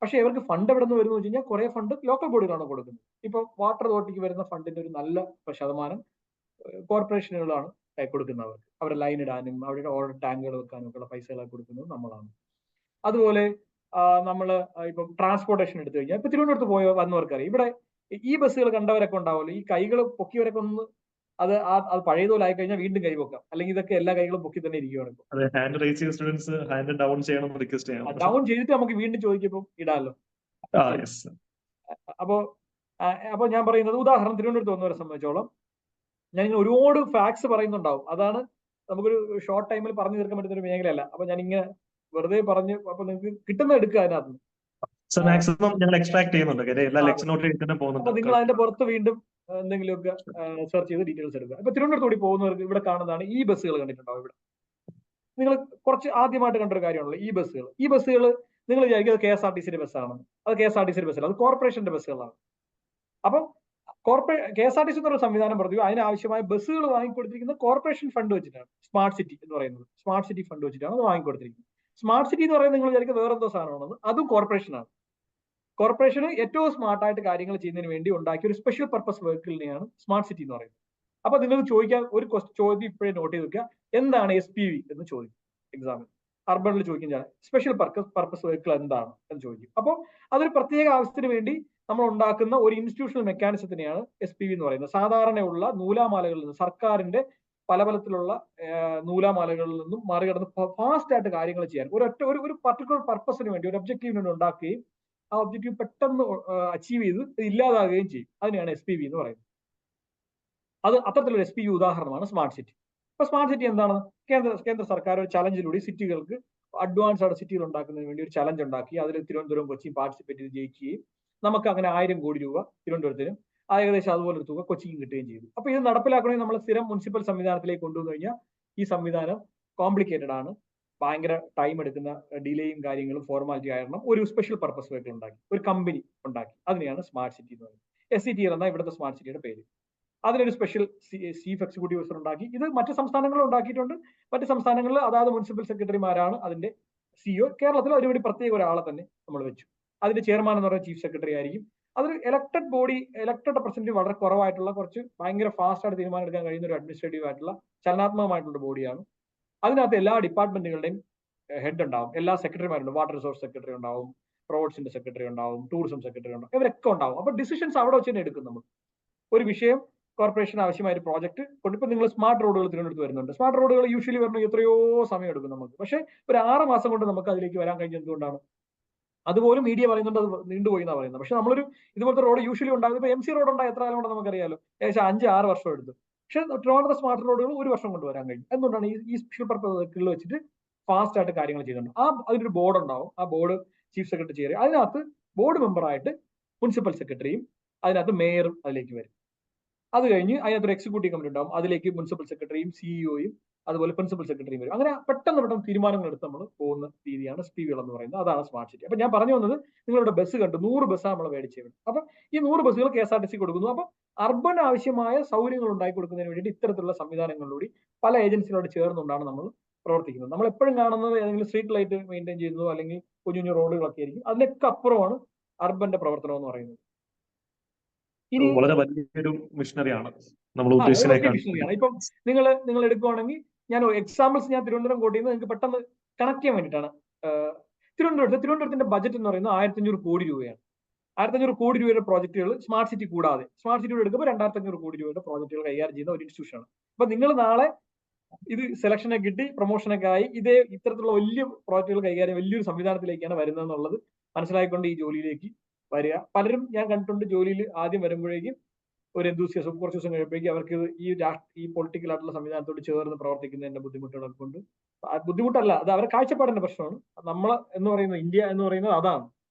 പക്ഷെ ഇവർക്ക് ഫണ്ട് എവിടെ നിന്ന് വരുന്നു വെച്ച് കഴിഞ്ഞാൽ കുറെ ഫണ്ട് ലോക്കൽ ബോഡികളാണ് കൊടുക്കുന്നത്. ഇപ്പൊ വാട്ടർ അതോറിറ്റിക്ക് വരുന്ന ഫണ്ടിന്റെ ഒരു നല്ല ശതമാനം കോർപ്പറേഷനുകളാണ് കൊടുക്കുന്നവർ. അവരുടെ ലൈൻ ഇടാനും അവരുടെ ഓരോ ടാങ്കുകൾ വെക്കാനും ഒക്കെയുള്ള പൈസകളൊക്കെ കൊടുക്കുന്നത് നമ്മളാണ്. അതുപോലെ നമ്മള് ഇപ്പം ട്രാൻസ്പോർട്ടേഷൻ എടുത്തു കഴിഞ്ഞാൽ ഇപ്പൊ തിരുവനന്തപുരത്ത് വന്നവർക്കറിയാം, ഇവിടെ ഈ ബസ്സുകൾ കണ്ടവരൊക്കെ ഉണ്ടാവുമല്ലോ, ഈ കൈകൾ പൊക്കിയവരൊക്കെ ഒന്ന് അത് പഴയതുപോലെ ആയി കഴിഞ്ഞാൽ വീണ്ടും കൈ പൊക്കാം. അല്ലെങ്കിൽ ഇതൊക്കെ എല്ലാ കൈകളും പൊക്കി തന്നെ ഇരിക്കുകയാണ്. ഡൗൺ ചെയ്തിട്ട് നമുക്ക് വീണ്ടും ചോദിക്കുമ്പോൾ ഇടാമല്ലോ. അപ്പൊ ഞാൻ പറയുന്നത്, ഉദാഹരണം തിരുവനന്തപുരത്ത് വന്നവരെ സംബന്ധിച്ചോളം ഞാൻ ഇങ്ങനെ ഒരുപാട് ഫാക്ട്സ് പറയുന്നുണ്ടാവും. അതാണ് നമുക്കൊരു ഷോർട്ട് ടൈമിൽ പറഞ്ഞു തീർക്കാൻ പറ്റുന്ന ഒരു മേഖലയല്ല. അപ്പൊ ഞാൻ ഇങ്ങനെ വെറുതെ പറഞ്ഞു, അപ്പൊ നിങ്ങൾക്ക് കിട്ടുന്ന എടുക്കുക അതിനകത്ത്. അപ്പൊ നിങ്ങൾ അതിന്റെ പുറത്ത് വീണ്ടും എന്തെങ്കിലുമൊക്കെ സെർച്ച് ചെയ്ത് ഡീറ്റെയിൽസ് എടുക്കുക. ഇപ്പൊ തിരുവനന്തപുരത്ത് കൂടി പോകുന്നവർക്ക് ഇവിടെ കാണുന്നതാണ് ഈ ബസ്സുകൾ കണ്ടിട്ടുണ്ടാവും. ഇവിടെ നിങ്ങൾ കുറച്ച് ആദ്യമായിട്ട് കണ്ടൊരു കാര്യമാണല്ലോ ഈ ബസ്സുകൾ. നിങ്ങൾ വിചാരിക്കും അത് KSRTCയുടെ ബസ്സാണെന്ന്. അത് KSRTCയുടെ ബസ്സല്ല, അത് കോർപ്പറേഷന്റെ ബസ്സുകളാണ്. അപ്പം KSRTC എന്നൊരു സംവിധാനം പറഞ്ഞു, അതിനാവശ്യമായ ബസ്സുകൾ വാങ്ങിക്കൊടുത്തിരിക്കുന്നത് കോർപ്പറേഷൻ ഫണ്ട് വെച്ചിട്ടാണ്. സ്മാർട്ട് സിറ്റി എന്ന് പറയുന്നത് സ്മാർട്ട് സിറ്റി ഫണ്ട് വെച്ചിട്ടാണ് അത് വാങ്ങിക്കൊടുത്തിരിക്കുന്നത്. സ്മാർട്ട് സിറ്റി എന്ന് പറയുന്നത് നിങ്ങൾ വിചാരിക്കും വേറെന്തോ സാധനമാണെന്ന്, അതും കോർപ്പറേഷനാണ്. കോർപ്പറേഷന് ഏറ്റവും സ്മാർട്ടായിട്ട് കാര്യങ്ങൾ ചെയ്യുന്നതിന് വേണ്ടി ഉണ്ടാക്കിയ ഒരു സ്പെഷ്യൽ പർപ്പസ് വെഹിക്കിളിനെയാണ് സ്മാർട്ട് സിറ്റി എന്ന് പറയുന്നത്. അപ്പൊ നിങ്ങൾക്ക് ചോദിക്കാൻ ഒരു ചോദ്യം ഇപ്പോഴേ നോട്ട് ചെയ്ത് വെക്കുക, എന്താണ് SPV എന്ന് ചോദിക്കും എക്സാമിൽ. അർബണിൽ ചോദിക്കും സ്പെഷ്യൽ പർപ്പസ് വെഹിക്കിൾ എന്താണ് എന്ന് ചോദിക്കും. അപ്പോൾ അതൊരു പ്രത്യേക ആവശ്യത്തിന് വേണ്ടി നമ്മൾ ഉണ്ടാക്കുന്ന ഒരു ഇൻസ്റ്റിറ്റ്യൂഷണൽ മെക്കാനിസത്തിനെയാണ് SPV എന്ന് പറയുന്നത്. സാധാരണയുള്ള നൂലാമാലകളിൽ നിന്ന്, സർക്കാരിന്റെ പല പലത്തിലുള്ള നൂലാമാലകളിൽ നിന്നും മറികടന്ന് ഫാസ്റ്റ് ആയിട്ട് കാര്യങ്ങൾ ചെയ്യാൻ ഒരു പർട്ടിക്കുലർ പർപ്പസിന് വേണ്ടി, ഒരു ഒബ്ജക്റ്റീവിന് വേണ്ടി ഉണ്ടാക്കുകയും ആ ഒബ്ജക്റ്റീവ് പെട്ടെന്ന് അച്ചീവ് ചെയ്ത് ഇല്ലാതാകുകയും ചെയ്യും. അതിനെയാണ് SPV എന്ന് പറയുന്നത്. അത് അത്തരത്തിലൊരു SPV ഉദാഹരണമാണ് സ്മാർട്ട് സിറ്റി. ഇപ്പൊ സ്മാർട്ട് സിറ്റി എന്താണ്? കേന്ദ്ര സർക്കാർ ഒരു ചലഞ്ചിലൂടെ സിറ്റികൾക്ക് അഡ്വാൻസ് ആയിട്ട് സിറ്റികൾ ഉണ്ടാക്കുന്നതിന് വേണ്ടി ഒരു ചലഞ്ച് ഉണ്ടാക്കി. അതിൽ തിരുവനന്തപുരം, കൊച്ചിയും പാർട്ടിസിപ്പേറ്റ് ചെയ്ത് ജയിക്കുകയും നമുക്ക് അങ്ങനെ 1000 കോടി രൂപ തിരുവനന്തപുരത്തിനും ഏകദേശം അതുപോലെ ഒരു തുക കൊച്ചിക്കും കിട്ടുകയും ചെയ്തു. അപ്പൊ ഇത് നടപ്പിലാക്കണമെങ്കിൽ നമ്മൾ സ്ഥിരം മുനിസിപ്പൽ സംവിധാനത്തിലേക്ക് കൊണ്ടുവന്നു കഴിഞ്ഞാൽ ഈ സംവിധാനം കോംപ്ലിക്കേറ്റഡ് ആണ്, ഭയങ്കര ടൈം എടുക്കുന്ന ഡിലേയും കാര്യങ്ങളും ഫോർമാലിറ്റി കാരണം ഒരു സ്പെഷ്യൽ പർപ്പസ് വെഹിക്കിൾ ഉണ്ടാക്കി, ഒരു കമ്പനി ഉണ്ടാക്കി. അതിനെയാണ് സ്മാർട്ട് സിറ്റി എന്ന് പറയുന്നത്. SCTL എന്ന ഇവിടുത്തെ സ്മാർട്ട് സിറ്റിയുടെ പേര്. അതിനൊരു സ്പെഷ്യൽ ചീഫ് എക്സിക്യൂട്ടീവ് ഓഫീസർ ഉണ്ടാക്കി. ഇത് മറ്റു സംസ്ഥാനങ്ങളിൽ ഉണ്ടാക്കിയിട്ടുണ്ട്. മറ്റു സംസ്ഥാനങ്ങളിൽ അതായത് മുനിസിപ്പൽ സെക്രട്ടറിമാരാണ് അതിന്റെ CEO. കേരളത്തിൽ അതിനുവേണ്ടി പ്രത്യേക ഒരാളെ തന്നെ നമ്മൾ വെച്ചു. അതിന്റെ ചെയർമാൻ എന്ന് പറയുന്ന ചീഫ് സെക്രട്ടറി ആയിരിക്കും. അതൊരു ഇലക്ടഡ് ബോഡി, ഇലക്ടഡ് റെപ്രസെന്റേറ്റീവ് വളരെ കുറവായിട്ടുള്ള, കുറച്ച് ഭയങ്കര ഫാസ്റ്റ് ആയിട്ട് തീരുമാനം എടുക്കാൻ കഴിയുന്ന ഒരു അഡ്മിനിസ്ട്രേറ്റീവ് ആയിട്ടുള്ള ചലനാത്മകമായിട്ടുള്ള ബോഡിയാണ്. അതിനകത്ത് എല്ലാ ഡിപ്പാർട്ട്മെന്റുകളുടെയും ഹെഡ് ഉണ്ടാവും, എല്ലാ സെക്രട്ടറിമാരുണ്ട്. വാട്ടർ റിസോഴ്സ് സെക്രട്ടറി ഉണ്ടാവും, റോഡ്സിന്റെ സെക്രട്ടറി ഉണ്ടാവും, ടൂറിസം സെക്രട്ടറി ഉണ്ടാവും, ഇവരൊക്കെ ഉണ്ടാവും. അപ്പൊ ഡിസിഷൻസ് അവിടെ വെച്ച് തന്നെ എടുക്കും. നമ്മൾ ഒരു വിഷയം, കോർപ്പറേഷൻ ആവശ്യമായ ഒരു പ്രോജക്ട് കൊണ്ടിപ്പോ നിങ്ങൾ സ്മാർട്ട് റോഡുകൾ തിരഞ്ഞെടുത്ത് വരുന്നുണ്ട്. സ്മാർട്ട് റോഡുകൾ യൂഷ്വലി വരണമെങ്കിൽ എത്രയോ സമയം എടുക്കും നമുക്ക്. പക്ഷെ ഒരു 6 മാസം കൊണ്ട് നമുക്ക് അതിലേക്ക് വരാൻ കഴിഞ്ഞത് എന്തുകൊണ്ടാണ്? അതുപോലും മീഡിയ പറയുന്നുണ്ട് അത് നീണ്ടുപോയി എന്നാണ് പറയുന്നത്. പക്ഷെ നമ്മളൊരു ഇതുപോലത്തെ റോഡ് യൂഷ്വലി ഉണ്ടാകുന്നത്, ഇപ്പൊ MC റോഡ് ഉണ്ടായ എത്ര കാലം കൊണ്ട് നമുക്കറിയാലോ, ഏകദേശം 5-6 വർഷം എടുത്തു. പക്ഷെ ട്രിവാൻഡ്രത്തെ സ്മാർട്ട് റോഡുകൾ 1 വർഷം കൊണ്ട് വരാൻ കഴിയും. എന്തുകൊണ്ടാണ്? ഈ സ്പെഷ്യൽ പർപ്പസ് വെഹിക്കിളിൽ വെച്ചിട്ട് ഫാസ്റ്റ് ആയിട്ട് കാര്യങ്ങൾ ചെയ്യുന്നുണ്ട്. അതിനൊരു ബോർഡ് ഉണ്ടാവും. ആ ബോർഡ് ചീഫ് സെക്രട്ടറി ചെയർ, അതിനകത്ത് ബോർഡ് മെമ്പറായിട്ട് മുനിസിപ്പൽ സെക്രട്ടറിയും അതിനകത്ത് മേയറും അതിലേക്ക് വരും. അത് കഴിഞ്ഞ് അതിനകത്തൊരു എക്സിക്യൂട്ടീവ് കമ്മിറ്റി ഉണ്ടാവും. അതിലേക്ക് മുനിസിപ്പൽ സെക്രട്ടറിയും CEOയും അതുപോലെ പ്രിൻസിപ്പൽ സെക്രട്ടറിയും വരും. അങ്ങനെ പെട്ടെന്ന് തീരുമാനങ്ങൾ എടുത്ത് നമ്മൾ പോകുന്ന രീതിയാണ് SPV എന്ന് പറയുന്നത്. അതാണ് സ്മാർട്ട് സിറ്റി. അപ്പൊ ഞാൻ പറഞ്ഞു വന്നത്, നിങ്ങളുടെ ബസ് കണ്ടു, 100 ബസ്സാണ് നമ്മൾ മേടിച്ചത്. അപ്പൊ ഈ 100 ബസ്സുകൾ KSRTC കൊടുക്കുന്നു. അപ്പൊ അർബൻ ആവശ്യമായ സൗകര്യങ്ങൾ ഉണ്ടാക്കി കൊടുക്കുന്നതിന് വേണ്ടി ഇത്തരത്തിലുള്ള സംവിധാനങ്ങളിലൂടെ പല ഏജൻസികളോട് ചേർന്നുകൊണ്ടാണ് നമ്മൾ പ്രവർത്തിക്കുന്നത്. നമ്മൾ എപ്പോഴും കാണുന്നത് ഏതെങ്കിലും സ്ട്രീറ്റ് ലൈറ്റ് മെയിൻറ്റെയിൻ ചെയ്യുന്നതോ അല്ലെങ്കിൽ കുഞ്ഞു റോഡുകളൊക്കെ ആയിരിക്കും. അതിനൊക്കെ അപ്പുറമാണ് അർബന്റെ പ്രവർത്തനം എന്ന് പറയുന്നത്. ഇനി വളരെ വലിയൊരു മിഷനറിയാണ് നമ്മൾ ഉദ്ദേശിക്കുന്നത്. ഇപ്പം നിങ്ങൾ എടുക്കുവാണെങ്കിൽ, ഞാൻ എക്സാമ്പിൾസ് ഞാൻ തിരുവനന്തപുരം കോട്ട് ചെയ്യുന്നത് നിങ്ങൾക്ക് പെട്ടെന്ന് കണക്ട് ചെയ്യാൻ വേണ്ടിയിട്ടാണ്. തിരുവനന്തപുരത്തിന്റെ ബജറ്റ് എന്ന് പറയുന്നത് 1500 കോടി രൂപയാണ്. 1500 കോടി രൂപയുടെ പ്രോജക്റ്റുകൾ സ്മാർട്ട് സിറ്റി കൂടാതെ സ്മാർട്ട് സിറ്റി എടുക്കുമ്പോൾ 2500 കോടി രൂപയുടെ പ്രോജക്റ്റുകൾ കൈകാര്യം ചെയ്യുന്ന ഒരു ഇൻസ്റ്റിറ്റ്യൂഷനാണ്. അപ്പൊ നിങ്ങൾ നാളെ ഇത് സെലക്ഷനെ കിട്ടി പ്രൊമോഷനൊക്കെ ആയി ഇത്തരത്തിലുള്ള വലിയ പ്രോജക്റ്റുകൾ കൈകാര്യം വലിയൊരു സംവിധാനത്തിലേക്കാണ് വരുന്നത് എന്നുള്ളത് മനസ്സിലാക്കിക്കൊണ്ട് ഈ ജോലിയിലേക്ക് വരിക. പലരും ഞാൻ കണ്ടിട്ടുണ്ട് ജോലിയിൽ ആദ്യം വരുമ്പോഴേക്കും ഒരു എന്തൂസിയാസം കുറച്ച് ദിവസം കഴിയുമ്പോഴേക്കും അവർക്ക് ഈ പൊളിറ്റിക്കൽ ആയിട്ടുള്ള സംവിധാനത്തോട് ചേർന്ന് പ്രവർത്തിക്കുന്നതിന്റെ ബുദ്ധിമുട്ടുകൾ കൊണ്ട് ബുദ്ധിമുട്ടല്ല, അത് അവരുടെ കാഴ്ചപ്പാടിന്റെ പ്രശ്നമാണ്. നമ്മൾ എന്ന് പറയുന്നത് ഇന്ത്യ എന്ന് പറയുന്നത് അതാണ്.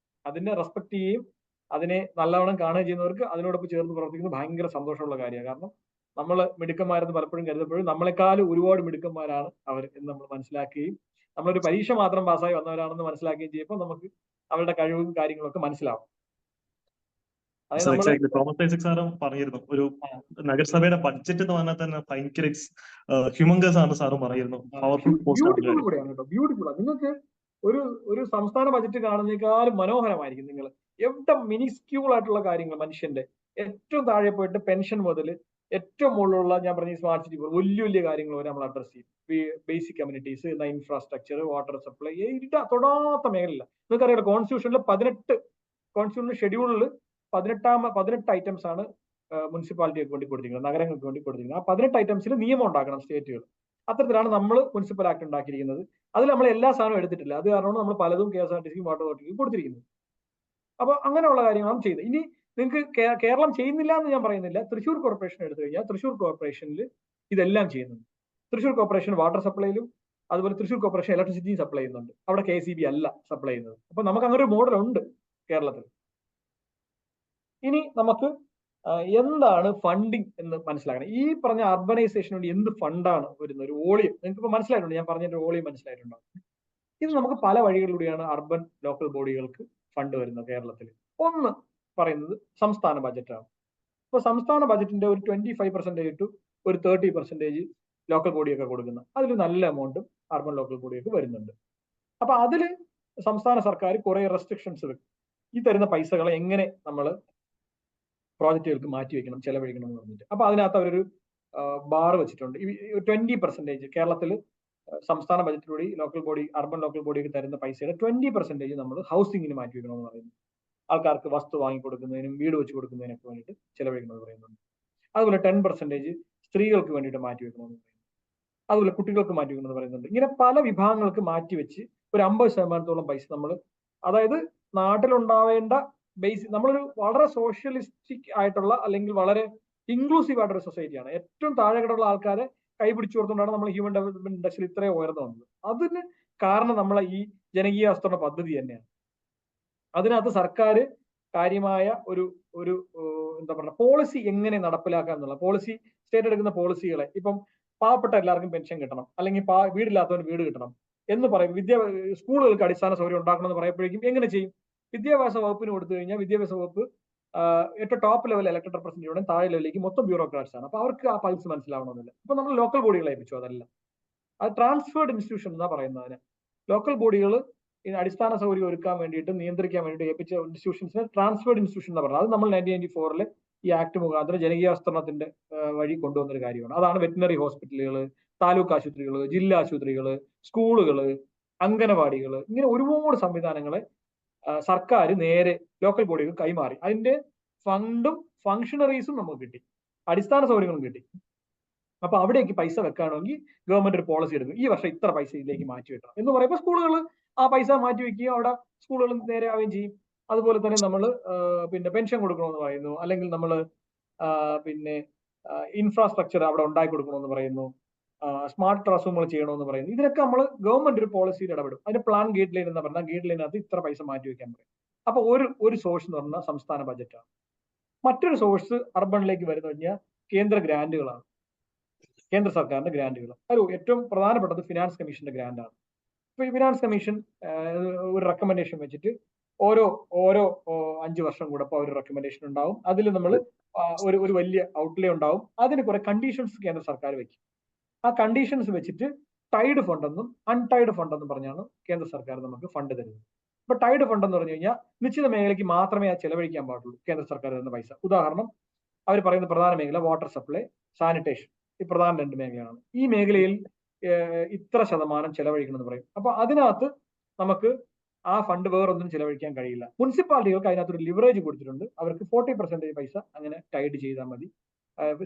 അതിനെ റെസ്പെക്ട് ചെയ്യുകയും അതിനെ നല്ലവണ്ണം കാണുകയും ചെയ്യുന്നവർക്ക് അതിനോടൊപ്പം ചേർന്ന് പ്രവർത്തിക്കുന്നത് ഭയങ്കര സന്തോഷമുള്ള കാര്യമാണ്. കാരണം നമ്മൾ മിടുക്കന്മാരെന്ന് പലപ്പോഴും കരുതപ്പോഴും നമ്മളെക്കാളും ഒരുപാട് മിടുക്കന്മാരാണ് അവർ എന്ന് നമ്മൾ മനസ്സിലാക്കുകയും നമ്മളൊരു പരീക്ഷ മാത്രം പാസ്സായി വന്നവരാണെന്ന് മനസ്സിലാക്കുകയും ചെയ്യുമ്പോൾ നമുക്ക് അവരുടെ കഴിവും കാര്യങ്ങളൊക്കെ മനസ്സിലാവും. തോമസ് ഐസക് സാറും പറഞ്ഞിരുന്നു ഒരു നഗരസഭയുടെ ബഡ്ജറ്റ് എന്ന് പറഞ്ഞാൽ തന്നെ ഭയങ്കര ഹ്യൂമങ്കസ് ആണ് സാറും പറഞ്ഞിരുന്നു. ബ്യൂട്ടിഫുൾ. നിങ്ങൾക്ക് ഒരു സംസ്ഥാന ബഡ്ജറ്റ് കാണുന്നതിനേക്കാളും മനോഹരമായിരിക്കും. നിങ്ങൾ എവിടെ മിനിസ്ക്യൂൾ ആയിട്ടുള്ള കാര്യങ്ങൾ മനുഷ്യന്റെ ഏറ്റവും താഴെ പോയിട്ട് പെൻഷൻ മുതൽ ഏറ്റവും മുകളിലുള്ള ഞാൻ പറഞ്ഞ സ്മാർട്ട് സിറ്റി വലിയ വലിയ കാര്യങ്ങൾ വരെ നമ്മൾ അഡ്രസ് ചെയ്യും. Basic communities, infrastructure, water supply, തൊടാത്ത മേഖലയില്ല. നിങ്ങൾക്കറിയാം കോൺസ്റ്റിറ്റ്യൂഷനിൽ 18 ഷെഡ്യൂളിൽ 18 ഐറ്റംസ് ആണ് മുനിസിപ്പാലിറ്റിക്ക് വേണ്ടി കൊടുത്തിരിക്കുന്നത്, നഗരങ്ങൾക്ക് വേണ്ടി കൊടുത്തിരിക്കുന്നത്. ആ 18 ഐറ്റംസിൽ നിയമം ഉണ്ടാക്കണം സ്റ്റേറ്റുകൾ. അത്തരത്തിലാണ് നമ്മൾ മുനിസിപ്പൽ ആക്ട് ഉണ്ടാക്കിയിരിക്കുന്നത്. അതിൽ നമ്മൾ എല്ലാ സാധനവും എടുത്തിട്ടില്ല. അത് കാരണമാണ് നമ്മൾ പലതും KSRTCക്കും വാട്ടർ അതോറിറ്റിക്കും കൊടുത്തിരിക്കുന്നത്. അപ്പൊ അങ്ങനെയുള്ള കാര്യങ്ങളാണ് ചെയ്തത്. ഇനി നിങ്ങൾക്ക് കേരളം ചെയ്യുന്നില്ല എന്ന് ഞാൻ പറയുന്നില്ല. തൃശ്ശൂർ കോർപ്പറേഷൻ എടുത്തു കഴിഞ്ഞാൽ തൃശ്ശൂർ കോർപ്പറേഷനിൽ ഇതെല്ലാം ചെയ്യുന്നുണ്ട്. തൃശ്ശൂർ കോർപ്പറേഷൻ വാട്ടർ സപ്ലൈയിലും അതുപോലെ തൃശ്ശൂർ കോർപ്പറേഷൻ ഇലക്ട്രിസിറ്റിയും സപ്ലൈ ചെയ്യുന്നുണ്ട്. അവിടെ KCB അല്ല സപ്ലൈ ചെയ്യുന്നത്. അപ്പൊ നമുക്ക് അങ്ങനെ ഒരു മോഡൽ ഉണ്ട് കേരളത്തിൽ. ഇനി നമുക്ക് എന്താണ് ഫണ്ടിങ് എന്ന് മനസ്സിലാക്കണം. ഈ പറഞ്ഞ അർബനൈസേഷന് വേണ്ടി എന്ത് ഫണ്ടാണ് വരുന്നത്? ഒരു വോളിയം നിങ്ങൾക്ക് ഇപ്പൊ മനസ്സിലായിട്ടുണ്ട്, ഞാൻ പറഞ്ഞ വോളിയം മനസ്സിലായിട്ടുണ്ടാവും. ഇത് നമുക്ക് പല വഴികളിലൂടെയാണ് അർബൻ ലോക്കൽ ബോഡികൾക്ക് ഫണ്ട് വരുന്നത് കേരളത്തിൽ. ഒന്ന് പറയുന്നത് സംസ്ഥാന ബജറ്റാണ്. ഇപ്പൊ സംസ്ഥാന ബജറ്റിന്റെ ഒരു 25% ടു ഒരു 30% ലോക്കൽ ബോഡിയൊക്കെ കൊടുക്കുന്നത്. അതിൽ നല്ല എമൗണ്ടും അർബൻ ലോക്കൽ ബോഡിയൊക്കെ വരുന്നുണ്ട്. അപ്പൊ അതിൽ സംസ്ഥാന സർക്കാർ കുറെ റെസ്ട്രിക്ഷൻസ് വെക്കും. ഈ തരുന്ന പൈസകളെ എങ്ങനെ നമ്മൾ പ്രോജക്റ്റുകൾക്ക് മാറ്റിവെക്കണം, ചെലവഴിക്കണം എന്ന് പറഞ്ഞിട്ട്. അപ്പൊ അതിനകത്ത് അവരൊരു ബാർ വെച്ചിട്ടുണ്ട്. 20% കേരളത്തിൽ സംസ്ഥാന ബജറ്റിലൂടെ ലോക്കൽ ബോഡി അർബൻ ലോക്കൽ ബോഡിക്ക് തരുന്ന പൈസയുടെ 20% നമ്മൾ ഹൗസിങ്ങിന് മാറ്റിവെക്കണമെന്ന് പറയുന്നു. ആൾക്കാർക്ക് വസ്തു വാങ്ങിക്കൊടുക്കുന്നതിനും വീട് വെച്ച് കൊടുക്കുന്നതിനൊക്കെ വേണ്ടിയിട്ട് ചെലവഴിക്കണമെന്ന് പറയുന്നുണ്ട്. അതുപോലെ 10% സ്ത്രീകൾക്ക് വേണ്ടിയിട്ട് മാറ്റിവെക്കണമെന്ന് പറയുന്നു. അതുപോലെ കുട്ടികൾക്ക് മാറ്റിവെക്കണമെന്ന് പറയുന്നുണ്ട്. ഇങ്ങനെ പല വിഭാഗങ്ങൾക്ക് മാറ്റിവെച്ച് ഒരു 50% പൈസ നമ്മൾ, അതായത് നാട്ടിലുണ്ടാവേണ്ട നമ്മളൊരു വളരെ സോഷ്യലിസ്റ്റിക് ആയിട്ടുള്ള അല്ലെങ്കിൽ വളരെ ഇൻക്ലൂസീവ് ആയിട്ടൊരു സൊസൈറ്റിയാണ്. ഏറ്റവും താഴെക്കിടയുള്ള ആൾക്കാരെ കൈപിടിച്ചു കൊടുത്തുകൊണ്ടാണ് നമ്മൾ ഹ്യൂമൻ ഡെവലപ്മെന്റ് ഇൻഡസ്ട്രിയിൽ ഇത്രയും ഉയർന്നു വന്നത്. അതിന് കാരണം നമ്മളെ ഈ ജനകീയാസൂത്രണ പദ്ധതി തന്നെയാണ്. അതിനകത്ത് സർക്കാർ കാര്യമായ ഒരു എന്താ പറയുക പോളിസി എങ്ങനെ നടപ്പിലാക്കുക എന്നുള്ള പോളിസി, സ്റ്റേറ്റ് എടുക്കുന്ന പോളിസികളെ, ഇപ്പം പാവപ്പെട്ട എല്ലാവർക്കും പെൻഷൻ കിട്ടണം, അല്ലെങ്കിൽ വീടില്ലാത്തവന് വീട് കിട്ടണം എന്ന് പറയും. സ്കൂളുകൾക്ക് അടിസ്ഥാന സൗകര്യം ഉണ്ടാക്കണം എന്ന് പറയുമ്പോഴേക്കും എങ്ങനെ ചെയ്യും? വിദ്യാഭ്യാസ വകുപ്പിന് കൊടുത്തു കഴിഞ്ഞാൽ വിദ്യാഭ്യാസ വകുപ്പ് ഏറ്റവും ടോപ്പ് ലെവൽ ഇലക്ടഡ് റെപ്രസെന്റേറ്റീവ് താഴെ ലെവലിലേക്ക് മൊത്തം ബ്യൂറോക്രാറ്റ്സ് ആണ്. അപ്പൊ അവർക്ക് ആ പൾസ് മനസ്സിലാവണമെന്നില്ല. അപ്പൊ നമ്മൾ ലോക്കൽ ബോഡികളെ ഏൽപ്പിച്ചു. അതല്ല, അത് ട്രാൻസ്ഫേർഡ് ഇൻസ്റ്റിറ്റ്യൂഷൻ എന്നാ പറയുന്നതിന്. ലോക്കൽ ബോഡികൾ അടിസ്ഥാന സൗകര്യം ഒരുക്കാൻ വേണ്ടിയിട്ട് നിയന്ത്രിക്കാൻ വേണ്ടിയിട്ട് ഏൽപ്പിച്ച ഇൻസ്റ്റിറ്റ്യൂഷൻസിന് ട്രാൻസ്ഫേർഡ് ഇൻസ്റ്റിറ്റ്യൂഷൻ എന്ന് പറയുന്നത്. അത് നമ്മൾ 1994 ഈ ആക്ട് മുഖാന്തരം ജനകീയാസൂത്രണത്തിന്റെ വഴി കൊണ്ടുവന്നൊരു കാര്യമാണ്. അതാണ് വെറ്റിനറി ഹോസ്പിറ്റലുകൾ, താലൂക്ക് ആശുപത്രികൾ, ജില്ലാ ആശുപത്രികൾ, സ്കൂളുകൾ, അംഗനവാടികൾ, ഇങ്ങനെ ഒരുപാട് സംവിധാനങ്ങളെ സർക്കാർ നേരെ ലോക്കൽ ബോഡികൾ കൈമാറി. അതിന്റെ ഫണ്ടും ഫംഗ്ഷണറീസും നമുക്ക് കിട്ടി, അടിസ്ഥാന സൗകര്യങ്ങളും കിട്ടി. അപ്പൊ അവിടേക്ക് പൈസ വെക്കുകയാണെങ്കിൽ ഗവൺമെന്റ് ഒരു പോളിസി എടുക്കും, ഈ വർഷം ഇത്ര പൈസ ഇതിലേക്ക് മാറ്റി വെക്കണം എന്ന് പറയുമ്പോൾ സ്കൂളുകൾ ആ പൈസ മാറ്റി വെക്കുകയും അവിടെ സ്കൂളുകൾ നേരെ ആവുകയും ചെയ്യും. അതുപോലെ തന്നെ നമ്മൾ പിന്നെ പെൻഷൻ കൊടുക്കണമെന്ന് പറയുന്നു, അല്ലെങ്കിൽ നമ്മൾ പിന്നെ ഇൻഫ്രാസ്ട്രക്ചർ അവിടെ ഉണ്ടാക്കി കൊടുക്കണമെന്ന് പറയുന്നു, സ്മാർട്ട് ക്ലാസ് റൂമുകൾ ചെയ്യണമെന്ന് പറയുന്നു. ഇതിനൊക്കെ നമ്മൾ ഗവൺമെന്റ് ഒരു പോളിസിയിൽ ഇടപെടും. അതിന് പ്ലാൻ ഗൈഡ് ലൈൻ എന്ന് പറഞ്ഞാൽ ഗൈഡ് ലൈനകത്ത് ഇത്ര പൈസ മാറ്റി വെക്കാൻ പറയും. അപ്പൊ ഒരു സോഴ്സ് എന്ന് പറഞ്ഞാൽ സംസ്ഥാന ബജറ്റാണ്. മറ്റൊരു സോഴ്സ് അർബണിലേക്ക് വരുന്ന കഴിഞ്ഞാൽ കേന്ദ്ര ഗ്രാന്റുകളാണ്, കേന്ദ്ര സർക്കാരിന്റെ ഗ്രാന്റുകൾ. അത് ഏറ്റവും പ്രധാനപ്പെട്ടത് ഫിനാൻസ് കമ്മീഷന്റെ ഗ്രാന്റാണ്. ഇപ്പൊ ഈ ഫിനാൻസ് കമ്മീഷൻ ഒരു റെക്കമെൻഡേഷൻ വെച്ചിട്ട് ഓരോ 5 വർഷം കൂടെ ഒരു റെക്കമെൻഡേഷൻ ഉണ്ടാവും. അതിൽ നമ്മൾ ഒരു വലിയ ഔട്ട്ലേ ഉണ്ടാവും. അതിന് കുറെ കണ്ടീഷൻസ് കേന്ദ്ര സർക്കാർ വെക്കും. ആ കണ്ടീഷൻസ് വെച്ചിട്ട് ടൈഡ് ഫണ്ട് എന്നും അൺടൈഡ് ഫണ്ട് എന്നും പറഞ്ഞാണ് കേന്ദ്ര സർക്കാർ നമുക്ക് ഫണ്ട് തരുന്നത്. ഇപ്പൊ ടൈഡ് ഫണ്ട് എന്ന് പറഞ്ഞു കഴിഞ്ഞാൽ നിശ്ചിത മേഖലയ്ക്ക് മാത്രമേ അത് ചെലവഴിക്കാൻ പാടുള്ളൂ കേന്ദ്ര സർക്കാർ തരുന്ന പൈസ. ഉദാഹരണം, അവർ പറയുന്ന പ്രധാന മേഖല വാട്ടർ സപ്ലൈ, സാനിറ്റേഷൻ, ഈ പ്രധാന 2 മേഖലയാണ്. ഈ മേഖലയിൽ ഇത്ര ശതമാനം ചെലവഴിക്കണം എന്ന് പറയും. അപ്പൊ അതിനകത്ത് നമുക്ക് ആ ഫണ്ട് വേറൊന്നും ചിലവഴിക്കാൻ കഴിയില്ല. മുനിസിപ്പാലിറ്റികൾക്ക് അതിനകത്തൊരു ലിവറേജ് കൊടുത്തിട്ടുണ്ട്. അവർക്ക് 40% പൈസ അങ്ങനെ ടൈഡ് ചെയ്താൽ മതി,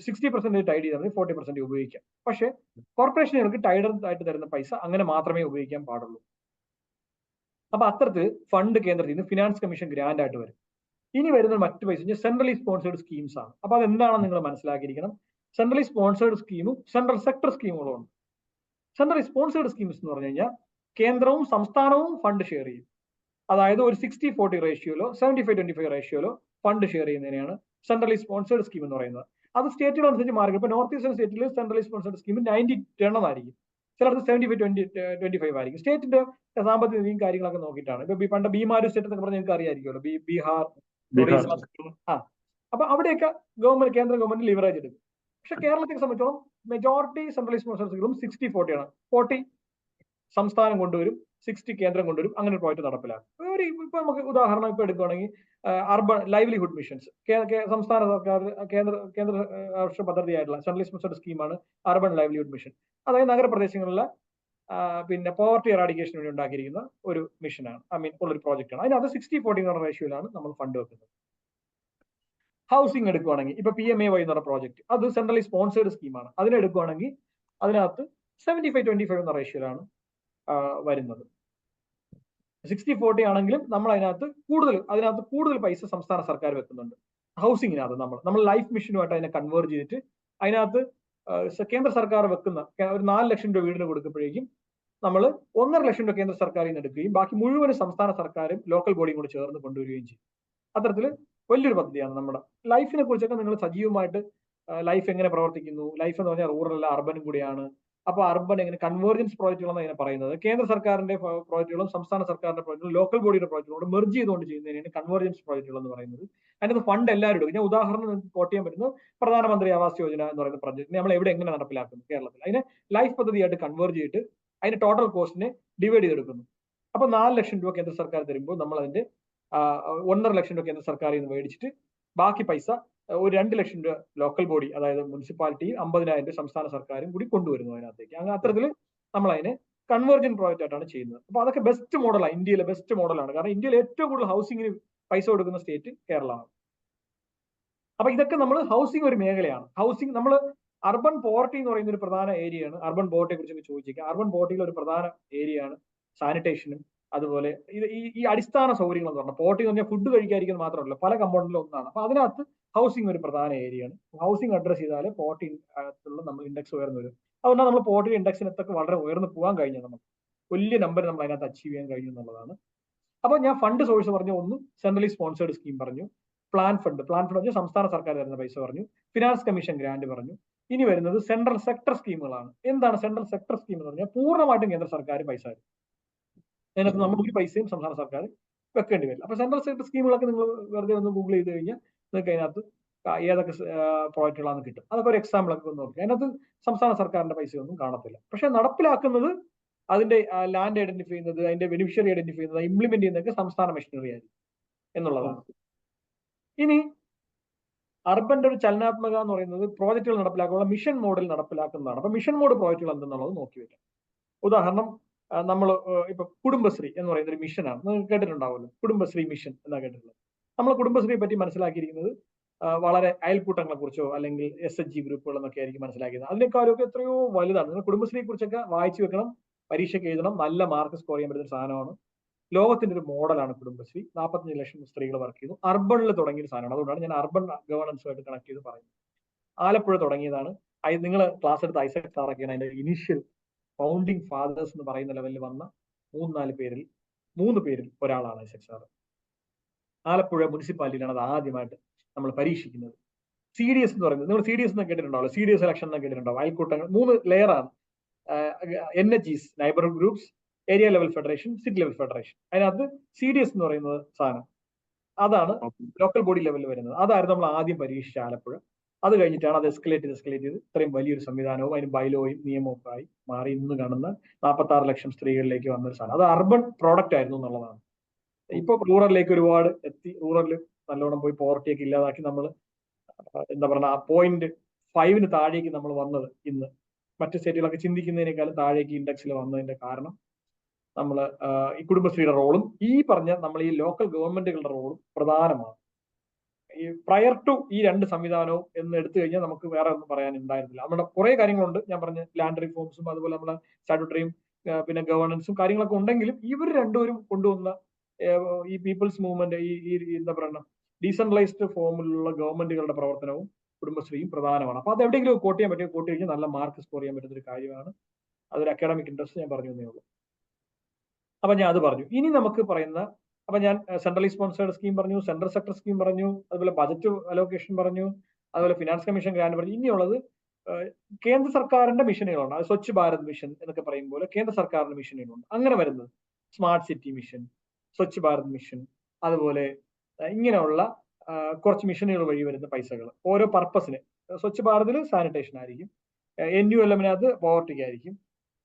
60% ടൈഡ് ചെയ്താൽ മതി, 40% ഉപയോഗിക്കാം. പക്ഷേ കോർപ്പറേഷനുകൾക്ക് ടൈഡ് ആയിട്ട് തരുന്ന പൈസ അങ്ങനെ മാത്രമേ ഉപയോഗിക്കാൻ പാടുള്ളൂ. അപ്പൊ അത്തരത്തിൽ ഫണ്ട് കേന്ദ്രത്തിൽ നിന്ന് ഫിനാൻസ് കമ്മീഷൻ ഗ്രാൻഡ് ആയിട്ട് വരും. ഇനി വരുന്ന മറ്റു പൈസ സെൻട്രലി സ്പോൺസേഡ് സ്കീംസ് ആണ്. അപ്പൊ അതെന്താണെന്ന് നിങ്ങൾ മനസ്സിലാക്കിയിരിക്കണം. സെൻട്രലി സ്പോൺസേഡ് സ്കീമും സെൻട്രൽ സെക്ടർ സ്കീമുകളും ഉണ്ട്. സെൻട്രലി സ്പോൺസേഡ് സ്കീംസ് എന്ന് പറഞ്ഞു കഴിഞ്ഞാൽ കേന്ദ്രവും സംസ്ഥാനവും ഫണ്ട് ഷെയർ ചെയ്യും. അതായത് ഒരു 60-40 റേഷ്യോയിലോ 75-25 റേഷ്യോയിലോ ഫണ്ട് ഷെയർ ചെയ്യുന്നതിനെയാണ് സെൻട്രലി സ്പോൺസേഡ് സ്കീം എന്ന് പറയുന്നത്. അത് സ്റ്റേറ്റുകളനുസരിച്ച് മാറി. ഇപ്പൊ നോർത്ത് ഈസ്റ്റേൺ സ്റ്റേറ്റിൽ സെൻട്രലി സ്പോൺസേഡ് സ്കീം 90-10 ആയിരിക്കും, ചിലർക്ക് 75-25 ആയിരിക്കും. സ്റ്റേറ്റിന്റെ സാമ്പത്തിക നിധിയും കാര്യങ്ങളൊക്കെ നോക്കിയിട്ടാണ്. ഇപ്പൊ പണ്ട് ബീമാരു സ്റ്റേറ്റ് എന്നൊക്കെ പറഞ്ഞാൽ നിങ്ങൾക്ക് അറിയായിരിക്കുമല്ലോ, ബീഹാർ, ഒറീസ. അപ്പൊ അവിടെയൊക്കെ കേന്ദ്ര ഗവൺമെന്റ് ലിവറേജ് എടുക്കും. പക്ഷെ കേരളത്തെ സംബന്ധിച്ചോളം മെജോറിറ്റി സെൻട്രലി സ്പോൺസേഡ് സ്കീമും 60-40 ആണ്. 40 സംസ്ഥാനം കൊണ്ടുവരും, 60 കേന്ദ്രം കൊണ്ടുവരും. അങ്ങനെ ഒരു പ്രോജക്ട് നടപ്പിലാക്കും. ഇപ്പൊ നമുക്ക് ഉദാഹരണം ഇപ്പൊ എടുക്കുകയാണെങ്കിൽ അർബൻ ലൈവ്ലിഹുഡ് മിഷൻസ്, സംസ്ഥാന സർക്കാർ കേന്ദ്ര രാഷ്ട്ര പദ്ധതിയായിട്ടുള്ള സെൻട്രലി സ്പോൺസേഡ് സ്കീമാണ് അർബൻ ലൈവ്ലിഹുഡ് മിഷൻ. അതായത് നഗരപ്രദേശങ്ങളിലെ പിന്നെ പോവർട്ടി എറാഡിക്കേഷന് വേണ്ടി ഉണ്ടാക്കിയിരിക്കുന്ന ഒരു മിഷനാണ്, ഉള്ളൊരു പ്രോജക്റ്റാണ്. അതിനകത്ത് 60-40 എന്ന റേഷ്യോയിലാണ് നമ്മൾ ഫണ്ട് വെക്കുന്നത്. ഹൗസിംഗ് എടുക്കുകയാണെങ്കിൽ ഇപ്പൊ PMAY എന്ന് പറഞ്ഞ പ്രോജക്റ്റ്, അത് സെൻട്രലി സ്പോൺസേഡ് സ്കീമാണ്. അതിനെടുക്കുകയാണെങ്കിൽ അതിനകത്ത് 75-25 എന്ന റേഷ്യോയിലാണ് വരുന്നത്. 60-40 ആണെങ്കിലും നമ്മൾ അതിനകത്ത് കൂടുതൽ പൈസ സംസ്ഥാന സർക്കാർ വെക്കുന്നുണ്ട്. ഹൗസിങ്ങിനകത്ത് നമ്മൾ ലൈഫ് മിഷനുമായിട്ട് അതിനെ കൺവേർട്ട് ചെയ്തിട്ട് അതിനകത്ത് കേന്ദ്ര സർക്കാർ വെക്കുന്ന ഒരു 4 ലക്ഷം രൂപ വീടിന് കൊടുക്കുമ്പോഴേക്കും നമ്മൾ 1.5 ലക്ഷം രൂപ കേന്ദ്ര സർക്കാരിൽ നിന്ന് എടുക്കുകയും ബാക്കി മുഴുവനും സംസ്ഥാന സർക്കാരും ലോക്കൽ ബോഡിയും കൂടി ചേർന്ന് കൊണ്ടുവരികയും ചെയ്യും. അത്തരത്തിൽ വലിയൊരു പദ്ധതിയാണ് നമ്മുടെ ലൈഫിനെ കുറിച്ചൊക്കെ. നിങ്ങൾ സജീവമായിട്ട് ലൈഫ് എങ്ങനെ പ്രവർത്തിക്കുന്നു, ലൈഫ് എന്ന് പറഞ്ഞാൽ റൂറൽ അല്ല അർബനും കൂടിയാണ്. അപ്പൊ അർബൻ എങ്ങനെ കൺവേർജൻസ് പ്രോജക്റ്റുകളെന്ന് അതിനെ പറയുന്നത്. കേന്ദ്ര സർക്കാരിന്റെ പ്രോജക്റ്റുകളും സംസ്ഥാന സർക്കാരിന്റെ പ്രോജക്റ്റുകളും ലോക്കൽ ബോഡിയുടെ പ്രോജക്റ്റുകളോട് മെർജ് ചെയ്തുകൊണ്ട് ചെയ്യുന്നതിനാണ് കൺവേർജൻസ് പ്രോജക്റ്റുകൾ എന്ന് പറയുന്നത്. അതിനകത്ത് ഫണ്ട് എല്ലാവരും എടുക്കും. ഞാൻ ഉദാഹരണം കോട്ട് ചെയ്യാൻ പറ്റുന്നത് പ്രധാനമന്ത്രി ആവാസ് യോജന എന്ന് പറയുന്ന പ്രോജക്റ്റ് നമ്മൾ എവിടെ എങ്ങനെ നടപ്പിലാക്കുന്നു കേരളത്തിൽ. അതിനെ ലൈഫ് പദ്ധതിയായിട്ട് കൺവേർട്ട് ചെയ്തിട്ട് അതിന്റെ ടോട്ടൽ കോസ്റ്റിനെ ഡിവൈഡ് ചെയ്തെടുക്കുന്നു. അപ്പൊ 4 ലക്ഷം രൂപ കേന്ദ്ര സർക്കാർ തരുമ്പോൾ നമ്മൾ അതിന്റെ 1.5 ലക്ഷം രൂപ കേന്ദ്ര സർക്കാരിൽ നിന്ന് മേടിച്ചിട്ട് ബാക്കി പൈസ ഒരു 2 ലക്ഷം രൂപ ലോക്കൽ ബോഡി അതായത് മുനിസിപ്പാലിറ്റി, 50,000 രൂപ സംസ്ഥാന സർക്കാരും കൂടി കൊണ്ടുവരുന്നു അതിനകത്തേക്ക്. അങ്ങനെ അത്തരത്തിൽ നമ്മൾ അതിനെ കൺവേർജൻ പ്രോജക്റ്റ് ആയിട്ടാണ് ചെയ്യുന്നത്. അപ്പൊ അതൊക്കെ ബെസ്റ്റ് മോഡലാണ്, ഇന്ത്യയിലെ ബെസ്റ്റ് മോഡലാണ്. കാരണം ഇന്ത്യയിൽ ഏറ്റവും കൂടുതൽ ഹൗസിംഗിന് പൈസ കൊടുക്കുന്ന സ്റ്റേറ്റ് കേരളമാണ്. അപ്പൊ ഇതൊക്കെ നമ്മൾ ഹൗസിംഗ് ഒരു മേഖലയാണ്. ഹൗസിംഗ് നമ്മൾ അർബൻ പോവർട്ടി എന്ന് പറയുന്ന ഒരു പ്രധാന ഏരിയയാണ്. അർബൻ പോവർട്ടിയെ കുറിച്ച് ചോദിച്ചേക്കാം. അർബൻ പോവർട്ടിയിൽ ഒരു പ്രധാന ഏരിയയാണ് സാനിറ്റേഷനും അതുപോലെ ഈ അടിസ്ഥാന സൗകര്യങ്ങൾ എന്ന് പറഞ്ഞാൽ പോവർട്ടി എന്ന് പറഞ്ഞാൽ ഫുഡ് കഴിക്കാതിരിക്കുന്നത് മാത്രമല്ല, പല കമ്പോണന്റിലും ഒന്നാണ്. അപ്പൊ അതിനകത്ത് ഹൗസിംഗ് ഒരു പ്രധാന ഏരിയയാണ്. ഹൗസിംഗ് അഡ്രസ് ചെയ്താൽ പോവർട്ടി നമ്മൾ ഇൻഡെക്സ് ഉയർന്നു വരും. അതുകൊണ്ടാണ് നമ്മൾ പോവർട്ടി ഇൻഡെക്സിനൊക്കെ വളരെ ഉയർന്നു പോകാൻ കഴിഞ്ഞത്. നമുക്ക് വലിയ നമ്പർ നമ്മൾ അതിനകത്ത് അച്ചീവ് ചെയ്യാൻ കഴിഞ്ഞു എന്നുള്ളതാണ്. അപ്പൊ ഞാൻ ഫണ്ട് സോഴ്സ് പറഞ്ഞു. ഒന്ന് സെൻട്രലി സ്പോൺസേഡ് സ്കീം പറഞ്ഞു, പ്ലാൻ ഫണ്ട് പറഞ്ഞാൽ സംസ്ഥാന സർക്കാർ തരുന്ന പൈസ പറഞ്ഞു, ഫിനാൻസ് കമ്മീഷൻ ഗ്രാന്റ് പറഞ്ഞു. ഇനി വരുന്നത് സെൻട്രൽ സെക്ടർ സ്കീമുകളാണ്. എന്താണ് സെൻട്രൽ സെക്ടർ സ്കീം എന്ന് പറഞ്ഞാൽ പൂർണ്ണമായിട്ടും കേന്ദ്ര സർക്കാർ പൈസ തരും. അതിനകത്ത് നമ്മൾ ഒരു പൈസയും സംസ്ഥാന സർക്കാർ വെക്കേണ്ടി വരില്ല. അപ്പൊ സെൻട്രൽ സെക്ടർ സ്കീമുകളൊക്കെ നിങ്ങൾ വെറുതെ ഒന്ന് ഗൂഗിൾ ചെയ്ത് കഴിഞ്ഞാൽ നിങ്ങൾക്ക് അതിനകത്ത് ഏതൊക്കെ പ്രോജക്റ്റുകളാണ് കിട്ടും. അതൊക്കെ ഒരു എക്സാമ്പിൾ ഒക്കെ ഒന്ന് നോക്കി. അതിനകത്ത് സംസ്ഥാന സർക്കാരിന്റെ പൈസയൊന്നും കാണത്തില്ല. പക്ഷെ നടപ്പിലാക്കുന്നത്, അതിന്റെ ലാൻഡ് ഐഡന്റിഫൈ ചെയ്യുന്നത്, അതിന്റെ ബെനിഫിഷ്യറി ഐഡന്റിഫൈ ചെയ്യുന്നത്, ഇംപ്ലിമെന്റ് ചെയ്യുന്നതൊക്കെ സംസ്ഥാന മെഷീനറി ആയിരിക്കും എന്നുള്ളതാണ്. ഇനി അർബന്റെ ഒരു ചലനാത്മക എന്ന് പറയുന്നത് പ്രോജക്റ്റുകൾ നടപ്പിലാക്കാനുള്ള മിഷൻ മോഡിൽ നടപ്പിലാക്കുന്നതാണ്. അപ്പൊ മിഷൻ മോഡ് പ്രോജക്റ്റുകൾ എന്തെന്നുള്ളത് നോക്കി വെക്കാം. ഉദാഹരണം നമ്മൾ ഇപ്പൊ കുടുംബശ്രീ എന്ന് പറയുന്ന ഒരു മിഷനാണ്, നിങ്ങൾ കേട്ടിട്ടുണ്ടാവുമല്ലോ, കുടുംബശ്രീ മിഷൻ എന്നാ കേട്ടിട്ടുള്ളത്. നമ്മൾ കുടുംബശ്രീയെ പറ്റി മനസ്സിലാക്കിയിരിക്കുന്നത് വളരെ അയൽക്കൂട്ടങ്ങളെ കുറിച്ചോ അല്ലെങ്കിൽ SHG ഗ്രൂപ്പുകൾ എന്നൊക്കെ ആയിരിക്കും മനസ്സിലാക്കിയത്. അതിനേക്കാളൊക്കെ എത്രയോ വലുതാണ്. നിങ്ങൾ കുടുംബശ്രീയെ കുറിച്ചൊക്കെ വായിച്ചു വെക്കണം, പരീക്ഷയ്ക്ക് എഴുതണം, നല്ല മാർക്ക് സ്കോർ ചെയ്യാൻ പറ്റുന്ന സാധനമാണ്. ലോകത്തിന്റെ ഒരു മോഡലാണ് കുടുംബശ്രീ. 45 ലക്ഷം സ്ത്രീകൾ വർക്ക് ചെയ്യുന്നു. അർബണിൽ തുടങ്ങിയ സാധനമാണ്. അതുകൊണ്ടാണ് ഞാൻ അർബൻ ഗവേണൻസുമായിട്ട് കണക്ട് ചെയ്ത് പറയുന്നത്. ആലപ്പുഴ തുടങ്ങിയതാണ്. നിങ്ങൾ ക്ലാസ് എടുത്ത ഐസക് സാറൊക്കെയാണ് അതിന്റെ ഇനീഷ്യൽ ഫൗണ്ടിങ് ഫാദേഴ്സ് എന്ന് പറയുന്ന ലെവലിൽ വന്ന 3 പേരിൽ ഒരാളാണ് ഐസക് സാർ. ആലപ്പുഴ മുനിസിപ്പാലിറ്റിയിലാണ് അത് ആദ്യമായിട്ട് നമ്മൾ പരീക്ഷിക്കുന്നത്. CDS എന്ന് പറയുന്നത് നിങ്ങൾ CDS എന്ന് കേട്ടിട്ടുണ്ടാവല്ലോ, CDS ഇലക്ഷൻ എന്ന് കേട്ടിട്ടുണ്ടാവും. അയൽക്കൂട്ടങ്ങൾ 3 ലെയറാണ്. NHGs, neighbourhood groups, area level federation, city level federation. അതിനകത്ത് CDS എന്ന് പറയുന്നത് സാധനം അതാണ് ലോക്കൽ ബോഡി ലെവലിൽ വരുന്നത്. അതായിരുന്നു നമ്മൾ ആദ്യം പരീക്ഷിച്ച ആലപ്പുഴ. അത് കഴിഞ്ഞിട്ടാണ് അത് എസ്കലേറ്റ് ചെയ്ത് ഇത്രയും വലിയൊരു സംവിധാനവും അതിന് ബൈലോയും നിയമവും ഒക്കെ ആയി മാറി ഇന്ന് കാണുന്ന 46 ലക്ഷം സ്ത്രീകളിലേക്ക് വന്നൊരു സാധനം. അത് അർബൻ പ്രോഡക്റ്റ് ആയിരുന്നു എന്നുള്ളതാണ്. ഇപ്പൊ റൂറലിലേക്ക് ഒരുപാട് എത്തി. റൂറലിൽ നല്ലോണം പോയി പോവർട്ടിയൊക്കെ ഇല്ലാതാക്കി നമ്മൾ എന്താ പറയുക 0.5 താഴേക്ക് നമ്മൾ വന്നത് ഇന്ന്. മറ്റു സ്റ്റേറ്റുകളൊക്കെ ചിന്തിക്കുന്നതിനേക്കാളും താഴേക്ക് ഇൻഡെക്സിൽ വന്നതിന്റെ കാരണം നമ്മൾ ഈ കുടുംബശ്രീയുടെ റോളും ഈ പറഞ്ഞ നമ്മൾ ഈ ലോക്കൽ ഗവൺമെന്റുകളുടെ റോളും പ്രധാനമാണ്. ഈ പ്രയർ ടു ഈ രണ്ട് സംവിധാനവും എന്ന് എടുത്തു കഴിഞ്ഞാൽ നമുക്ക് വേറെ ഒന്നും പറയാനുണ്ടായിരുന്നില്ല. നമ്മുടെ കുറെ കാര്യങ്ങളുണ്ട്, ഞാൻ പറഞ്ഞ ലാൻഡ് റിഫോംസും അതുപോലെ നമ്മളെ സ്റ്റാറ്റ്യൂട്ടറിയും പിന്നെ ഗവേണൻസും കാര്യങ്ങളൊക്കെ ഉണ്ടെങ്കിലും ഇവർ രണ്ടുപേരും കൊണ്ടുവന്ന ഈ പീപ്പിൾസ് മൂവ്മെന്റ് ഈ എന്താ പറയുക ഡീസെൻട്രലൈസ്ഡ് ഫോമിലുള്ള ഗവൺമെന്റുകളുടെ പ്രവർത്തനവും കുടുംബശ്രീയും പ്രധാനമാണ്. അപ്പൊ അത് എവിടെയെങ്കിലും കോട്ട് ചെയ്യാൻ പറ്റുമോ, കോട്ട് കഴിഞ്ഞാൽ നല്ല മാർക്ക് സ്കോർ ചെയ്യാൻ പറ്റുന്ന ഒരു കാര്യമാണ്. അതൊരു അക്കാഡമിക് ഇൻട്രസ്റ്റ് ഞാൻ പറഞ്ഞു തന്നേ ഉള്ളൂ. അപ്പൊ ഞാൻ അത് പറഞ്ഞു. ഇനി നമുക്ക് പറയുന്ന അപ്പൊ ഞാൻ സെൻട്രലി സ്പോൺസേർഡ് സ്കീം പറഞ്ഞു, സെൻട്രൽ സെക്ടർ സ്കീം പറഞ്ഞു, അതുപോലെ ബജറ്റ് അലോക്കേഷൻ പറഞ്ഞു, അതുപോലെ ഫിനാൻസ് കമ്മീഷൻ ഗ്രാന്റ് പറഞ്ഞു. ഇനിയുള്ളത് കേന്ദ്ര സർക്കാരിന്റെ മിഷനുകളുണ്ട്. അത് സ്വച്ഛ് ഭാരത് മിഷൻ എന്നൊക്കെ പറയും പോലെ കേന്ദ്ര സർക്കാരിന്റെ മിഷനുകളുണ്ട്. അങ്ങനെ വരുന്നത് smart city mission, Swachh Bharat mission, അതുപോലെ ഇങ്ങനെയുള്ള കുറച്ച് മിഷനുകൾ വഴി വരുന്ന പൈസകൾ ഓരോ പർപ്പസിന്. സ്വച്ഛ് ഭാരതിൽ സാനിറ്റേഷൻ ആയിരിക്കും, NULM-നകത്ത് പോവർട്ടിക്ക് ആയിരിക്കും.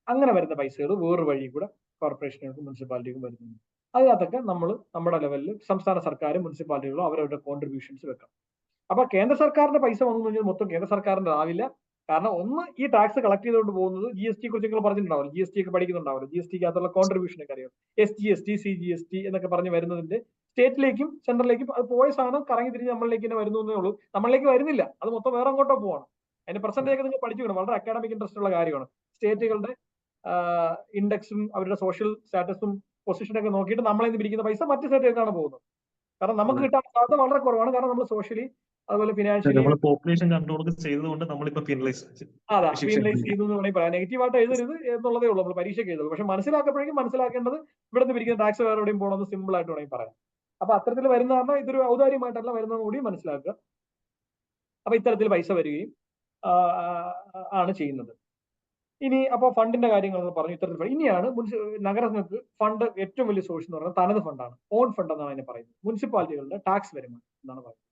അങ്ങനെ വരുന്ന പൈസകൾ വേറൊരു വഴി കൂടെ കോർപ്പറേഷനുകൾക്കും മുനിസിപ്പാലിറ്റിക്കും വരുന്നുണ്ട്. അതിനകത്തൊക്കെ നമ്മൾ നമ്മുടെ ലെവലിൽ സംസ്ഥാന സർക്കാരും മുനിസിപ്പാലിറ്റികളും അവരവരുടെ കോൺട്രിബ്യൂഷൻസ് വെക്കണം. അപ്പൊ കേന്ദ്ര സർക്കാരിന്റെ പൈസ വന്നു കഴിഞ്ഞാൽ മൊത്തം കേന്ദ്ര സർക്കാരിന്റെ ആവില്ല. കാരണം ഒന്ന്, ഈ ടാക്സ് കളക്ട് ചെയ്തുകൊണ്ട് പോകുന്നത് GST കുറിച്ച് നിങ്ങൾ പറഞ്ഞിട്ടുണ്ടാവില്ല, GST ഒക്കെ പഠിക്കുന്നുണ്ടാവില്ല, GSTക്ക് അകത്തുള്ള കോൺട്രിബ്യൂഷൻ ഒക്കെ അറിയാം. SGST, CGST എന്നൊക്കെ പറഞ്ഞ് വരുന്നതിന്റെ സ്റ്റേറ്റിലേക്കും സെൻട്രലിലേക്കും അത് പോയ സാധനം കറങ്ങി തിരിഞ്ഞ് നമ്മളിലേക്ക് തന്നെ വരുന്നേ ഉള്ളൂ. നമ്മളിലേക്ക് വരുന്നില്ല, അത് മൊത്തം വേറെ അങ്ങോട്ടോ പോവാണ്. അതിന്റെ പെർസെന്റേജ് ഒക്കെ നിങ്ങൾ പഠിച്ചു വേണം, വളരെ അക്കാഡമിക് ഇൻട്രസ്റ്റ് ഉള്ള കാര്യമാണ്. സ്റ്റേറ്റുകളുടെ ഇൻഡെക്സും അവരുടെ സോഷ്യൽ സ്റ്റാറ്റസും പൊസിഷനൊക്കെ നോക്കിയിട്ട് നമ്മളെ പിരിക്കുന്ന പൈസ മറ്റ് സ്റ്റേറ്റുകൾക്കാണ് പോകുന്നത്. കാരണം നമുക്ക് കിട്ടാൻ സാധ്യത വളരെ കുറവാണ്. കാരണം നമ്മൾ സോഷ്യലി അതുപോലെ ഫിനാൻഷ്യലി പോപ്പുലേഷൻ കൺട്രോൾ ചെയ്തുകൊണ്ട് നമ്മളിപ്പോ പീനലൈസ് ചെയ്തു എന്ന് വേണമെങ്കിൽ പറയാം. നെഗറ്റീവായിട്ട് എഴുതരുത് എന്നുള്ളതേ ഉള്ളൂ, നമ്മൾ പരീക്ഷയ്ക്ക് എഴുതുള്ളൂ. പക്ഷെ മനസ്സിലാക്കപ്പോഴേക്കും മനസ്സിലാക്കേണ്ടത് ഇവിടെ നിന്ന് പിരിക്കുന്ന ടാക്സ് വേറെ എവിടെയും പോകണമെന്ന് സിമ്പിൾ ആയിട്ട് വേണമെങ്കിൽ പറയാം. അപ്പൊ അത്തരത്തിൽ വരുന്ന കാരണം ഇതൊരു ഔദാര്യമായിട്ടല്ല വരുന്നതെന്ന് കൂടി മനസ്സിലാക്കുക. അപ്പൊ ഇത്തരത്തിൽ പൈസ വരികയും ആണ് ചെയ്യുന്നത്. ഇനി അപ്പൊ ഫണ്ടിന്റെ കാര്യങ്ങൾ പറഞ്ഞു ഇത്തരത്തിൽ. ഇനിയാണ് നഗരങ്ങൾക്ക് ഫണ്ട് ഏറ്റവും വലിയ സോഴ്സ് എന്ന് പറയുന്നത് തനത് ഫണ്ടാണ്, ഓൺ ഫണ്ട് എന്നാണ് അതിനെ പറയുന്നത്. മുനിസിപ്പാലിറ്റികളുടെ ടാക്സ് വരുമാനം എന്നാണ് പറയുന്നത്.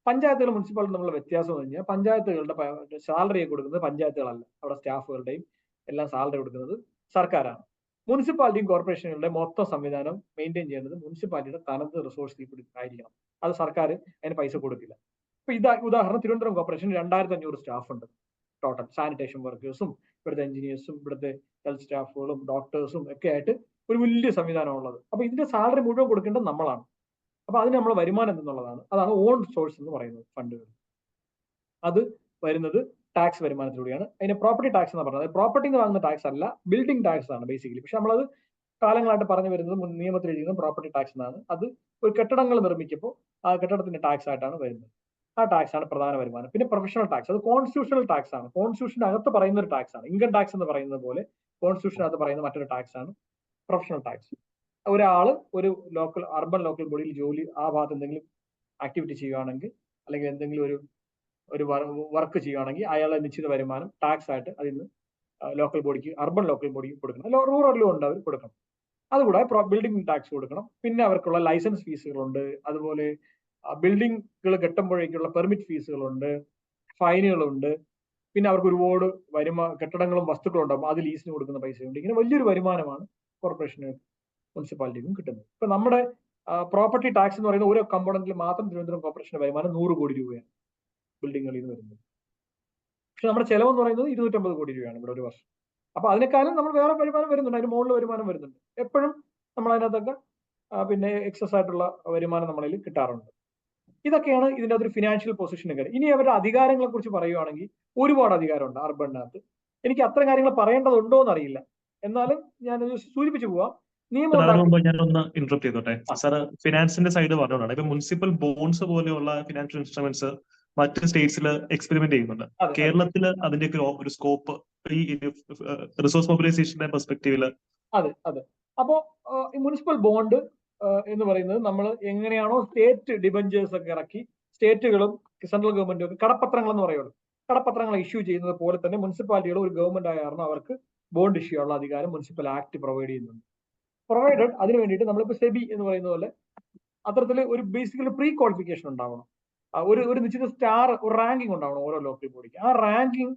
പഞ്ചായത്തുകൾ മുനിസിപ്പാലിറ്റി തമ്മിലുള്ള വ്യത്യാസം എന്ന് കഴിഞ്ഞാൽ പഞ്ചായത്തുകളുടെ സാലറി കൊടുക്കുന്നത് പഞ്ചായത്തുകളല്ല, അവിടെ സ്റ്റാഫുകളുടെയും എല്ലാം സാലറി കൊടുക്കുന്നത് സർക്കാരാണ്. മുനിസിപ്പാലിറ്റിയും കോർപ്പറേഷനുകളുടെ മൊത്തം സംവിധാനം മെയിൻറ്റെയിൻ ചെയ്യുന്നത് മുനിസിപ്പാലിറ്റിയുടെ തനത് റിസോഴ്സിൽ ആയിരിക്കണം. അത് സർക്കാർ അതിന് പൈസ കൊടുക്കില്ല. ഇപ്പൊ ഉദാഹരണം തിരുവനന്തപുരം കോർപ്പറേഷന് 2500 സ്റ്റാഫ് ഉണ്ട് ടോട്ടൽ. സാനിറ്റേഷൻ വർക്കേഴ്സും ഇവിടുത്തെ എഞ്ചിനീയേഴ്സും ഇവിടുത്തെ ഹെൽത്ത് സ്റ്റാഫുകളും ഡോക്ടേഴ്സും ഒക്കെ ആയിട്ട് ഒരു വലിയ സംവിധാനമുള്ളത്. അപ്പൊ ഇതിന്റെ സാലറി മുഴുവൻ കൊടുക്കേണ്ടത് നമ്മളാണ്. അപ്പൊ അതിന് നമ്മൾ വരുമാനം എന്നുള്ളതാണ്. അതാണ് ഓൺ സോഴ്സ് എന്ന് പറയുന്നത് ഫണ്ടുകൾ. അത് വരുന്നത് ടാക്സ് വരുമാനത്തിലൂടെയാണ്. അതിന് പ്രോപ്പർട്ടി ടാക്സ് എന്ന് പറയുന്നത് പ്രോപ്പർട്ടി എന്ന് വാങ്ങുന്ന ടാക്സ് അല്ല, ബിൽഡിംഗ് ടാക്സ് ആണ് ബേസിക്കലി. പക്ഷെ നമ്മളത് കാലങ്ങളായിട്ട് പറഞ്ഞു വരുന്നത് നിയമത്തിൽ എഴുതുന്നത് പ്രോപ്പർട്ടി ടാക്സ് എന്നാണ്. അത് ഒരു കെട്ടിടങ്ങൾ നിർമ്മിക്കുമ്പോൾ ആ കെട്ടിടത്തിന്റെ ടാക്സ് ആയിട്ടാണ് വരുന്നത്. ആ ടാക്സ് ആണ് പ്രധാന വരുമാനം. പിന്നെ പ്രൊഫഷണൽ ടാക്സ്, അത് കോൺസ്റ്റിറ്റ്യൂഷണൽ ടാക്സ് ആണ്. കോൺസ്റ്റിറ്റ്യൂഷന്റെ അകത്ത് പറയുന്ന ഒരു ടാക്സ് ആണ്. ഇൻകം ടാക്സ് എന്ന് പറയുന്നത് പോലെ കോൺസ്റ്റിറ്റ്യൂഷനകത്ത് പറയുന്ന മറ്റൊരു ടാക്സ് ആണ് പ്രൊഫഷണൽ ടാക്സ്. ഒരാള് ഒരു അർബൻ ലോക്കൽ ബോഡിയിൽ ജോലി ആ ഭാഗത്ത് എന്തെങ്കിലും ആക്ടിവിറ്റി ചെയ്യുകയാണെങ്കിൽ അല്ലെങ്കിൽ എന്തെങ്കിലും ഒരു വർക്ക് ചെയ്യുകയാണെങ്കിൽ അയാളെ നിശ്ചിത വരുമാനം ടാക്സ് ആയിട്ട് അതിന് ലോക്കൽ ബോഡിക്ക്, അർബൻ ലോക്കൽ ബോഡിക്ക് കൊടുക്കണം. റൂറലിലും ഉണ്ട്, അവർ കൊടുക്കണം. അതുകൂടാതെ ബിൽഡിംഗ് ടാക്സ് കൊടുക്കണം. പിന്നെ അവർക്കുള്ള ലൈസൻസ് ഫീസുകളുണ്ട്, അതുപോലെ ബിൽഡിങ്ങുകൾ കെട്ടുമ്പോഴേക്കുള്ള പെർമിറ്റ് ഫീസുകളുണ്ട്, ഫൈനുകളുണ്ട്. പിന്നെ അവർക്ക് ഒരുപാട് കെട്ടിടങ്ങളും വസ്തുക്കളും ഉണ്ടാകും, അത് ലീസിന് കൊടുക്കുന്ന പൈസയുണ്ട്. ഇങ്ങനെ വലിയൊരു വരുമാനമാണ് കോർപ്പറേഷനും മുനിസിപ്പാലിറ്റിക്കും കിട്ടുന്നത്. ഇപ്പൊ നമ്മുടെ പ്രോപ്പർട്ടി ടാക്സ് എന്ന് പറയുന്ന ഓരോ കമ്പോണന്റിൽ മാത്രം തിരുവനന്തപുരം കോർപ്പറേഷന്റെ വരുമാനം 100 കോടി രൂപയാണ് ബിൽഡിങ്ങുകളിൽ നിന്ന് വരുന്നത്. പക്ഷെ നമ്മുടെ ചെലവെന്ന് പറയുന്നത് 250 കോടി രൂപയാണ് ഇവിടെ ഒരു വർഷം. അപ്പൊ അതിനേക്കാളും നമ്മൾ വേറെ വരുമാനം വരുന്നുണ്ട്, അതിന് മുകളിൽ വരുമാനം വരുന്നുണ്ട്. എപ്പോഴും നമ്മൾ അതിനകത്തൊക്കെ പിന്നെ എക്സസ് ആയിട്ടുള്ള വരുമാനം നമ്മളിൽ കിട്ടാറുണ്ട്. ഇതൊക്കെയാണ് ഇതിന്റെ അതൊരു ഫിനാൻഷ്യൽ പൊസിഷനൊക്കെ. ഇനി അവരുടെ അധികാരങ്ങളെ കുറിച്ച് പറയുകയാണെങ്കിൽ ഒരുപാട് അധികാരമുണ്ട് അർബണിനകത്ത്. എനിക്ക് അത്ര കാര്യങ്ങൾ പറയേണ്ടതുണ്ടോ എന്നറിയില്ല, എന്നാലും ഞാൻ സൂചിപ്പിച്ചു പോവാം. ഞാനൊന്ന് ഇന്ററപ്റ്റ് ചെയ്തോട്ടെ സാർ. ഫിനാൻസിന്റെ സൈഡ് പറഞ്ഞോളാണ്. ഇപ്പൊ മുനിസിപ്പൽ ബോൺസ് പോലെയുള്ള ഫിനാൻഷ്യൽ ഇൻസ്ട്രുമെന്റ്സ് മറ്റ് സ്റ്റേറ്റ്സിൽ എക്സ്പെരിമെന്റ് ചെയ്യുന്നുണ്ട്. കേരളത്തിൽ അതിന്റെയൊക്കെ ഒരു സ്കോപ്പ് ഈ റിസോഴ്സ് മൊബിലൈസേഷന്റെ പെർസ്പെക്ടീവില്? അതെ. അപ്പോ ഈ മുനിസിപ്പൽ ബോണ്ട് എന്ന് പറയുന്നത് നമ്മൾ എങ്ങനെയാണോ സ്റ്റേറ്റ് ഡിബഞ്ചേഴ്സ് ഒക്കെ ഇറക്കി സ്റ്റേറ്റുകളും സെൻട്രൽ ഗവൺമെന്റും ഒക്കെ കടപ്പത്രങ്ങൾ എന്ന് പറയുള്ളൂ, കടപ്പത്രങ്ങൾ ഇഷ്യൂ ചെയ്യുന്നത് പോലെ തന്നെ മുനിസിപ്പാലിറ്റികൾ ഒരു ഗവൺമെന്റ് ആയ കാരണം അവർക്ക് ബോണ്ട് ഇഷ്യൂ ഉള്ള അധികാരം മുനിസിപ്പൽ ആക്ട് പ്രൊവൈഡ് ചെയ്യുന്നുണ്ട്. പ്രൊവൈഡഡ് അതിന് വേണ്ടിയിട്ട് നമ്മളിപ്പോൾ സെബി എന്ന് പറയുന്ന പോലെ അത്തരത്തിൽ ഒരു ബേസിക്കലി പ്രീ ക്വാളിഫിക്കേഷൻ ഉണ്ടാവണം. ഒരു നിശ്ചിത സ്റ്റാർ, ഒരു റാങ്കിങ് ഉണ്ടാവണം ഓരോ ലോക്കൽ ബോഡിക്ക്. ആ റാങ്കിങ്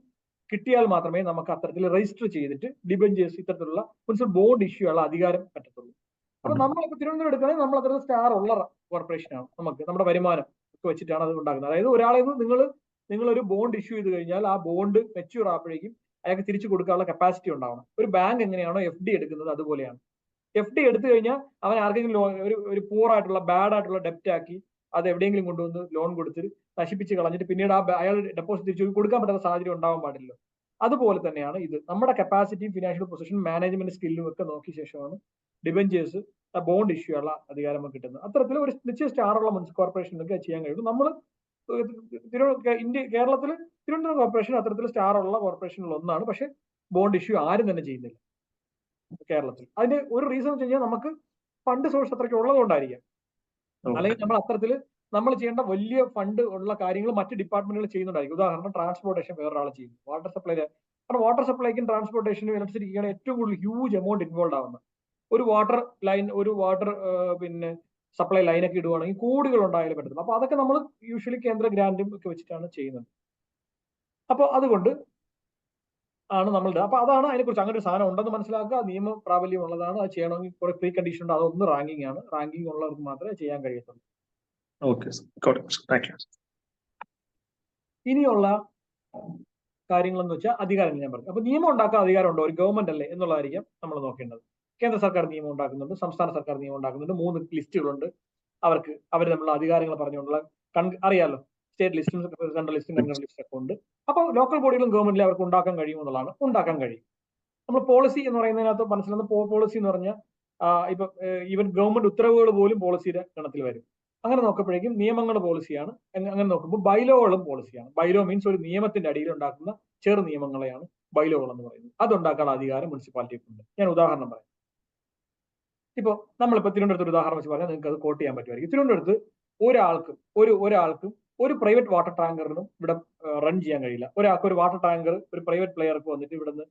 കിട്ടിയാൽ മാത്രമേ നമുക്ക് അത്തരത്തിൽ രജിസ്റ്റർ ചെയ്തിട്ട് ഡിബഞ്ചേഴ്സ് ഇത്തരത്തിലുള്ള മുനിസിപ്പൽ ബോണ്ട് ഇഷ്യൂ ഉള്ള അധികാരം പറ്റത്തുള്ളൂ. അപ്പൊ നമ്മളിപ്പോൾ തിരുവനന്തപുരം എടുക്കുകയാണെങ്കിൽ നമ്മൾ അത്തരത്തിൽ സ്റ്റാർ ഉള്ള കോർപ്പറേഷനാണ്. നമുക്ക് നമ്മുടെ വരുമാനം ഒക്കെ വെച്ചിട്ടാണ് അത് ഉണ്ടാക്കുന്നത്. അതായത് ഒരാളെ നിങ്ങളൊരു ബോണ്ട് ഇഷ്യൂ ചെയ്ത് കഴിഞ്ഞാൽ ആ ബോണ്ട് മെച്യൂർ ആകുമ്പോഴേക്കും അയാൾക്ക് തിരിച്ചു കൊടുക്കാനുള്ള കപ്പാസിറ്റി ഉണ്ടാവണം. ഒരു ബാങ്ക് എങ്ങനെയാണോ FD എടുക്കുന്നത് അതുപോലെയാണ്. FD എടുത്തു കഴിഞ്ഞാൽ അവൻ ആർക്കെങ്കിലും ഒരു പൂർ ആയിട്ടുള്ള ബാഡ് ആയിട്ടുള്ള ഡെപ്റ്റ് ആക്കി അത് എവിടെയെങ്കിലും കൊണ്ടുവന്ന് ലോൺ കൊടുത്തിട്ട് നശിപ്പിച്ച് കളഞ്ഞിട്ട് പിന്നീട് അയാൾ ഡെപ്പോസിറ്റ് തിരിച്ചു കൊടുക്കാൻ പറ്റാത്ത സാഹചര്യം ഉണ്ടാവാൻ പാടില്ല. അതുപോലെ തന്നെയാണ് ഇത്. നമ്മുടെ കപ്പാസിറ്റിയും ഫിനാൻഷ്യൽ പൊസിഷൻ മാനേജ്മെന്റ് സ്കില്ലും ഒക്കെ നോക്കിയ ശേഷമാണ് ഡിബഞ്ചേഴ്സ് ബോണ്ട് ഇഷ്യൂ ഉള്ള അധികാരം കിട്ടുന്നത്. അത്തരത്തിൽ ഒരു നിശ്ചയ സ്റ്റാറുള്ള മുനിസിപ്പൽ കോർപ്പറേഷനൊക്കെ ചെയ്യാൻ കഴിയും. നമ്മൾ കേരളത്തിൽ തിരുവനന്തപുരം കോർപ്പറേഷൻ അത്തരത്തിൽ സ്റ്റാറുള്ള കോർപ്പറേഷനിൽ ഒന്നാണ്. പക്ഷെ ബോണ്ട് ഇഷ്യൂ ആരും തന്നെ ചെയ്യുന്നില്ല കേരളത്തിൽ. അതിന്റെ ഒരു റീസൺ എന്ന് വെച്ച് കഴിഞ്ഞാൽ നമുക്ക് ഫണ്ട് സോഴ്സ് അത്രയ്ക്ക് ഉള്ളതുകൊണ്ടായിരിക്കാം. അല്ലെങ്കിൽ നമ്മൾ അത്തരത്തിൽ നമ്മൾ ചെയ്യേണ്ട വലിയ ഫണ്ട് ഉള്ള കാര്യങ്ങൾ മറ്റ് ഡിപ്പാർട്ട്മെന്റുകൾ ചെയ്യുന്നുണ്ടായിരിക്കും. ഉദാഹരണം ട്രാൻസ്പോർട്ടേഷൻ വേറൊരാൾ ചെയ്യുന്നു, വാട്ടർ സപ്ലൈ. കാരണം വാട്ടർ സപ്ലൈക്കും ട്രാൻസ്പോർട്ടേഷനും ഇലക്ട്രിസിറ്റിക്കാണ് ഏറ്റവും കൂടുതൽ ഹ്യൂജ് എമൗണ്ട് ഇൻവോൾവ് ആവുന്നത്. ഒരു വാട്ടർ ലൈൻ, ഒരു വാട്ടർ സപ്ലൈ ലൈനൊക്കെ ഇടുവാണെങ്കിൽ കോടികൾ ഉണ്ടായാലും പറ്റുന്നത്. അപ്പൊ അതൊക്കെ നമ്മൾ യൂഷ്വലി കേന്ദ്ര ഗ്രാന്റും ഒക്കെ വെച്ചിട്ടാണ് ചെയ്യുന്നത്. അപ്പോൾ അതുകൊണ്ട് ആണ് നമ്മളുടെ. അപ്പൊ അതാണ് അതിനെക്കുറിച്ച് അങ്ങനെ ഒരു സാധനം ഉണ്ടെന്ന് മനസ്സിലാക്കുക. നിയമ പ്രാബല്യം ഉള്ളതാണ്. അത് ചെയ്യണമെങ്കിൽ കുറെ പ്രീ കണ്ടീഷൻ ഉണ്ട്. അതൊന്ന് റാങ്കിങ് ആണ്. റാങ്കിങ് ഉള്ളവർക്ക് മാത്രമേ ചെയ്യാൻ കഴിയത്തുള്ളൂ. ഇനിയുള്ള കാര്യങ്ങൾ എന്ന് വെച്ചാൽ അധികാരങ്ങൾ ഞാൻ പറഞ്ഞു. അപ്പൊ നിയമം ഉണ്ടാക്കാൻ അധികാരമുണ്ടോ, ഒരു ഗവൺമെന്റ് അല്ലേ എന്നുള്ളതായിരിക്കും നമ്മൾ നോക്കേണ്ടത്. കേന്ദ്ര സർക്കാർ നിയമം ഉണ്ടാക്കുന്നുണ്ട്, സംസ്ഥാന സർക്കാർ നിയമം ഉണ്ടാക്കുന്നുണ്ട്. 3 ലിസ്റ്റുകളുണ്ട്. അവർ തമ്മിലുള്ള അധികാരങ്ങൾ പറഞ്ഞുകൊണ്ടുള്ള അറിയാലോ, സ്റ്റേറ്റ് ലിസ്റ്റും സെൻട്രൽ ലിസ്റ്റും കൺകറന്റ് ലിസ്റ്റും ഒക്കെ ഉണ്ട്. അപ്പോൾ ലോക്കൽ ബോഡികളും ഗവൺമെന്റിലും അവർക്ക് ഉണ്ടാക്കാൻ കഴിയും എന്നുള്ളതാണ്. ഉണ്ടാക്കാൻ കഴിയും. നമ്മൾ പോളിസി എന്ന് പറയുന്നതിനകത്ത് മനസ്സിലാകുന്ന പോളിസി എന്ന് പറഞ്ഞാൽ ഇപ്പൊ ഈവൻ ഗവൺമെന്റ് ഉത്തരവുകൾ പോലും പോളിസിയുടെ ഗണത്തിൽ വരും. അങ്ങനെ നോക്കുമ്പോഴേക്കും നിയമങ്ങളുടെ പോളിസിയാണ്. അങ്ങനെ നോക്കുമ്പോൾ ബൈലോകളും പോളിസിയാണ്. ബൈലോ മീൻസ് ഒരു നിയമത്തിന്റെ അടിയിൽ ഉണ്ടാക്കുന്ന ചെറു നിയമങ്ങളെയാണ് ബൈലോകൾ എന്ന് പറയുന്നത്. അതുണ്ടാക്കാനുള്ള അധികാരം മുനിസിപ്പാലിറ്റിക്ക് ഉണ്ട്. ഞാൻ ഉദാഹരണം പറയാം. ഇപ്പൊ നമ്മളിപ്പോ തിരുവനന്തപുരത്ത് ഒരു ഉദാഹരണം വെച്ച് പറഞ്ഞാൽ നിങ്ങൾക്ക് അത് കോട്ട് ചെയ്യാൻ പറ്റുമായിരിക്കും. തിരുവനന്തപുരത്ത് ഒരാൾക്കും ഒരു പ്രൈവറ്റ് വാട്ടർ ടാങ്കറിനും ഇവിടെ റൺ ചെയ്യാൻ കഴിയില്ല. ഒരാൾക്ക് ഒരു വാട്ടർ ടാങ്കർ ഒരു പ്രൈവറ്റ് പ്ലെയർക്ക് വന്നിട്ട് ഇവിടുന്ന്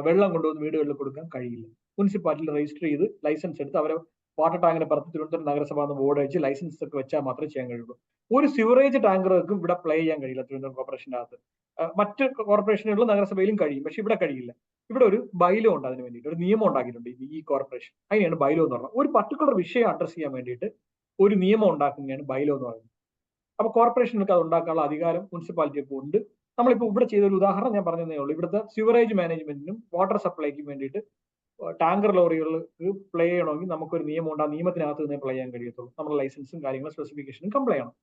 വെള്ളം കൊണ്ടുവന്ന് വീടുകളിൽ കൊടുക്കാൻ കഴിയില്ല. മുനിസിപ്പാലിറ്റിയിൽ രജിസ്റ്റർ ചെയ്ത് ലൈസൻസ് എടുത്ത് അവരെ വാട്ടർ ടാങ്കിനെ പുറത്ത് തിരുവനന്തപുരം നഗരസഭ ബോർഡ് അടിച്ച് ലൈസൻസ് ഒക്കെ വെച്ചാൽ മാത്രമേ ചെയ്യാൻ കഴിയുള്ളൂ. ഒരു സിവറേജ് ടാങ്കറുകൾക്കും ഇവിടെ പ്ലേ ചെയ്യാൻ കഴിയില്ല തിരുവനന്തപുരം കോർപ്പറേഷൻ്റെ അകത്ത്. മറ്റ് കോർപ്പറേഷനുകളിലും നഗരസഭയിലും കഴിയും, പക്ഷെ ഇവിടെ കഴിയില്ല. ഇവിടെ ഒരു ബൈലോ ഉണ്ട് അതിന് വേണ്ടിയിട്ട്, ഒരു നിയമം ഉണ്ടാക്കിയിട്ടുണ്ട് ഈ കോർപ്പറേഷൻ. അതിനെയാണ് ബൈലോ എന്ന് പറഞ്ഞത്. ഒരു പർട്ടിക്കുലർ വിഷയം അഡ്രസ് ചെയ്യാൻ വേണ്ടിയിട്ട് ഒരു നിയമം ഉണ്ടാക്കുന്നതാണ് ബൈലോ എന്ന് പറയുന്നത്. അപ്പൊ കോർപ്പറേഷനുകൾക്ക് അത് ഉണ്ടാക്കാനുള്ള അധികാരം മുനിസിപ്പാലിറ്റിക്ക് ഉണ്ട്. നമ്മളിപ്പോൾ ഇവിടെ ചെയ്ത ഒരു ഉദാഹരണം ഞാൻ പറഞ്ഞതേ ഉള്ളൂ. ഇവിടുത്തെ സിവറേജ് മാനേജ്മെന്റിനും വാട്ടർ സപ്ലൈക്കും വേണ്ടിയിട്ട് ടാങ്കർ ലോറികൾക്ക് പ്ലേ ചെയ്യണമെങ്കിൽ നമുക്കൊരു നിയമം ഉണ്ട്. ആ നിയമത്തിനകത്ത് തന്നെ പ്ലേ ചെയ്യാൻ കഴിയത്തുള്ളൂ. നമ്മുടെ ലൈസൻസും കാര്യങ്ങളും സ്പെസിഫിക്കേഷനും കംപ്ലൈ ചെയ്യണം.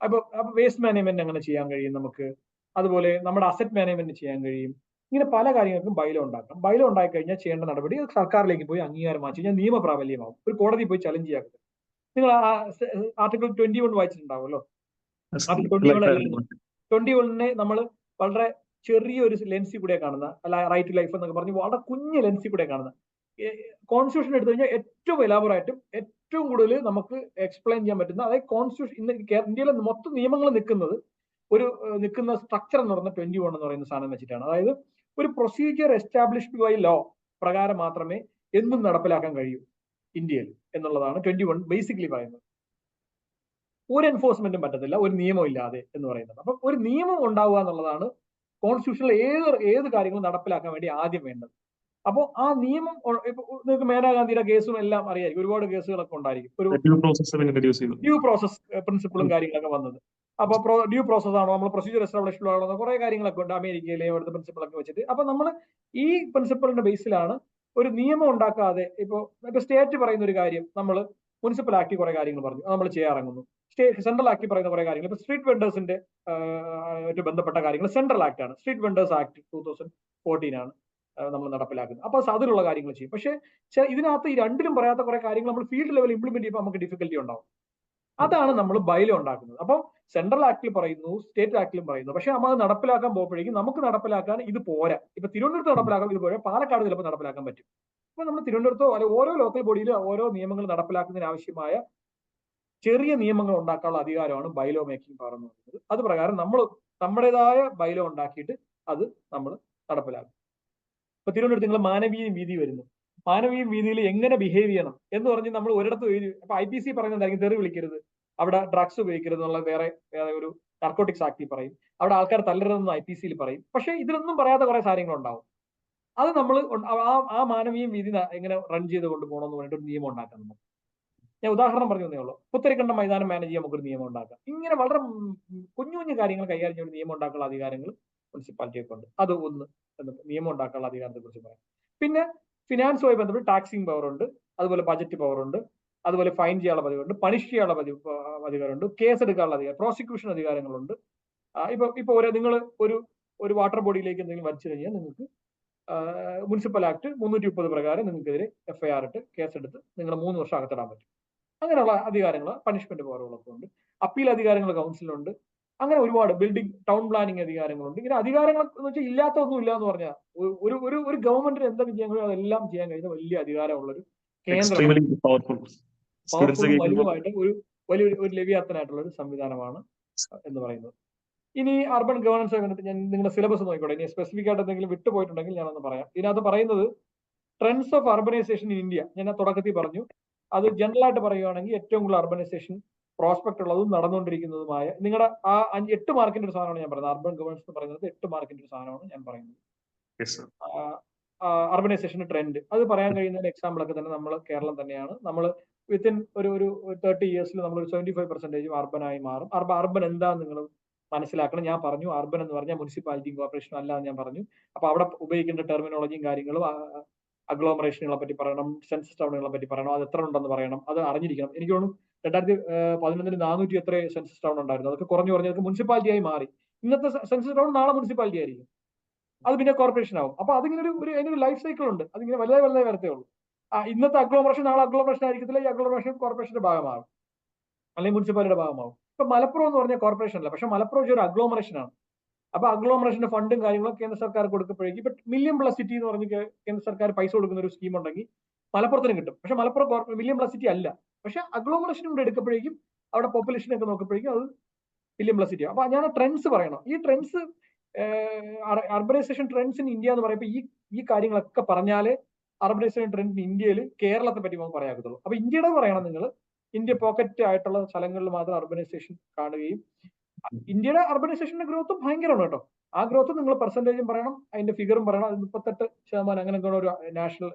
അപ്പൊ വേസ്റ്റ് മാനേജ്മെന്റ് അങ്ങനെ ചെയ്യാൻ കഴിയും നമുക്ക്. അതുപോലെ നമ്മുടെ അസറ്റ് മാനേജ്മെന്റ് ചെയ്യാൻ കഴിയും. ഇങ്ങനെ പല കാര്യങ്ങൾക്കും ബൈലോ ഉണ്ടാക്കാം. ബൈലോ ഉണ്ടാക്കി കഴിഞ്ഞാൽ ചെയ്യേണ്ട നടപടി സർക്കാരിലേക്ക് പോയി അംഗീകാരം വാങ്ങിച്ചു കഴിഞ്ഞാൽ നിയമപ്രാബല്യമാവും. ഒരു കോടതി പോയി ചലഞ്ച് ചെയ്യാൻ പറ്റും. നിങ്ങൾ ആർട്ടിക്കിൾ 21 വായിച്ചിട്ടുണ്ടാവുമല്ലോ. ആർട്ടിക്കിൾ 21 നമ്മൾ വളരെ ചെറിയൊരു ലെൻസിൽ കൂടെ കാണുന്ന, അല്ല റൈറ്റ് ടു ലൈഫ് എന്നൊക്കെ പറഞ്ഞ് വളരെ കുഞ്ഞ് ലെൻസിൽ കൂടെ കാണുന്ന കോൺസ്റ്റിറ്റ്യൂഷൻ എടുത്തു കഴിഞ്ഞാൽ ഏറ്റവും എലാബറേറ്റും ഏറ്റവും കൂടുതൽ നമുക്ക് എക്സ്പ്ലെയിൻ ചെയ്യാൻ പറ്റുന്ന, അതായത് കോൺസ്റ്റിറ്റ്യൂഷൻ ഇന്ത്യയിലെ മൊത്തം നിയമങ്ങൾ നിൽക്കുന്ന സ്ട്രക്ചർ എന്ന് പറയുന്ന 21 എന്ന് പറയുന്ന സാധനം വെച്ചിട്ടാണ്. അതായത് ഒരു പ്രൊസീജിയർ എസ്റ്റാബ്ലിഷ്ഡ് ബൈ ലോ പ്രകാരം മാത്രമേ എന്തും നടപ്പിലാക്കാൻ കഴിയൂ ഇന്ത്യയിൽ എന്നുള്ളതാണ് 21 ബേസിക്കലി പറയുന്നത്. ഒരു എൻഫോഴ്സ്മെന്റും പറ്റത്തില്ല ഒരു നിയമം ഇല്ലാതെ എന്ന് പറയുന്നത്. അപ്പൊ ഒരു നിയമം ഉണ്ടാവുക എന്നുള്ളതാണ് കോൺസ്റ്റിറ്റ്യൂഷനിൽ ഏത് കാര്യങ്ങളും നടപ്പിലാക്കാൻ വേണ്ടി ആദ്യം വേണ്ടത്. അപ്പോൾ ആ നിയമം നിങ്ങൾക്ക് മേനകാഗാന്ധിയുടെ കേസും എല്ലാം അറിയായിരിക്കും. ഒരുപാട് കേസുകളൊക്കെ ഉണ്ടായിരിക്കും. ഒരു ഡ്യൂ പ്രോസസ് പ്രിൻസിപ്പിളും കാര്യങ്ങളൊക്കെ വന്നത്. അപ്പൊ ഡ്യൂ പ്രോസസ് ആണോ, നമ്മൾ പ്രൊസീജിയർ എസ്റ്റാബ്ലിഷ്ഡ് ആണോ, കുറെ കാര്യങ്ങളൊക്കെ ഉണ്ട് അമേരിക്കയിലെ അവിടുത്തെ പ്രിൻസിപ്പിളൊക്കെ വെച്ചിട്ട്. അപ്പൊ നമ്മൾ ഈ പ്രിൻസിപ്പിളിന്റെ ബേസിലാണ് ഒരു നിയമം ഉണ്ടാക്കാതെ, ഇപ്പൊ സ്റ്റേറ്റ് പറയുന്ന ഒരു കാര്യം നമ്മൾ മുനിസിപ്പൽ ആക്ട് കുറെ കാര്യങ്ങൾ പറഞ്ഞു, നമ്മൾ ചെയ്യാറിറങ്ങുന്നു. സെൻട്രൽ ആക്ട് പറയുന്ന കുറെ കാര്യങ്ങൾ, ഇപ്പൊ സ്ട്രീറ്റ് വെൻഡേഴ്സിന്റെ ബന്ധപ്പെട്ട കാര്യങ്ങൾ സെൻട്രൽ ആക്ട് ആണ്. സ്ട്രീറ്റ് വെൻഡേഴ്സ് ആക്ട് 2014 ആണ് നമ്മൾ നടപ്പിലാക്കുന്നത്. അപ്പൊ അതിലുള്ള കാര്യങ്ങൾ ചെയ്യും. പക്ഷെ ഇതിനകത്ത് ഈ രണ്ടിലും പറയാത്ത കുറെ കാര്യങ്ങൾ നമ്മൾ ഫീൽഡ് ലെവൽ ഇംപ്ലിമെന്റ് ചെയ്യുമ്പോൾ നമുക്ക് ഡിഫിക്കൽറ്റി ഉണ്ടാവും. അതാണ് നമ്മൾ ബൈലോ ഉണ്ടാക്കുന്നത്. അപ്പോൾ സെൻട്രൽ ആക്ടിൽ പറയുന്നു, സ്റ്റേറ്റ് ആക്ടിലും പറയുന്നു. പക്ഷെ നമ്മൾ നടപ്പിലാക്കാൻ പോകുമ്പോഴേക്കും നമുക്ക് നടപ്പിലാക്കാൻ ഇത് പോരാ. ഇപ്പൊ തിരുവനന്തപുരത്ത് നടപ്പിലാക്കാൻ ഇത് പോരാ, പാലക്കാട് ചിലപ്പോൾ നടപ്പിലാക്കാൻ പറ്റും. അപ്പൊ നമ്മൾ തിരുവനന്തപുരത്തോ അല്ലെങ്കിൽ ഓരോ ലോക്കൽ ബോഡിയിലും ഓരോ നിയമങ്ങൾ നടപ്പിലാക്കുന്നതിന് ആവശ്യമായ ചെറിയ നിയമങ്ങൾ ഉണ്ടാക്കാനുള്ള അധികാരമാണ് ബൈലോ മേക്കിംഗ് പവർ എന്ന് പറയുന്നത്. അത് പ്രകാരം നമ്മൾ നമ്മുടേതായ ബൈലോ ഉണ്ടാക്കിയിട്ട് അത് നമ്മൾ നടപ്പിലാക്കും. ഇപ്പൊ തിരുവനന്തപുരത്ത് നിങ്ങൾ മാനവീയ വീതി വരുന്നു. മാനവീയ വീതിയിൽ എങ്ങനെ ബിഹേവ് ചെയ്യണം എന്ന് പറഞ്ഞ് നമ്മൾ ഒരിടത്ത് ഇപ്പൊ IPC പറയുന്നതായിരിക്കും തെറി വിളിക്കരുത്, അവിടെ ഡ്രഗ്സ് ഉപയോഗിക്കരുത് എന്നുള്ള വേറെ ഒരു നാർക്കോട്ടിക്സ് ആക്ടിൽ പറയും, അവിടെ ആൾക്കാർ തല്ലരുതെന്ന് IPCയിൽ പറയും. പക്ഷെ ഇതിലൊന്നും പറയാത്ത കുറെ കാര്യങ്ങളുണ്ടാവും. അത് നമ്മൾ ആ മാനവീയ വീതി എങ്ങനെ റൺ ചെയ്ത് കൊണ്ടുപോകണമെന്ന് പറഞ്ഞിട്ട് ഒരു നിയമം ഉണ്ടാക്കാൻ നമുക്ക്. ഞാൻ ഉദാഹരണം പറഞ്ഞു തന്നേ ഉള്ളൂ. പുത്തരിക്കണ്ടം മൈതാനം മാനേജ് ചെയ്യാൻ നമുക്കൊരു നിയമം ഉണ്ടാക്കാം. ഇങ്ങനെ വളരെ കുഞ്ഞു കുഞ്ഞു കാര്യങ്ങൾ കൈകാര്യം ചെയ്യുന്ന നിയമം ഉണ്ടാക്കാനുള്ള അധികാരങ്ങൾ മുനിസിപ്പാലിറ്റിയൊക്കെ ഉണ്ട്. അത് ഒന്ന് നിയമം ഉണ്ടാക്കാനുള്ള അധികാരത്തെ കുറിച്ച് പറയാം. പിന്നെ ഫിനാൻസുമായി ബന്ധപ്പെട്ട് ടാക്സിങ് പവർ ഉണ്ട്, അതുപോലെ ബജറ്റ് പവർ ഉണ്ട്, അതുപോലെ ഫൈൻ ചെയ്യാനുള്ള പതിവുണ്ട്, പണിഷ് ചെയ്യാനുള്ള അധികാരമുണ്ട്, കേസ് എടുക്കാനുള്ള അധികാരം, പ്രോസിക്യൂഷൻ അധികാരങ്ങളുണ്ട്. ഇപ്പൊ നിങ്ങൾ ഒരു വാട്ടർ ബോഡിയിലേക്ക് എന്തെങ്കിലും വലിച്ചു കഴിഞ്ഞാൽ നിങ്ങൾക്ക് മുനിസിപ്പൽ ആക്ട് 330 പ്രകാരം നിങ്ങൾക്കെതിരെ FIR ഇട്ട് കേസെടുത്ത് നിങ്ങൾ 3 വർഷം അകത്തിടാൻ പറ്റും. അങ്ങനെയുള്ള അധികാരങ്ങൾ പണിഷ്മെന്റ് പവറുകളൊക്കെ ഉണ്ട്. അപ്പീൽ അധികാരങ്ങൾ കൗൺസിലുണ്ട്. അങ്ങനെ ഒരുപാട് ബിൽഡിംഗ് ടൗൺ പ്ലാനിങ് അധികാരങ്ങളുണ്ട്. ഇങ്ങനെ അധികാരങ്ങൾ എന്ന് വെച്ചാൽ ഇല്ലാത്തൊന്നും ഇല്ല എന്ന് പറഞ്ഞാൽ ഒരു ഗവൺമെന്റിന് എന്തൊക്കെ ചെയ്യാൻ കഴിയും അതെല്ലാം ചെയ്യാൻ കഴിയുന്ന വലിയ അധികാരമുള്ള ഒരു കേന്ദ്രമാണ്. പവർഫുള്ളും വലുതുമായിട്ട് ഒരു ലെവിയാത്തനായിട്ടുള്ള ഒരു സംവിധാനമാണ് എന്ന് പറയുന്നത്. ഇനി അർബൻ ഗവേണൻസ് ബന്ധപ്പെട്ട് ഞാൻ നിങ്ങളുടെ സിലബസ് നോക്കിക്കോട്ടെ. ഇനി സ്പെസിഫിക് ആയിട്ട് എന്തെങ്കിലും വിട്ടുപോയിട്ടുണ്ടെങ്കിൽ ഞാനൊന്ന് പറയാം. ഇതിനകത്ത് പറയുന്നത് trends of urbanisation in India. ഞാൻ തുടക്കത്തിൽ പറഞ്ഞു. അത് ജനറൽ ആയിട്ട് പറയുകയാണെങ്കിൽ ഏറ്റവും കൂടുതൽ അർബനൈസേഷൻ പ്രോസ്പെക്ട് ഉള്ളതും നടന്നുകൊണ്ടിരിക്കുന്നതുമായ നിങ്ങളുടെ ആ 8 മാർക്കിന്റെ ഒരു സാധനമാണ് ഞാൻ പറയുന്നത്. അർബൻ ഗവേണൻസ് എന്ന് പറയുന്നത് 8 മാർക്കിന്റെ ഒരു സാധനമാണ് ഞാൻ പറയുന്നത്. അർബനൈസേഷന്റെ ട്രെൻഡ് അത് പറയാൻ കഴിയുന്ന എക്സാമ്പിൾ ഒക്കെ തന്നെ നമ്മൾ കേരളം തന്നെയാണ്. നമ്മൾ വിത്തിൻ ഒരു 30 ഇയേഴ്സിൽ നമ്മൾ ഒരു 75% അർബനായി മാറും. അർബൻ എന്താന്ന് നിങ്ങൾ മനസ്സിലാക്കണം. ഞാൻ പറഞ്ഞു അർബൻ എന്ന് പറഞ്ഞാൽ മുനിസിപ്പാലിറ്റിയും കോർപ്പറേഷനും അല്ല എന്ന് ഞാൻ പറഞ്ഞു. അപ്പൊ അവിടെ ഉപയോഗിക്കേണ്ട ടെർമിനോളജിയും കാര്യങ്ങളും, അഗ്ലോമറേഷനുകളെ പറ്റി പറയണം, സെൻസസ് ടൗണുകളെ പറ്റി പറയണം, അത് എത്ര ഉണ്ടെന്ന് പറയണം, അത് അറിഞ്ഞിരിക്കണം. എനിക്ക് തോന്നുന്നു 2011 400 എത്ര സെൻസസ് ടൗൺ ഉണ്ടായിരുന്നു. അതൊക്കെ കുറഞ്ഞു അതൊക്കെ മുനിസിപ്പാലിറ്റിയായി മാറി. ഇന്നത്തെ സെൻസസ് ടൗൺ നാളെ മുനിസിപ്പാലിറ്റി ആയിരിക്കും, അത് പിന്നെ കോർപ്പറേഷൻ ആവും. അപ്പൊ അതിങ്ങനെ അതിനൊരു ലൈഫ് സൈക്കിൾ ഉണ്ട്. അതിങ്ങനെ വലുതായി വരത്തേ ഉള്ളൂ. ഇന്നത്തെ അഗ്ലോമറേഷൻ നാളെ അഗ്ലോമറേഷൻ ആയിരിക്കത്തില്ല. ഈ അഗ്ലോമറേഷൻ കോർപ്പറേഷന്റെ ഭാഗമാകും അല്ലെങ്കിൽ മുനിസിപ്പാലിറ്റിയുടെ ഭാഗമാകും. ഇപ്പൊ മലപ്പുറം എന്ന് പറഞ്ഞാൽ കോർപ്പറേഷൻ അല്ല, പക്ഷെ മലപ്പുറം ഒരു അഗ്ലോമറേഷൻ ആണ്. അപ്പൊ അഗ്ലോമറേഷന്റെ ഫണ്ടും കാര്യങ്ങളും കേന്ദ്ര സർക്കാർ കൊടുക്കുമ്പോഴേക്കും ഇപ്പൊ മില്യൺ പ്ലസ് സിറ്റി എന്ന് പറഞ്ഞ് കേന്ദ്ര സർക്കാർ പൈസ കൊടുക്കുന്ന ഒരു സ്കീം ഉണ്ടെങ്കിൽ മലപ്പുറത്തിന് കിട്ടും. പക്ഷെ മലപ്പുറം മില്യൺ പ്ലസ് സിറ്റി അല്ല. പക്ഷെ അഗ്ലോമറേഷൻ കൂടെ എടുക്കുമ്പോഴേക്കും അവിടെ പോപ്പുലേഷൻ ഒക്കെ നോക്കുമ്പോഴേക്കും അത് മില്യൺ പ്ലസ് സിറ്റി. അപ്പൊ ഞാൻ ട്രെൻഡ്സ് പറയണം. ഈ trends urbanisation trends in India എന്ന് പറയുമ്പോൾ ഈ കാര്യങ്ങളൊക്കെ പറഞ്ഞാലേ അർബനൈസേഷൻ ട്രെൻഡ് ഇന്ത്യയിൽ കേരളത്തെ പറ്റി നമുക്ക് പറയാകത്തുള്ളൂ. അപ്പൊ ഇന്ത്യയുടെ പറയണം നിങ്ങൾ. ഇന്ത്യ പോക്കറ്റ് ആയിട്ടുള്ള സ്ഥലങ്ങളിൽ മാത്രം അർബനൈസേഷൻ കാണുകയും ഇന്ത്യയുടെ അർബനൈസേഷന്റെ ഗ്രോത്തും ഭയങ്കരമാണ് കേട്ടോ. ആ ഗ്രോത്ത് നിങ്ങൾ പെർസെന്റേജും പറയണം, അതിന്റെ ഫിഗറും പറയണം. അത് 38% അങ്ങനെ ഒരു നാഷണൽ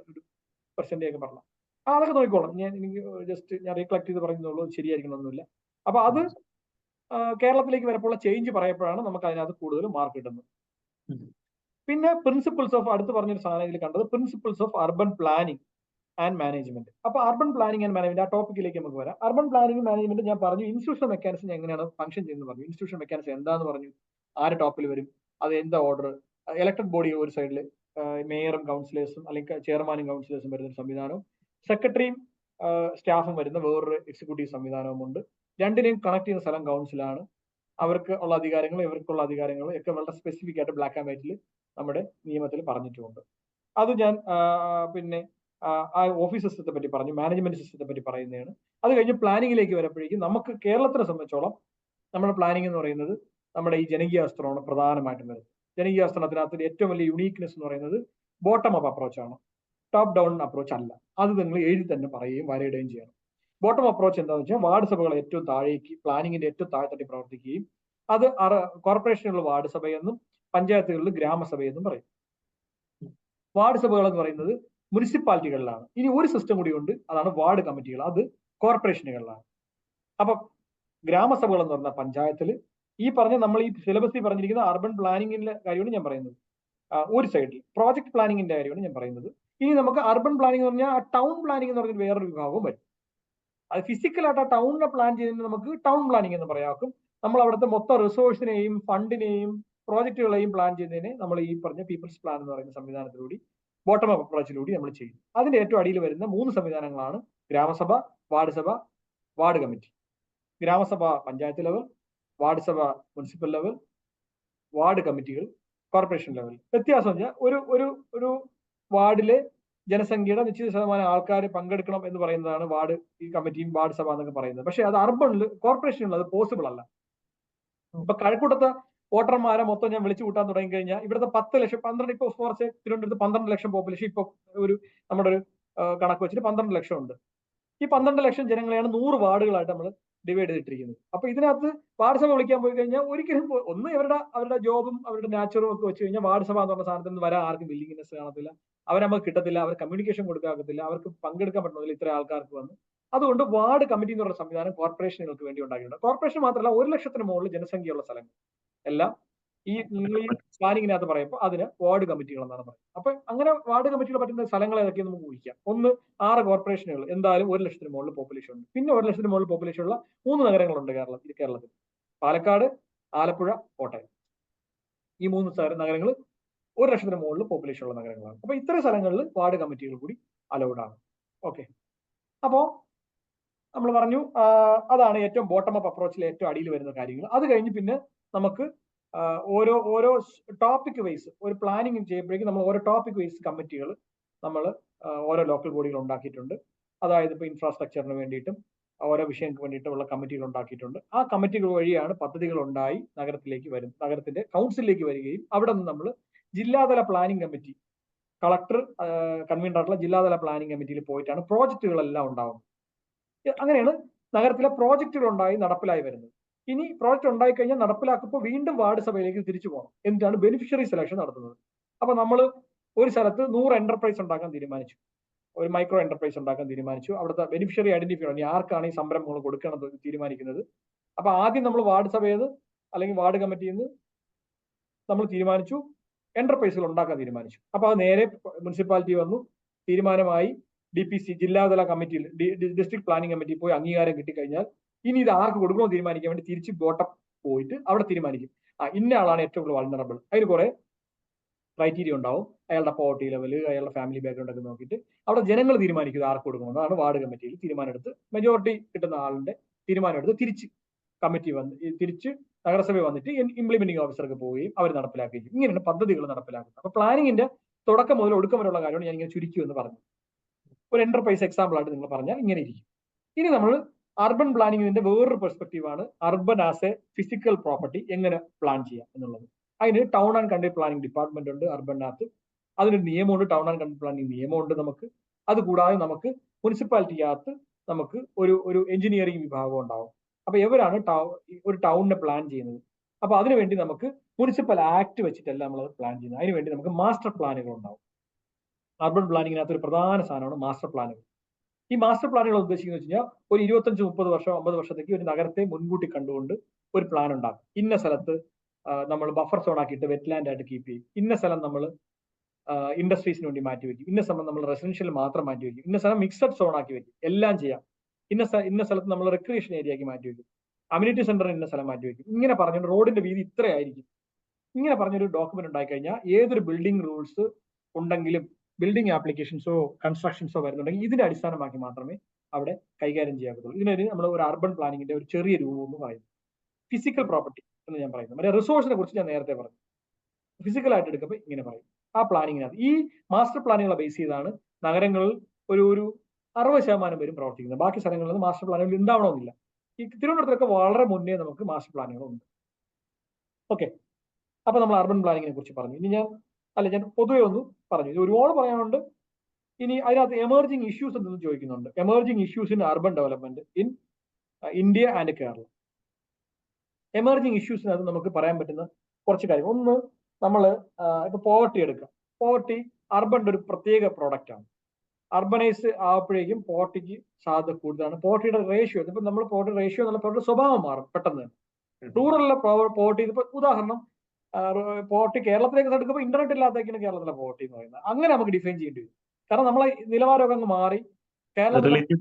പെർസെന്റേജ് പറയണം. അതൊക്കെ നോക്കിക്കോളാം. എനിക്ക് ജസ്റ്റ് ഞാൻ റീകളക്ട് ചെയ്ത് പറയുന്നുള്ളൂ, ശരിയായിരിക്കണമെന്നില്ല. അപ്പൊ അത് കേരളത്തിലേക്ക് വരപ്പോൾ ചേഞ്ച് പറയപ്പോഴാണ് നമുക്ക് അതിനകത്ത് കൂടുതൽ മാർക്ക് കിട്ടുന്നത്. പിന്നെ പ്രിൻസിപ്പിൾസ് ഓഫ് അടുത്ത് പറഞ്ഞൊരു സാധനം ഇതിൽ കണ്ടത് principles of urban planning and management. അപ്പൊ അർബൻ പ്ലാനിങ് ആൻഡ് മാനേജ്മെന്റ് ആ ടോപ്പിക്കിലേക്ക് നമുക്ക് വരാം. അർബൻ പ്ലാനിങ് മാനേജ്മെന്റ് ഞാൻ പറഞ്ഞു ഇൻസ്റ്റിറ്റ്യൂഷൻ മെക്കാനിസം എങ്ങനെയാണ് ഫംഗ്ഷൻ ചെയ്യുന്നത് പറഞ്ഞു. ഇൻസ്റ്റിറ്റ്യൂഷൻ മെക്കാനിസം എന്താന്ന് പറഞ്ഞു, ആര് ടോപ്പിൽ വരും, അത് എന്താ ഓർഡർ, ഇലക്ടഡ് ബോഡി ഒരു സൈഡിൽ മേയറും കൗൺസിലേഴ്സും അല്ലെങ്കിൽ ചെയർമാനും കൗൺസിലേഴ്സും വരുന്ന ഒരു സംവിധാനവും സെക്രട്ടറിയും സ്റ്റാഫും വരുന്ന വേറൊരു എക്സിക്യൂട്ടീവ് സംവിധാനവും ഉണ്ട്. രണ്ടിനെയും കണക്ട് ചെയ്യുന്ന സ്ഥലം കൗൺസിലാണ്. അവർക്ക് ഉള്ള അധികാരങ്ങളും ഇവർക്കുള്ള അധികാരങ്ങളും ഒക്കെ വളരെ സ്പെസിഫിക് ആയിട്ട് ബ്ലാക്ക് ആൻഡ് വൈറ്റിൽ നമ്മുടെ നിയമത്തിൽ പറഞ്ഞിട്ടുമുണ്ട്. അത് ഞാൻ പിന്നെ ആ ഓഫീസ് സിസ്റ്റത്തെ പറ്റി പറഞ്ഞു, മാനേജ്മെന്റ് സിസ്റ്റത്തെ പറ്റി പറയുന്നതാണ്. അത് കഴിഞ്ഞ് പ്ലാനിങ്ങിലേക്ക് വരുമ്പോഴേക്കും നമുക്ക് കേരളത്തിനെ സംബന്ധിച്ചോളം നമ്മുടെ പ്ലാനിങ് എന്ന് പറയുന്നത് നമ്മുടെ ഈ ജനകീയാസൂത്രണമാണ് പ്രധാനമായിട്ടും വരുന്നത്. ജനകീയാസൂത്രണത്തിനകത്ത് ഏറ്റവും വലിയ യുണീക്നെസ് എന്ന് പറയുന്നത് ബോട്ടം അപ്പ് അപ്രോച്ച് ആണ്, ടോപ്പ് ഡൗൺ അപ്രോച്ച് അല്ല. അത് നിങ്ങൾ എഴുതി തന്നെ പറയുകയും വരയിടുകയും ചെയ്യണം. ബോട്ടം അപ്രോച്ച് എന്താണെന്ന് വെച്ചാൽ വാർഡ് സഭകൾ ഏറ്റവും താഴേക്ക് പ്ലാനിങ്ങിന്റെ ഏറ്റവും താഴെത്തട്ടി പ്രവർത്തിക്കുകയും അത് കോർപ്പറേഷനുകളിൽ വാർഡ് സഭയെന്നും പഞ്ചായത്തുകളിൽ ഗ്രാമസഭയെന്നും പറയും. വാർഡ് സഭകൾ എന്ന് പറയുന്നത് മുനിസിപ്പാലിറ്റികളിലാണ്. ഇനി ഒരു സിസ്റ്റം കൂടി ഉണ്ട്, അതാണ് വാർഡ് കമ്മിറ്റികൾ, അത് കോർപ്പറേഷനുകളിലാണ്. അപ്പൊ ഗ്രാമസഭകൾ എന്ന് പറഞ്ഞാൽ പഞ്ചായത്തിൽ ഈ പറഞ്ഞ നമ്മൾ ഈ സിലബസിൽ പറഞ്ഞിരിക്കുന്ന അർബൻ പ്ലാനിങ്ങിന്റെ കാര്യമാണ് ഞാൻ പറയുന്നത്. ഒരു സൈഡിൽ പ്രോജക്ട് പ്ലാനിങ്ങിന്റെ കാര്യമാണ് ഞാൻ പറയുന്നത്. ഇനി നമുക്ക് അർബൻ പ്ലാനിങ് എന്ന് പറഞ്ഞാൽ ടൗൺ പ്ലാനിങ് എന്ന് പറഞ്ഞ വേറൊരു വിഭാഗവും വരും. അത് ഫിസിക്കലായിട്ട് ആ ടൗണിനെ പ്ലാൻ ചെയ്യുന്നതിന് നമുക്ക് ടൗൺ പ്ലാനിങ് എന്ന് പറയാക്കും. നമ്മൾ അവിടുത്തെ മൊത്തം റിസോഴ്സിനെയും ഫണ്ടിനെയും പ്രോജക്റ്റുകളെയും പ്ലാൻ ചെയ്യുന്നതിനെ നമ്മൾ ഈ പറഞ്ഞ പീപ്പിൾസ് പ്ലാൻ എന്ന് പറയുന്ന സംവിധാനത്തിലൂടെ ബോട്ടം അപ്പ് അപ്രോച്ചിലൂടെ നമ്മൾ ചെയ്യും. അതിന്റെ ഏറ്റവും അടിയിൽ വരുന്ന 3 സംവിധാനങ്ങളാണ് ഗ്രാമസഭ, വാർഡ് സഭ, വാർഡ് കമ്മിറ്റി. ഗ്രാമസഭ പഞ്ചായത്ത് ലെവൽ, വാർഡ് സഭ മുനിസിപ്പൽ ലെവൽ, വാർഡ് കമ്മിറ്റികൾ കോർപ്പറേഷൻ ലെവൽ. വ്യത്യാസം വെച്ചാൽ ഒരു വാർഡിലെ ജനസംഖ്യയുടെ നിശ്ചിത ശതമാനം ആൾക്കാർ പങ്കെടുക്കണം എന്ന് പറയുന്നതാണ് വാർഡ് ഈ കമ്മിറ്റിയും വാർഡ് സഭ എന്നൊക്കെ പറയുന്നത്. പക്ഷെ അത് അർബണിൽ കോർപ്പറേഷനിൽ അത് പോസിബിൾ അല്ല. ഇപ്പൊ കഴക്കൂട്ടത്തെ വോട്ടർമാരെ മൊത്തം ഞാൻ വിളിച്ചു കൂട്ടാൻ തുടങ്ങി കഴിഞ്ഞാൽ ഇവിടുത്തെ 10 ലക്ഷം 12 ഇപ്പൊ ഫോർച്ച് തിരുവനന്തപുരത്ത് 12 ലക്ഷം പോപ്പുലേഷൻ ഇപ്പൊ നമ്മുടെ ഒരു കണക്ക് വെച്ചിട്ട് 12 ലക്ഷം ഉണ്ട്. ഈ 12 ലക്ഷം ജനങ്ങളെയാണ് 100 വാർഡുകളായിട്ട് നമ്മൾ ഡിവൈഡ് ചെയ്തിട്ടിരിക്കുന്നത്. അപ്പൊ ഇതിനകത്ത് വാർഡ് സഭ വിളിക്കാൻ പോയി കഴിഞ്ഞാൽ ഒരിക്കലും ഒന്ന് അവരുടെ ജോബും അവരുടെ നാച്ചുറും ഒക്കെ വെച്ച് കഴിഞ്ഞാൽ വാർഡ് സഭ എന്ന് പറഞ്ഞ സാധനത്തിൽ നിന്ന് വരാൻ ആർക്കും വില്ലിങ്നെസ് കാണത്തില്ല, നമുക്ക് കിട്ടത്തില്ല, അവർ കമ്മ്യൂണിക്കേഷൻ കൊടുക്കാത്തില്ല, അവർക്ക് പങ്കെടുക്കാൻ പറ്റുന്നില്ല ഇത്ര ആൾക്കാർക്ക് വന്ന്. അതുകൊണ്ട് വാർഡ് കമ്മിറ്റി എന്ന് പറഞ്ഞ സംവിധാനം കോർപ്പറേഷനുകൾക്ക് വേണ്ടി ഉണ്ടാക്കിയിട്ടുണ്ട്. കോർപ്പറേഷൻ മാത്രമല്ല 1 ലക്ഷത്തിന് മുകളിൽ ജനസംഖ്യയുള്ള സ്ഥലങ്ങൾ എല്ലാം ഈ നിങ്ങൾ ഈ പ്ലാനിങ്ങിനകത്ത് പറയുമ്പോൾ അതിന് വാർഡ് കമ്മിറ്റികൾ എന്നാണ് പറയുന്നത്. അപ്പൊ അങ്ങനെ വാർഡ് കമ്മിറ്റികൾ പറ്റുന്ന സ്ഥലങ്ങൾ ഏതൊക്കെ നമുക്ക് ഊഹിക്കാം. ഒന്ന് 6 കോർപ്പറേഷനുകൾ, എന്തായാലും 1 ലക്ഷത്തിന് മുകളിൽ പോപ്പുലേഷൻ ഉണ്ട്. പിന്നെ 1 ലക്ഷത്തിന് മുകളിൽ പോപ്പുലേഷൻ ഉള്ള 3 നഗരങ്ങളുണ്ട് കേരളത്തിൽ: പാലക്കാട്, ആലപ്പുഴ, കോട്ടയം. ഈ 3 നഗരങ്ങൾ 1 ലക്ഷത്തിന് മുകളിൽ പോപ്പുലേഷൻ ഉള്ള നഗരങ്ങളാണ്. അപ്പൊ ഇത്തരം സ്ഥലങ്ങളിൽ വാർഡ് കമ്മിറ്റികൾ കൂടി അലൗഡ് ആണ്. ഓക്കെ, അപ്പോ നമ്മൾ പറഞ്ഞു അതാണ് ഏറ്റവും ബോട്ടം അപ്പ് അപ്രോച്ചിൽ ഏറ്റവും അടിയിൽ വരുന്ന കാര്യങ്ങൾ. അത് കഴിഞ്ഞ് പിന്നെ നമുക്ക് ഓരോ ടോപ്പിക് വൈസ് ഒരു പ്ലാനിങ് ചെയ്യുമ്പോഴേക്കും നമ്മൾ ഓരോ ടോപ്പിക് വൈസ് കമ്മിറ്റികൾ നമ്മൾ ഓരോ ലോക്കൽ ബോഡികൾ ഉണ്ടാക്കിയിട്ടുണ്ട്. അതായത് ഇപ്പോൾ ഇൻഫ്രാസ്ട്രക്ചറിന് വേണ്ടിയിട്ടും ഓരോ വിഷയങ്ങൾക്ക് വേണ്ടിയിട്ടുള്ള കമ്മിറ്റികൾ ഉണ്ടാക്കിയിട്ടുണ്ട്. ആ കമ്മിറ്റികൾ വഴിയാണ് പദ്ധതികൾ ഉണ്ടായി നഗരത്തിലേക്ക് വരും, നഗരത്തിന്റെ കൗൺസിലിലേക്ക് വരികയും അവിടെ നിന്ന് നമ്മൾ ജില്ലാതല പ്ലാനിംഗ് കമ്മിറ്റി, കളക്ടർ കൺവീനർ ആയിട്ടുള്ള ജില്ലാതല പ്ലാനിംഗ് കമ്മിറ്റിയിൽ പോയിട്ടാണ് പ്രോജക്റ്റുകളെല്ലാം ഉണ്ടാവുന്നത്. അങ്ങനെയാണ് നഗരത്തിലെ പ്രോജക്റ്റുകൾ ഉണ്ടായി നടപ്പിലായി വരുന്നത്. ഇനി പ്രോജക്റ്റ് ഉണ്ടായി കഴിഞ്ഞാൽ നടപ്പിലാക്കുമ്പോൾ വീണ്ടും വാർഡ് സഭയിലേക്ക് തിരിച്ചു പോകണം. എന്നിട്ടാണ് ബെനിഫിഷ്യറി സെലക്ഷൻ നടത്തുന്നത്. അപ്പൊ നമ്മൾ ഒരു സ്ഥലത്ത് 100 എന്റർപ്രൈസ് ഉണ്ടാക്കാൻ തീരുമാനിച്ചു, ഒരു മൈക്രോ എന്റർപ്രൈസ് ഉണ്ടാക്കാൻ തീരുമാനിച്ചു. അവിടുത്തെ ബെനിഫിഷ്യറി ഐഡന്റിഫൈ ചെയ്യണം, ഇനി ആർക്കാണ് ഈ സംരംഭങ്ങൾ കൊടുക്കണം തീരുമാനിക്കുന്നത്. അപ്പൊ ആദ്യം നമ്മൾ വാർഡ് സഭയിൽ അല്ലെങ്കിൽ വാർഡ് കമ്മിറ്റിയിൽ നിന്ന് നമ്മൾ തീരുമാനിച്ചു, എന്റർപ്രൈസുകൾ ഉണ്ടാക്കാൻ തീരുമാനിച്ചു. അപ്പൊ അത് നേരെ മുനിസിപ്പാലിറ്റി വന്നു, തീരുമാനമായി DPC ജില്ലാതല കമ്മിറ്റിയിൽ, ഡിസ്ട്രിക്ട് പ്ലാനിംഗ് കമ്മിറ്റിയിൽ പോയി അംഗീകാരം കിട്ടിക്കഴിഞ്ഞാൽ ഇനി ഇത് ആർക്ക് കൊടുക്കണമെന്ന് തീരുമാനിക്കാൻ വേണ്ടി തിരിച്ച് ബോട്ടം പോയിട്ട് അവിടെ തീരുമാനിക്കും, ഇന്ന ആളാണ് ഏറ്റവും കൂടുതൽ വൾനറബിൾ. അതിന് കുറെ ക്രൈറ്റീരിയ ഉണ്ടാവും, അയാളുടെ പോവർട്ടി ലെവല്, അയാളുടെ ഫാമിലി ബാക്ക്ഗ്രൗണ്ട് ഒക്കെ നോക്കിയിട്ട് അവിടെ ജനങ്ങൾ തീരുമാനിക്കുന്നത് ആർക്ക് കൊടുക്കണം. അതാണ് വാർഡ് കമ്മിറ്റിയിൽ തീരുമാനമെടുത്ത് മെജോറിറ്റി കിട്ടുന്ന ആളിന്റെ തീരുമാനമെടുത്ത് തിരിച്ച് കമ്മിറ്റി തിരിച്ച് നഗരസഭ വന്നിട്ട് ഇംപ്ലിമെന്റിംഗ് ഓഫീസർക്ക് പോവുകയും അവർ നടപ്പിലാക്കുകയും ചെയ്യും. ഇങ്ങനെയാണ് പദ്ധതികൾ നടപ്പിലാക്കുന്നത്. അപ്പൊ പ്ലാനിങ്ങിന്റെ തുടക്കം മുതൽ ഒടുക്കം വരെയുള്ള കാര്യമാണ് ഞാൻ ഇങ്ങനെ ചുരുക്കി എന്ന് പറഞ്ഞു. ഒരു എന്റർപ്രൈസ് എക്സാമ്പിൾ ആയിട്ട് നിങ്ങൾ പറഞ്ഞാൽ ഇങ്ങനെ ഇരിക്കും. ഇനി നമ്മൾ അർബൻ പ്ലാനിങ്ങിന്റെ വേറൊരു പെർസ്പെക്റ്റീവ് ആണ് urban as A physical property എങ്ങനെ പ്ലാൻ ചെയ്യാം എന്നുള്ളത്. അതിന് town and country planning department ഉണ്ട് അർബനകത്ത്. അതിനൊരു നിയമമുണ്ട്, ടൗൺ ആൻഡ് കൺട്രി പ്ലാനിംഗ് നിയമമുണ്ട് നമുക്ക്. അതുകൂടാതെ നമുക്ക് മുനിസിപ്പാലിറ്റിക്കകത്ത് നമുക്ക് ഒരു എഞ്ചിനീയറിംഗ് വിഭാഗം ഉണ്ടാവും. അപ്പൊ ഇവരാണ് ഒരു ടൗണിനെ പ്ലാൻ ചെയ്യുന്നത്. അപ്പൊ അതിനുവേണ്ടി നമുക്ക് മുനിസിപ്പൽ ആക്ട് വെച്ചിട്ടല്ല നമ്മൾ പ്ലാൻ ചെയ്യുന്നത്. അതിനുവേണ്ടി നമുക്ക് മാസ്റ്റർ പ്ലാനുകൾ ഉണ്ടാവും. അർബൻ പ്ലാനിങ്ങിനകത്ത് ഒരു പ്രധാന സാധനമാണ് മാസ്റ്റർ പ്ലാനുകൾ. ഈ മാസ്റ്റർ പ്ലാനുകൾ ഉദ്ദേശിക്കുന്നത് വെച്ച് കഴിഞ്ഞാൽ ഒരു 25-30 വർഷം 50 വർഷത്തേക്ക് ഒരു നഗരത്തെ മുൻകൂട്ടി കണ്ടുകൊണ്ട് ഒരു പ്ലാൻ ഉണ്ടാക്കും. ഇന്ന സ്ഥലത്ത് നമ്മൾ ബഫർ സോൺ ആക്കിയിട്ട് വെറ്റ്ലാൻഡ് ആയിട്ട് കീപ്പ് ചെയ്യും, ഇന്ന സ്ഥലം നമ്മൾ ഇൻഡസ്ട്രീസിന് വേണ്ടി മാറ്റി വെക്കും, ഇന്ന സ്ഥലം നമ്മൾ റെസിഡൻഷ്യൽ മാത്രം മാറ്റി വെക്കും, ഇന്ന സ്ഥലം മിക്സഡ് സോൺ ആക്കി വെക്കും, എല്ലാം ചെയ്യാം. ഇന്ന സ്ഥലത്ത് നമ്മൾ റിക്രിയേഷൻ ഏരിയ ആക്കി മാറ്റി വെക്കും, കമ്മ്യൂണിറ്റി സെന്ററിന് ഇന്ന സ്ഥലം മാറ്റി വെക്കും. ഇങ്ങനെ പറഞ്ഞുകൊണ്ട് റോഡിന്റെ വീതി ഇത്രയായിരിക്കും. ഇങ്ങനെ പറഞ്ഞൊരു ഡോക്യുമെന്റ് ഉണ്ടായി കഴിഞ്ഞാൽ ഏതൊരു ബിൽഡിംഗ് റൂൾസ് ഉണ്ടെങ്കിലും ബിൽഡിംഗ് ആപ്ലിക്കേഷൻസോ കൺസ്ട്രക്ഷൻസോ വരുന്നുണ്ടെങ്കിൽ ഇതിന്റെ അടിസ്ഥാനമാക്കി മാത്രമേ അവിടെ കൈകാര്യം ചെയ്യാത്തുള്ളൂ. ഇതിനൊരു നമ്മൾ ഒരു അർബൻ പ്ലാനിങ്ങിന്റെ ഒരു ചെറിയ രൂപം എന്ന് പറയുന്നത് ഫിസിക്കൽ പ്രോപ്പർട്ടി എന്ന് ഞാൻ പറയുന്നത്. മറ്റേ റിസോഴ്സിനെ കുറിച്ച് ഞാൻ നേരത്തെ പറഞ്ഞു. ഫിസിക്കൽ ആയിട്ട് എടുക്കുമ്പോൾ ഇങ്ങനെ പറയും. ആ പ്ലാനിങ്ങിനകത്ത് ഈ മാസ്റ്റർ പ്ലാനുകളെ ബേസ് ചെയ്താണ് നഗരങ്ങളിൽ ഒരു 60% പേരും പ്രവർത്തിക്കുന്നത്. ബാക്കി സ്ഥലങ്ങളിൽ മാസ്റ്റർ പ്ലാനുകൾ ഉണ്ടാവണമെന്നില്ല. ഈ തിരുവനന്തപുരത്തൊക്കെ വളരെ മുന്നേ നമുക്ക് മാസ്റ്റർ പ്ലാനുകളുണ്ട്. ഓക്കെ, അപ്പൊ നമ്മൾ അർബൻ പ്ലാനിങ്ങിനെ കുറിച്ച് പറഞ്ഞു. ഇനി ഞാൻ പൊതുവെ ഒന്ന് പറഞ്ഞു, ഇത് ഒരുപാട് പറയാനുണ്ട്. ഇനി അതിനകത്ത് എമർജിങ് ഇഷ്യൂസ് എന്തെന്ന് ചോദിക്കുന്നുണ്ട്. Emerging issues in urban development in India and Kerala. Emerging ഇഷ്യൂസിനകത്ത് നമുക്ക് പറയാൻ പറ്റുന്ന കുറച്ച് കാര്യങ്ങൾ. ഒന്ന്, നമ്മൾ ഇപ്പൊ പോവർട്ടി എടുക്കാം. പോവർട്ടി അർബന്റെ ഒരു പ്രത്യേക പ്രോഡക്റ്റ് ആണ്. അർബനൈസ് ആവുമ്പോഴേക്കും പോവർട്ടിക്ക് സാധ്യത കൂടുതലാണ്. പോവർട്ടിയുടെ റേഷ്യോ, ഇപ്പൊ നമ്മൾ പോവർട്ടി റേഷ്യോ എന്നുള്ള പോവർട്ടിയുടെ സ്വഭാവം മാറും പെട്ടെന്ന്. റൂറലിലെ പോവർട്ടി, ഇപ്പൊ ഉദാഹരണം പോവർട്ടി കേരളത്തിലേക്ക് എടുക്കുമ്പോൾ ഇന്റർനെറ്റ് ഇല്ലാത്തേക്കാണ് കേരളത്തിലെ പോവർട്ടി എന്ന് പറയുന്നത്. അങ്ങനെ നമുക്ക് ഡിഫൈൻ ചെയ്യേണ്ടി വരും. കാരണം നമ്മളെ നിലവാരമൊക്കെ അങ്ങ് മാറി. കേരളത്തിൽ എനിക്ക്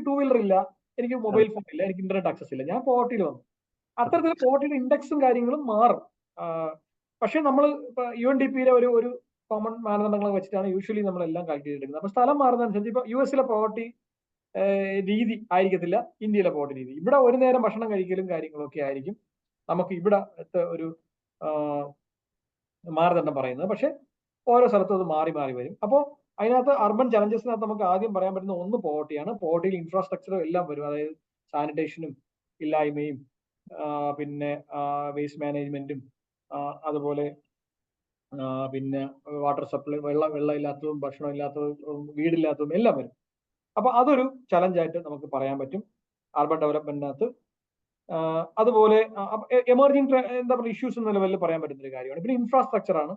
2 വീലർ ഇല്ല, എനിക്ക് മൊബൈൽ ഫോൺ ഇല്ല, എനിക്ക് ഇന്റർനെറ്റ് ആക്സസ് ഇല്ല, ഞാൻ പോവർട്ടിയിൽ വന്നു. അത്തരത്തിൽ പോവർട്ടിയുടെ ഇൻഡെക്സും കാര്യങ്ങളും മാറും. പക്ഷെ നമ്മൾ ഇപ്പൊ UNDP-യിലെ ഒരു കോമൺ മാനദണ്ഡങ്ങൾ വെച്ചിട്ടാണ് യൂഷ്വലി നമ്മളെല്ലാം കാൽക്കുലേറ്റ് എടുക്കുന്നത്. അപ്പൊ സ്ഥലം മാറുന്നതനുസരിച്ച് ഇപ്പൊ US-ലെ പോവർട്ടി രീതി ആയിരിക്കത്തില്ല ഇന്ത്യയിലെ പോവർട്ടി രീതി. ഇവിടെ ഒരു നേരം ഭക്ഷണം കഴിക്കലും കാര്യങ്ങളും ഒക്കെ ആയിരിക്കും നമുക്ക് ഇവിടെ ഒരു മാനദണ്ഡം പറയുന്നത്. പക്ഷെ ഓരോ സ്ഥലത്തും അത് മാറി മാറി വരും. അപ്പോൾ അതിനകത്ത് അർബൻ ചലഞ്ചസിനകത്ത് നമുക്ക് ആദ്യം പറയാൻ പറ്റുന്ന ഒന്ന് പോവർട്ടിയാണ്. പോവർട്ടിയിൽ ഇൻഫ്രാസ്ട്രക്ചറും എല്ലാം വരും. അതായത് സാനിറ്റേഷനും ഇല്ലായ്മയും പിന്നെ വേസ്റ്റ് മാനേജ്മെന്റും അതുപോലെ പിന്നെ വാട്ടർ സപ്ലൈ, വെള്ളം ഇല്ലാത്തതും ഭക്ഷണം ഇല്ലാത്തതും വീടില്ലാത്തതും എല്ലാം വരും. അപ്പൊ അതൊരു ചലഞ്ചായിട്ട് നമുക്ക് പറയാൻ പറ്റും അർബൻ ഡെവലപ്മെന്റിനകത്ത്. അതുപോലെ എമർജിംഗ് എന്താ പറയുക ഇഷ്യൂസ് എന്ന ലെവലിൽ പറയാൻ പറ്റുന്ന ഒരു കാര്യമാണ്. പിന്നെ ഇൻഫ്രാസ്ട്രക്ചർ ആണ്,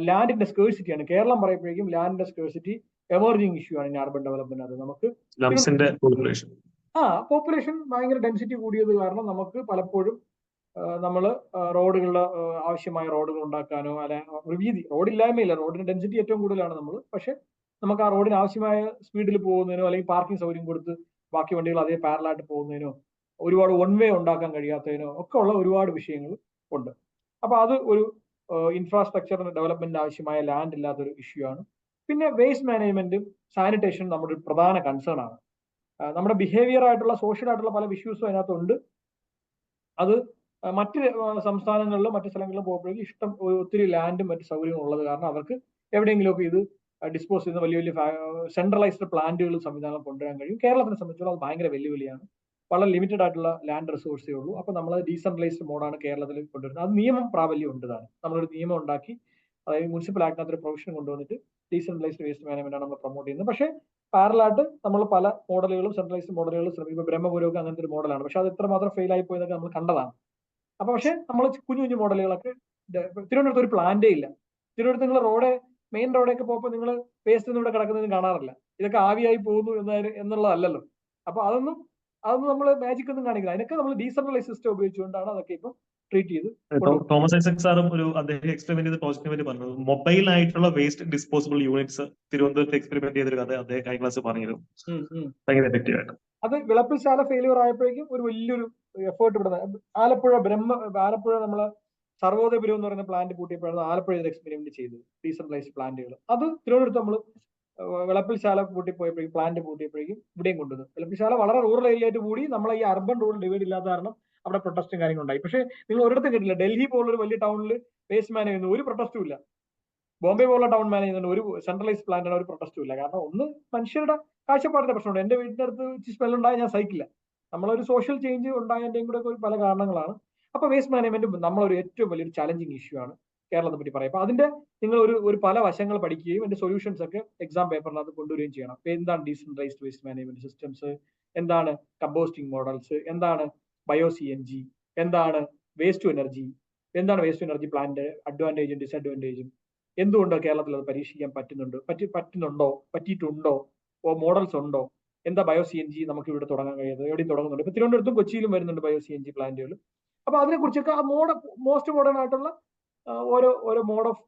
ലാൻഡിന്റെ സ്കേഴ്സിറ്റിയാണ്. കേരളം പറയുമ്പോഴേക്കും ലാൻഡിന്റെ സ്കേഴ്സിറ്റി എമർജിംഗ് ഇഷ്യൂ ആണ് ഇനി അർബൻ ഡെവലപ്മെന്റ്. അത് നമുക്ക് പോപ്പുലേഷൻ ഭയങ്കര ഡെൻസിറ്റി കൂടിയത് കാരണം നമുക്ക് പലപ്പോഴും നമ്മൾ റോഡുകളുടെ ആവശ്യമായ റോഡുകൾ ഉണ്ടാക്കാനോ അല്ലെ ഒരു വീതി റോഡില്ലായ്മയില്ല, റോഡിന്റെ ഡെൻസിറ്റി ഏറ്റവും കൂടുതലാണ് നമ്മൾ. പക്ഷെ നമുക്ക് ആ റോഡിന് ആവശ്യമായ സ്പീഡിൽ പോകുന്നതിനോ അല്ലെങ്കിൽ പാർക്കിംഗ് സൗകര്യം കൊടുത്ത് ബാക്കി വണ്ടികൾ അതേ പാരലായിട്ട് പോകുന്നതിനോ ഒരുപാട് വൺ വേ ഉണ്ടാക്കാൻ കഴിയാത്തതിനോ ഒക്കെ ഉള്ള ഒരുപാട് വിഷയങ്ങൾ ഉണ്ട്. അപ്പൊ അത് ഒരു ഇൻഫ്രാസ്ട്രക്ചറിന് ഡെവലപ്മെന്റിന് ആവശ്യമായ ലാൻഡ് ഇല്ലാത്തൊരു ഇഷ്യൂ ആണ്. പിന്നെ വേസ്റ്റ് മാനേജ്മെന്റും സാനിറ്റേഷനും നമ്മുടെ ഒരു പ്രധാന കൺസേൺ ആണ്. നമ്മുടെ ബിഹേവിയർ ആയിട്ടുള്ള സോഷ്യൽ ആയിട്ടുള്ള പല ഇഷ്യൂസും അതിനകത്തുണ്ട്. അത് മറ്റ് സംസ്ഥാനങ്ങളിലും മറ്റു സ്ഥലങ്ങളിലും പോകുമ്പോഴേക്കും ഒത്തിരി ലാൻഡും മറ്റു സൗകര്യങ്ങളും ഉള്ളത് കാരണം അവർക്ക് എവിടെയെങ്കിലുമൊക്കെ ഇത് ഡിസ്പോസ് ചെയ്യുന്ന വലിയ വലിയ സെൻട്രലൈസ്ഡ് പ്ലാന്റുകൾ സംവിധാനം കൊണ്ടുവരാൻ കഴിയും. കേരളത്തിനെ സംബന്ധിച്ചിടത്തോളം അത് ഭയങ്കര വെല്ലുവിളിയാണ്. വളരെ ലിമിറ്റഡ് ആയിട്ടുള്ള ലാൻഡ് റിസോഴ്സേ ഉള്ളൂ. അപ്പൊ നമ്മൾ ഡീസെൻട്രലൈസ്ഡ് മോഡാണ് കേരളത്തിൽ കൊണ്ടുവരുന്നത്. അത് നിയമം പ്രാബല്യം ഉണ്ട് താനും. നമ്മളൊരു നിയമം ഉണ്ടാക്കി, അതായത് മുനിസിപ്പൽ ആക്ടിനകത്ത് ഒരു പ്രൊവിഷൻ കൊണ്ടുവന്നിട്ട് ഡീസെൻട്രലൈസ്ഡ് വേസ്റ്റ് മാനേജ്മെന്റ് ആണ് നമ്മൾ പ്രൊമോട്ട് ചെയ്യുന്നത്. പക്ഷേ പാരലായിട്ട് നമ്മൾ പല മോഡലുകളും സെൻട്രലൈസ്ഡ് മോഡലുകളും ശ്രമിക്കും. ബ്രഹ്മപുരമൊക്കെ അങ്ങനത്തെ ഒരു മോഡലാണ്. പക്ഷെ അത് എത്രമാത്രം ഫെയിൽ ആയി പോയെന്നൊക്കെ നമ്മൾ കണ്ടതാണ്. അപ്പൊ പക്ഷെ നമ്മൾ കുഞ്ഞു കുഞ്ഞു മോഡലുകളൊക്കെ തിരുവനന്തപുരത്ത് ഒരു പ്ലാന്റേ ഇല്ല. തിരുവനന്തപുരത്ത് നിങ്ങൾ മെയിൻ റോഡൊക്കെ പോകുമ്പോൾ നിങ്ങൾ വേസ്റ്റ് ഒന്നും ഇവിടെ കിടക്കുന്നതും കാണാറില്ല. ഇതൊക്കെ ആവിയായി പോകുന്നു എന്നുള്ളതല്ലല്ലോ. അപ്പൊ അതൊന്നും നമ്മൾ മാജിക് ഒന്നും കാണിക്കില്ല. അതിനൊക്കെ നമ്മൾ ഡീസെൻട്രലൈസ് സിസ്റ്റം ഉപയോഗിച്ചുകൊണ്ടാണ് അതൊക്കെ ഇപ്പം ട്രീറ്റ് ചെയ്ത്. തോമസ് ഐസക് സാറും അദ്ദേഹം എക്സ്പെരിമെന്റ് ചെയ്ത് പോസിറ്റീവായിട്ട് പറഞ്ഞത് മൊബൈൽ ആയിട്ടുള്ള വേസ്റ്റ് ഡിസ്പോസിബിൾ യൂണിറ്റ്സ് തിരുവനന്തപുരത്ത് എക്സ്പെരിമെന്റ് ചെയ്തൊരു കഥ അദ്ദേഹം കഴിഞ്ഞ ക്ലാസ് പറഞ്ഞിരുന്നു. ഭയങ്കര എഫക്റ്റീവ് ആയിട്ട്. അത് വിളപ്പിൽശാല ഫെയിലിയർ ആയപ്പോഴേക്കും ഒരു വലിയൊരു എഫേർട്ട് ഇവിടുന്ന് ആലപ്പുഴ നമ്മള് സർവോദയപുരം എന്ന് പറയുന്ന പ്ലാന്റ് പൂട്ടിയപ്പോഴാണ് ആലപ്പുഴ ഇത് എക്സ്പെരിമെന്റ് ചെയ്തത്, ഡീസെൻട്രലൈസ്ഡ് പ്ലാന്റുകൾ. അത് തിരുവനന്തപുരത്ത് നമ്മൾ വിളപ്പിൽശാല പൂട്ടിപ്പോയപ്പോഴേക്കും പ്ലാന്റ് പൂട്ടിയപ്പോഴേക്കും ഇവിടെയും കൊണ്ടുവന്നു. വിളപ്പിൽശാല വളരെ റൂറൽ ഏരിയ ആയിട്ട് കൂടി നമ്മളെ ഈ അർബൻ റൂറൽ ഡിവൈഡ് ഇല്ലാത്ത കാരണം അവിടെ പ്രൊട്ടസ്റ്റും കാര്യങ്ങളുണ്ടായി. പക്ഷേ നിങ്ങൾ ഒരിടത്തും കേട്ടില്ല ഡൽഹി പോലുള്ള ഒരു വലിയ ടൗണിൽ വേസ്റ്റ് മാനേജ് ചെയ്യുന്ന ഒരു പ്രൊട്ടസ്റ്റും ഇല്ല. ബോംബെ പോലുള്ള ടൗൺ മാനേജ് ചെയ്യുന്ന ഒരു സെൻട്രലൈസ്ഡ് പ്ലാന്റാണ് ഒരു പ്രൊട്ടസ്റ്റും ഇല്ല. കാരണം ഒന്ന് മനുഷ്യരുടെ കാഴ്ചപ്പാടിന്റെ പ്രശ്നമുണ്ട്. എന്റെ വീടിന്റെ അടുത്ത് സ്മെൽ ഉണ്ടായാൽ ഞാൻ സഹിക്കില്ല. നമ്മളൊരു സോഷ്യൽ ചേഞ്ച് ഉണ്ടായതിന്റെയും കൂടെ ഒരു പല കാരണങ്ങളാണ്. അപ്പൊ വേസ്റ്റ് മാനേജ്മെന്റ് നമ്മളൊരു ഏറ്റവും വലിയൊരു ചലഞ്ചിങ് ഇഷ്യൂ ആണ് കേരളത്തെ പറ്റി പറയാം. അപ്പൊ അതിന്റെ നിങ്ങൾ ഒരു പല വശങ്ങൾ പഠിക്കുകയും അതിന്റെ സൊല്യൂഷൻസ് ഒക്കെ എക്സാം പേപ്പറിനകത്ത് കൊണ്ടുവരികയും ചെയ്യണം. എന്താണ് ഡീസെൻട്രലൈസ്ഡ് വേസ്റ്റ് മാനേജ്മെന്റ് സിസ്റ്റംസ്, എന്താണ് കമ്പോസ്റ്റിംഗ് മോഡൽസ്, എന്താണ് ബയോ CNG, എന്താണ് വേസ്റ്റ് ടു എനർജി പ്ലാന്റ് അഡ്വാൻറ്റേജും ഡിസഡ്വാൻറ്റേജും, എന്തുകൊണ്ട് കേരളത്തിൽ അത് പരീക്ഷിക്കാൻ പറ്റിയിട്ടുണ്ടോ, മോഡൽസ് ഉണ്ടോ, എന്താ ബയോ CNG നമുക്ക് ഇവിടെ തുടങ്ങാൻ കഴിയുന്നത്, എവിടെയും തുടങ്ങുന്നുണ്ട്. ഇപ്പൊ തിരുവനന്തപുരത്തും കൊച്ചിയിലും വരുന്നുണ്ട് ബയോ CNG പ്ലാന്റുകൾ. അപ്പൊ അതിനെക്കുറിച്ചൊക്കെ ആ മോസ്റ്റ് മോഡേൺ ആയിട്ടുള്ള ഓരോ മോഡ് ഓഫ്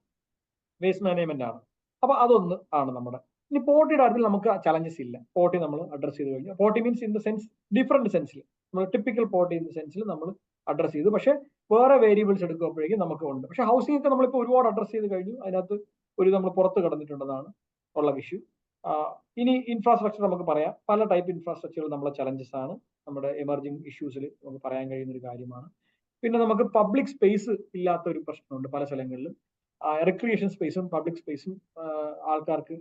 വേസ്റ്റ് മാനേജ്മെന്റ് ആണ്. അപ്പൊ അതൊന്ന് ആണ് നമ്മുടെ. ഇനി പോട്ടിയുടെ കാര്യത്തിൽ നമുക്ക് ചലഞ്ചസ് ഇല്ല. പോട്ടി നമ്മൾ അഡ്രസ് ചെയ്ത് കഴിഞ്ഞു. Poverty means in the sense different സെൻസിൽ, നമ്മൾ ടിപ്പിക്കൽ പോട്ടി ഇൻ ദ സെൻസിൽ നമ്മൾ അഡ്രസ് ചെയ്തു. പക്ഷെ വേറെ വേരിയബിൾസ് എടുക്കുമ്പോഴേക്കും നമുക്ക് ഉണ്ട്. പക്ഷെ ഹൗസിംഗ് ഒക്കെ നമ്മളിപ്പോൾ ഒരുപാട് അഡ്രസ് ചെയ്ത് കഴിഞ്ഞു. അതിനകത്ത് നമ്മൾ പുറത്ത് കടന്നിട്ടുണ്ടെന്നാണ് ഉള്ള ഇഷ്യൂ. ഇനി ഇൻഫ്രാസ്ട്രക്ചർ നമുക്ക് പറയാം. പല ടൈപ്പ് ഇൻഫ്രാസ്ട്രക്ചറുകൾ നമ്മളെ ചലഞ്ചസ് ആണ്, നമ്മുടെ എമർജിംഗ് ഇഷ്യൂസിൽ നമുക്ക് പറയാൻ കഴിയുന്ന ഒരു കാര്യമാണ്. പിന്നെ നമുക്ക് പബ്ലിക് സ്പേസ് ഇല്ലാത്ത ഒരു പ്രശ്നമുണ്ട് പല സ്ഥലങ്ങളിലും. റിക്രിയേഷൻ സ്പേസും പബ്ലിക് സ്പേസും ആൾക്കാർക്ക്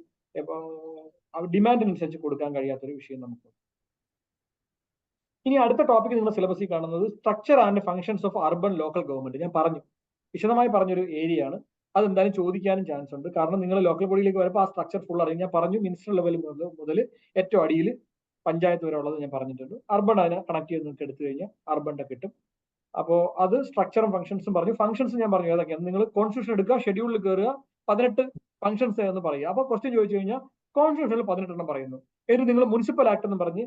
ഡിമാൻഡിനനുസരിച്ച് കൊടുക്കാൻ കഴിയാത്തൊരു വിഷയം നമുക്കുണ്ട്. ഇനി അടുത്ത ടോപ്പിക് നിങ്ങൾ സിലബസിൽ കാണുന്നത് structure and functions of urban local government. ഞാൻ വിശദമായി പറഞ്ഞൊരു ഏരിയ ആണ്. അതെന്തായാലും ചോദിക്കാനും ചാൻസ് ഉണ്ട്. കാരണം നിങ്ങൾ ലോക്കൽ ബോഡിയിലേക്ക് വരുമ്പോൾ ആ സ്ട്രക്ചർ ഫുൾ അറിയാം. ഞാൻ പറഞ്ഞു മിനിസ്റ്റർ ലെവൽ മുതൽ ഏറ്റവും അടിയിൽ പഞ്ചായത്ത് വരെ ഉള്ളത് ഞാൻ പറഞ്ഞിട്ടുണ്ട്. അർബൻ അതിനെ കണക്ട് ചെയ്ത് നിങ്ങൾക്ക് എടുത്തു കഴിഞ്ഞാൽ അർബന്റെ കിട്ടും. അപ്പോൾ അത് സ്ട്രക്ചറും ഫംഗ്ഷൻസും പറഞ്ഞു. ഫംഗ്ഷൻസ് ഞാൻ പറഞ്ഞു ഏതൊക്കെയാണ്. നിങ്ങൾ കോൺസ്റ്റിറ്റ്യൂഷൻ എടുക്കുക, ഷെഡ്യൂളിൽ കയറുക, 18 ഫംഗ്ഷൻസ് എന്ന് പറയുക. അപ്പോൾ ക്വസ്റ്റ്യൻ ചോദിച്ചു കഴിഞ്ഞാൽ കോൺസ്റ്റിറ്റ്യൂഷനിൽ 18 പറയുന്നു. എന്നിട്ട് നിങ്ങൾ മുനിസിപ്പൽ ആക്ട് എന്ന് പറഞ്ഞ്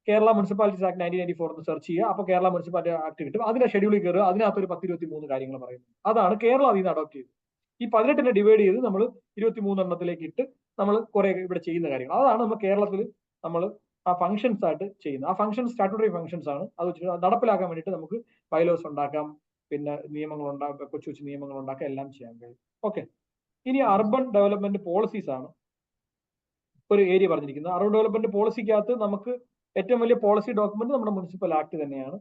കേരള മുനിസിപ്പാലിറ്റീസ് ആക്ട് 1994 എന്ന് സെർച്ച് ചെയ്യുക. അപ്പോൾ കേരള മുനിസിപ്പാലിറ്റി ആക്ട് കിട്ടും. അതിന്റെ ഷെഡ്യൂളിൽ കയറുക, അതിനകത്ത് ഒരു 10-23 കാര്യങ്ങൾ പറയുന്നു. അതാണ് കേരളം അതിൽ നിന്ന് അഡോപ്റ്റ് ചെയ്തത്. ഈ 18 ഡിവൈഡ് ചെയ്ത് നമ്മൾ 23 എണ്ണത്തിലേക്ക് ഇട്ട് നമ്മൾ കുറെ ഇവിടെ ചെയ്യുന്ന കാര്യങ്ങൾ. അതാണ് നമ്മൾ കേരളത്തിൽ നമ്മൾ ആ ഫംഗ്ഷൻസ് ആയിട്ട് ചെയ്യുന്നത്. ആ ഫംഗ്ഷൻസ് സ്റ്റാറ്റ്യൂട്ടറി ഫംഗ്ഷൻസ് ആണ്. അത് വെച്ചിട്ട് നടപ്പിലാക്കാൻ വേണ്ടിയിട്ട് നമുക്ക് ബൈലോസ് ഉണ്ടാക്കാം, പിന്നെ നിയമങ്ങൾ ഉണ്ടാക്കാം, കൊച്ചു നിയമങ്ങൾ ഉണ്ടാക്കാം, എല്ലാം ചെയ്യാൻ കഴിയും. ഓക്കെ. ഇനി അർബൻ ഡെവലപ്മെന്റ് പോളിസീസ് ആണ് ഒരു ഏരിയ പറഞ്ഞിരിക്കുന്നത്. അർബൻ ഡെവലപ്മെന്റ് പോളിസിക്കകത്ത് നമുക്ക് ഏറ്റവും വലിയ പോളിസി ഡോക്യുമെന്റ് നമ്മുടെ മുനിസിപ്പൽ ആക്ട് തന്നെയാണ്,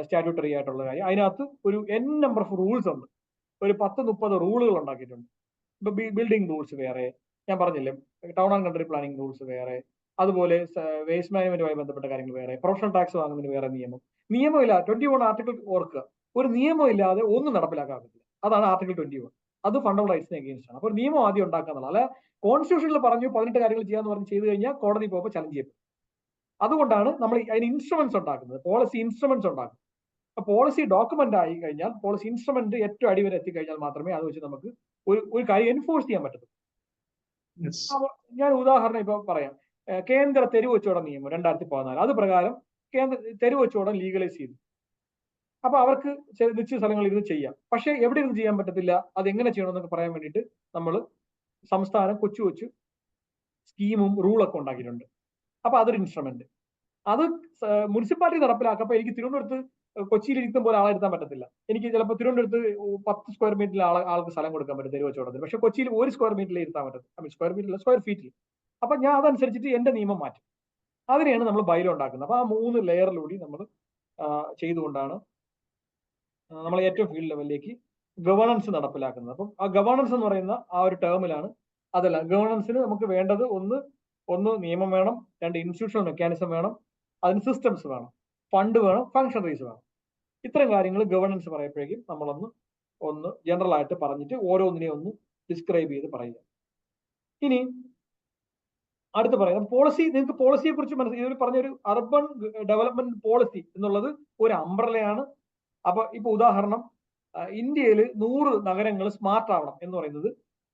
സ്റ്റാറ്റ്യൂട്ടറി ആയിട്ടുള്ള കാര്യം. അതിനകത്ത് ഒരു നമ്പർ ഓഫ് റൂൾസ് ഉണ്ട്. ഒരു 10-30 റൂളുകൾ ഉണ്ടാക്കിയിട്ടുണ്ട്. ഇപ്പൊ ബിൽഡിംഗ് റൂൾസ് വേറെ, ഞാൻ പറഞ്ഞില്ലേ town and country planning rules വേറെ, അതുപോലെ വേസ്റ്റ് മാനേജ്മെന്റുമായി ബന്ധപ്പെട്ട കാര്യങ്ങൾ വേറെ, പ്രൊഫഷണൽ ടാക്സ് വാങ്ങുന്നതിന് വേറെ നിയമമില്ല. 21 ആർട്ടിക്കിൾ ഓർക്കുക. ഒരു നിയമം ഇല്ലാതെ ഒന്നും നടപ്പിലാക്കാൻ പറ്റില്ല. അതാണ് ആർട്ടിക്കിൾ 21. അത് ഫണ്ടമെന്റൽ റൈറ്റ്സിന് അഗെയിൻസ്റ്റ് ആണ്. അപ്പോൾ നിയമം ആദ്യം ഉണ്ടാക്കാന്നുള്ള, അല്ല കോൺസ്റ്റിറ്റ്യൂഷനിൽ പറഞ്ഞു 18 കാര്യങ്ങൾ ചെയ്യാന്ന് പറഞ്ഞ് ചെയ്ത് കഴിഞ്ഞാൽ കോടതി പോകുമ്പോൾ ചലഞ്ച് ചെയ്യും. അതുകൊണ്ടാണ് നമ്മൾ അതിന് ഇൻസ്ട്രുമെന്റ്സ് ഉണ്ടാക്കുന്നത്, പോളിസി ഇൻസ്ട്രുമെന്റ്സ് ഉണ്ടാക്കുന്നത്. പോളിസി ഡോക്യുമെന്റ് ആയി കഴിഞ്ഞാൽ, പോളിസി ഇൻസ്ട്രുമെന്റ് ഏറ്റവും അടിവരെ എത്തിക്കഴിഞ്ഞാൽ മാത്രമേ അത് വെച്ച് നമുക്ക് ഒരു കാര്യം എൻഫോഴ്സ് ചെയ്യാൻ പറ്റത്തുള്ളൂ. ഞാൻ ഉദാഹരണം ഇപ്പൊ പറയാം. കേന്ദ്ര തെരുവ് കച്ചവട നിയമം 2014, അത് പ്രകാരം കേന്ദ്ര തെരുവ് കച്ചവടം ലീഗലൈസ് ചെയ്തു. അപ്പൊ അവർക്ക് നിശ്ചിത സ്ഥലങ്ങളിൽ ഇത് ചെയ്യാം. പക്ഷെ എവിടെ ഇത് ചെയ്യാൻ പറ്റത്തില്ല, അത് എങ്ങനെ ചെയ്യണമെന്നൊക്കെ പറയാൻ വേണ്ടിയിട്ട് നമ്മൾ സംസ്ഥാനം കൊച്ചു കൊച്ചു സ്കീമും റൂളൊക്കെ ഉണ്ടാക്കിയിട്ടുണ്ട്. അപ്പൊ അതൊരു ഇൻസ്ട്രുമെന്റ്. അത് മുനിസിപ്പാലിറ്റി നടപ്പിലാക്കപ്പോ എനിക്ക് തിരുവനന്തപുരത്ത് കൊച്ചിയിൽ ഇരിക്കുന്ന പോലെ ആളെ ഇരുത്താൻ പറ്റത്തില്ല. എനിക്ക് ചിലപ്പോൾ തിരുവനന്തപുരത്ത് 10 സ്ക്വയർ മീറ്ററിൽ ആൾക്ക് സ്ഥലം കൊടുക്കാൻ പറ്റും തെരുവ് കച്ചവടത്തിന്. പക്ഷെ കൊച്ചിയിൽ 1 സ്ക്വയർ മീറ്ററിൽ ഇരുത്താൻ പറ്റും. സ്ക്വയർ മീറ്ററിൽ സ്ക്വയർ ഫീറ്റിൽ. അപ്പൊ ഞാൻ അതനുസരിച്ചിട്ട് എന്റെ നിയമം മാറ്റും. അതിനെയാണ് നമ്മൾ ബൈലോ ഉണ്ടാക്കുന്നത്. അപ്പൊ ആ 3 ലെയറിലൂടെ നമ്മൾ ചെയ്തുകൊണ്ടാണ് നമ്മൾ ഏറ്റവും ഫീൽഡ് ലെവലിലേക്ക് ഗവേണൻസ് നടപ്പിലാക്കുന്നത്. അപ്പം ആ ഗവേണൻസ് എന്ന് പറയുന്ന ആ ഒരു ടേമിലാണ് അതല്ല, ഗവേണൻസിന് നമുക്ക് വേണ്ടത് ഒന്ന് നിയമം വേണം, 2 ഇൻസ്റ്റിറ്റ്യൂഷണൽ മെക്കാനിസം വേണം, അതിന് സിസ്റ്റംസ് വേണം, ഫണ്ട് വേണം, ഫങ്ഷണറീസ് വേണം. ഇത്തരം കാര്യങ്ങൾ ഗവേണൻസ് പറയുമ്പോഴേക്കും നമ്മളൊന്ന് ജനറൽ ആയിട്ട് പറഞ്ഞിട്ട് ഓരോന്നിനെ ഒന്ന് ഡിസ്ക്രൈബ് ചെയ്ത് പറയുക. ഇനി അടുത്ത് പറയാം പോളിസി. നിങ്ങൾക്ക് പോളിസിയെ കുറിച്ച് മനസ്സിലായി പറഞ്ഞൊരു അർബൻ ഡെവലപ്മെന്റ് പോളിസി എന്നുള്ളത് ഒരു അംബ്രലയാണ്. അപ്പൊ ഇപ്പൊ ഉദാഹരണം, ഇന്ത്യയിൽ 100 നഗരങ്ങൾ സ്മാർട്ട് ആവണം എന്ന് പറയുന്നത്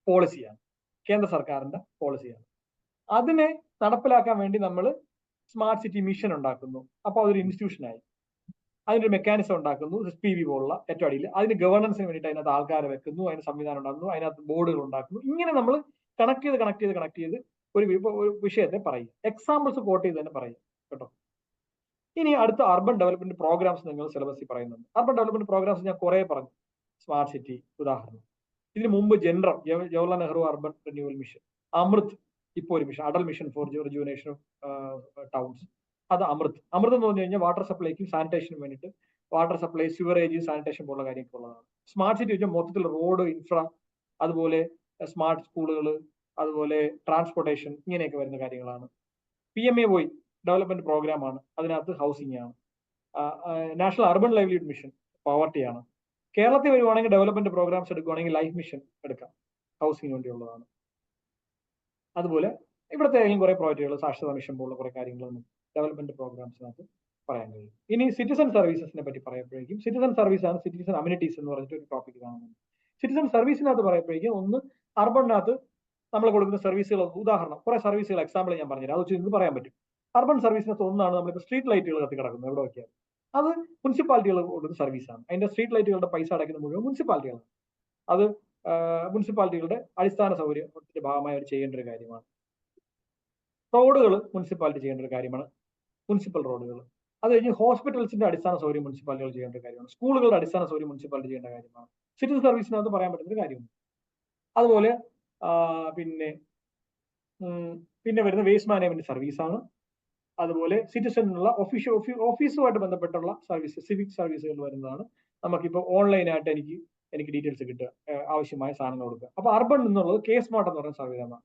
പോളിസിയാണ്, കേന്ദ്ര സർക്കാരിന്റെ പോളിസിയാണ്. അതിനെ നടപ്പിലാക്കാൻ വേണ്ടി നമ്മൾ സ്മാർട്ട് സിറ്റി മിഷൻ ഉണ്ടാക്കുന്നു. അപ്പൊ അതൊരു ഇൻസ്റ്റിറ്റ്യൂഷനായി. അതിന്റെ മെക്കാനിസം ഉണ്ടാക്കുന്നു, SPV പോലുള്ള ഏറ്റവും അടിയിൽ. അതിന് ഗവേണൻസിന് വേണ്ടിയിട്ട് അതിനകത്ത് ആൾക്കാരെ വെക്കുന്നു, അതിന് സംവിധാനം ഉണ്ടാക്കുന്നു, അതിനകത്ത് ബോർഡുകൾ ഉണ്ടാക്കുന്നു. ഇങ്ങനെ നമ്മൾ കണക്ട് ചെയ്ത് ഒരു വിഷയത്തെ പറയും. എക്സാമ്പിൾസ് കോട്ട് ചെയ്ത് തന്നെ പറയും കേട്ടോ. ഇനി അടുത്ത അർബൻ ഡെവലപ്മെന്റ് പ്രോഗ്രാംസ് നിങ്ങൾ സിലബസിൽ പറയുന്നുണ്ട്. അർബൻ ഡെവലപ്മെന്റ് പ്രോഗ്രാംസ് ഞാൻ കുറെ പറഞ്ഞു. സ്മാർട്ട് സിറ്റി ഉദാഹരണം. ഇതിനു മുമ്പ് Jawaharlal Nehru urban renewal mission, AMRUT ഇപ്പോൾ ഒരു mission, Atal mission for rejuvenation of towns. അത് അമൃത് എന്ന് പറഞ്ഞു കഴിഞ്ഞാൽ വാട്ടർ സപ്ലൈക്കും സാനിറ്റേഷനും വേണ്ടിയിട്ട്, വാട്ടർ സപ്ലൈ, സിവറേജ്, സാനിറ്റേഷൻ പോലുള്ള കാര്യമൊക്കെ ഉള്ളതാണ്. സ്മാർട്ട് സിറ്റി വെച്ചാൽ മൊത്തത്തിൽ റോഡ്, ഇൻഫ്ര, അതുപോലെ സ്മാർട്ട് സ്കൂളുകൾ, അതുപോലെ ട്രാൻസ്പോർട്ടേഷൻ, ഇങ്ങനെയൊക്കെ വരുന്ന കാര്യങ്ങളാണ്. PMAY ഡെവലപ്മെന്റ് പ്രോഗ്രാമാണ്, അതിനകത്ത് ഹൗസിംഗ് ആണ്. നാഷണൽ അർബൻ ലൈവ്ലിഹുഡ് മിഷൻ പവർട്ടിയാണ്. കേരളത്തിൽ വരുവാണെങ്കിൽ ഡെവലപ്മെന്റ് പ്രോഗ്രാംസ് എടുക്കുവാണെങ്കിൽ ലൈഫ് മിഷൻ എടുക്കാം, ഹൗസിംഗിന് വേണ്ടിയുള്ളതാണ്. അതുപോലെ ഇവിടുത്തെ കുറെ പ്രോജക്റ്റുകൾ, സാക്ഷരതാ മിഷൻ പോലുള്ള കുറെ കാര്യങ്ങളൊന്നും ഡെവലപ്മെന്റ് പ്രോഗ്രാംസിനകത്ത് പറയാൻ കഴിയും. ഇനി സിറ്റിസൺ സർവീസസിനെ പറ്റി പറയുമ്പോഴേക്കും സിറ്റിസൺ സർവീസ് ആണ് സിറ്റിസൺ അമ്യൂണിറ്റീസ് എന്ന് പറഞ്ഞിട്ട് ഒരു ടോപ്പിക് കാണുന്നുണ്ട്. സിറ്റിസൺ സർവീസിനകത്ത് പറയുമ്പോഴേക്കും ഒന്ന് അർബണിനകത്ത് നമ്മൾ കൊടുക്കുന്ന സർവീസുകൾ, ഉദാഹരണം കുറെ സർവീസുകൾ എക്സാമ്പിൾ ഞാൻ പറഞ്ഞുതരാം, അത് വെച്ച് നിങ്ങൾക്ക് പറയാൻ പറ്റും. അർബൻ സർവീസിനകത്ത് ഒന്നാണ് നമ്മളിപ്പോൾ സ്ട്രീറ്റ് ലൈറ്റുകൾ കത്തി കിടക്കുന്നത് എവിടെ വയ്ക്കുക, അത് മുനിസിപ്പാലിറ്റികൾ കൊടുക്കുന്ന സർവീസാണ്. അതിന്റെ സ്ട്രീറ്റ് ലൈറ്റുകളുടെ പൈസ അടയ്ക്കുന്ന മുഴുവൻ മുനിസിപ്പാലിറ്റികളാണ്. അത് മുനിസിപ്പാലിറ്റികളുടെ അടിസ്ഥാന സൗകര്യത്തിന്റെ ഭാഗമായി അവർ ചെയ്യേണ്ട ഒരു കാര്യമാണ്. റോഡുകൾ മുനിസിപ്പാലിറ്റി ചെയ്യേണ്ട ഒരു കാര്യമാണ്, മുനിസിപ്പൽ റോഡുകൾ. അത് കഴിഞ്ഞ് ഹോസ്പിറ്റൽസിന്റെ അടിസ്ഥാന സൗകര്യം മുനിസിപ്പാലിറ്റികൾ ചെയ്യേണ്ട ഒരു കാര്യമാണ്. സ്കൂളുകളുടെ അടിസ്ഥാന സൗകര്യം മുനിസിപ്പാലിറ്റി ചെയ്യേണ്ട കാര്യമാണ്. സിറ്റിസൺ സർവീസിനകത്ത് പറയാൻ പറ്റുന്ന ഒരു കാര്യമാണ്. അതുപോലെ പിന്നെ വരുന്ന വേസ്റ്റ് മാനേജ്മെന്റ് സർവീസാണ്. അതുപോലെ സിറ്റിസണിനുള്ള ഓഫീസുമായിട്ട് ബന്ധപ്പെട്ടുള്ള സർവീസ്, സിവിക് സർവീസുകൾ വരുന്നതാണ്. നമുക്കിപ്പോൾ ഓൺലൈനായിട്ട് എനിക്ക് ഡീറ്റെയിൽസ് കിട്ടുക, ആവശ്യമായ സാധനങ്ങൾ കൊടുക്കുക. അപ്പൊ അർബൺ എന്നുള്ളത് K-സ്മാർട്ട് എന്ന് പറയുന്ന സംവിധാനമാണ്.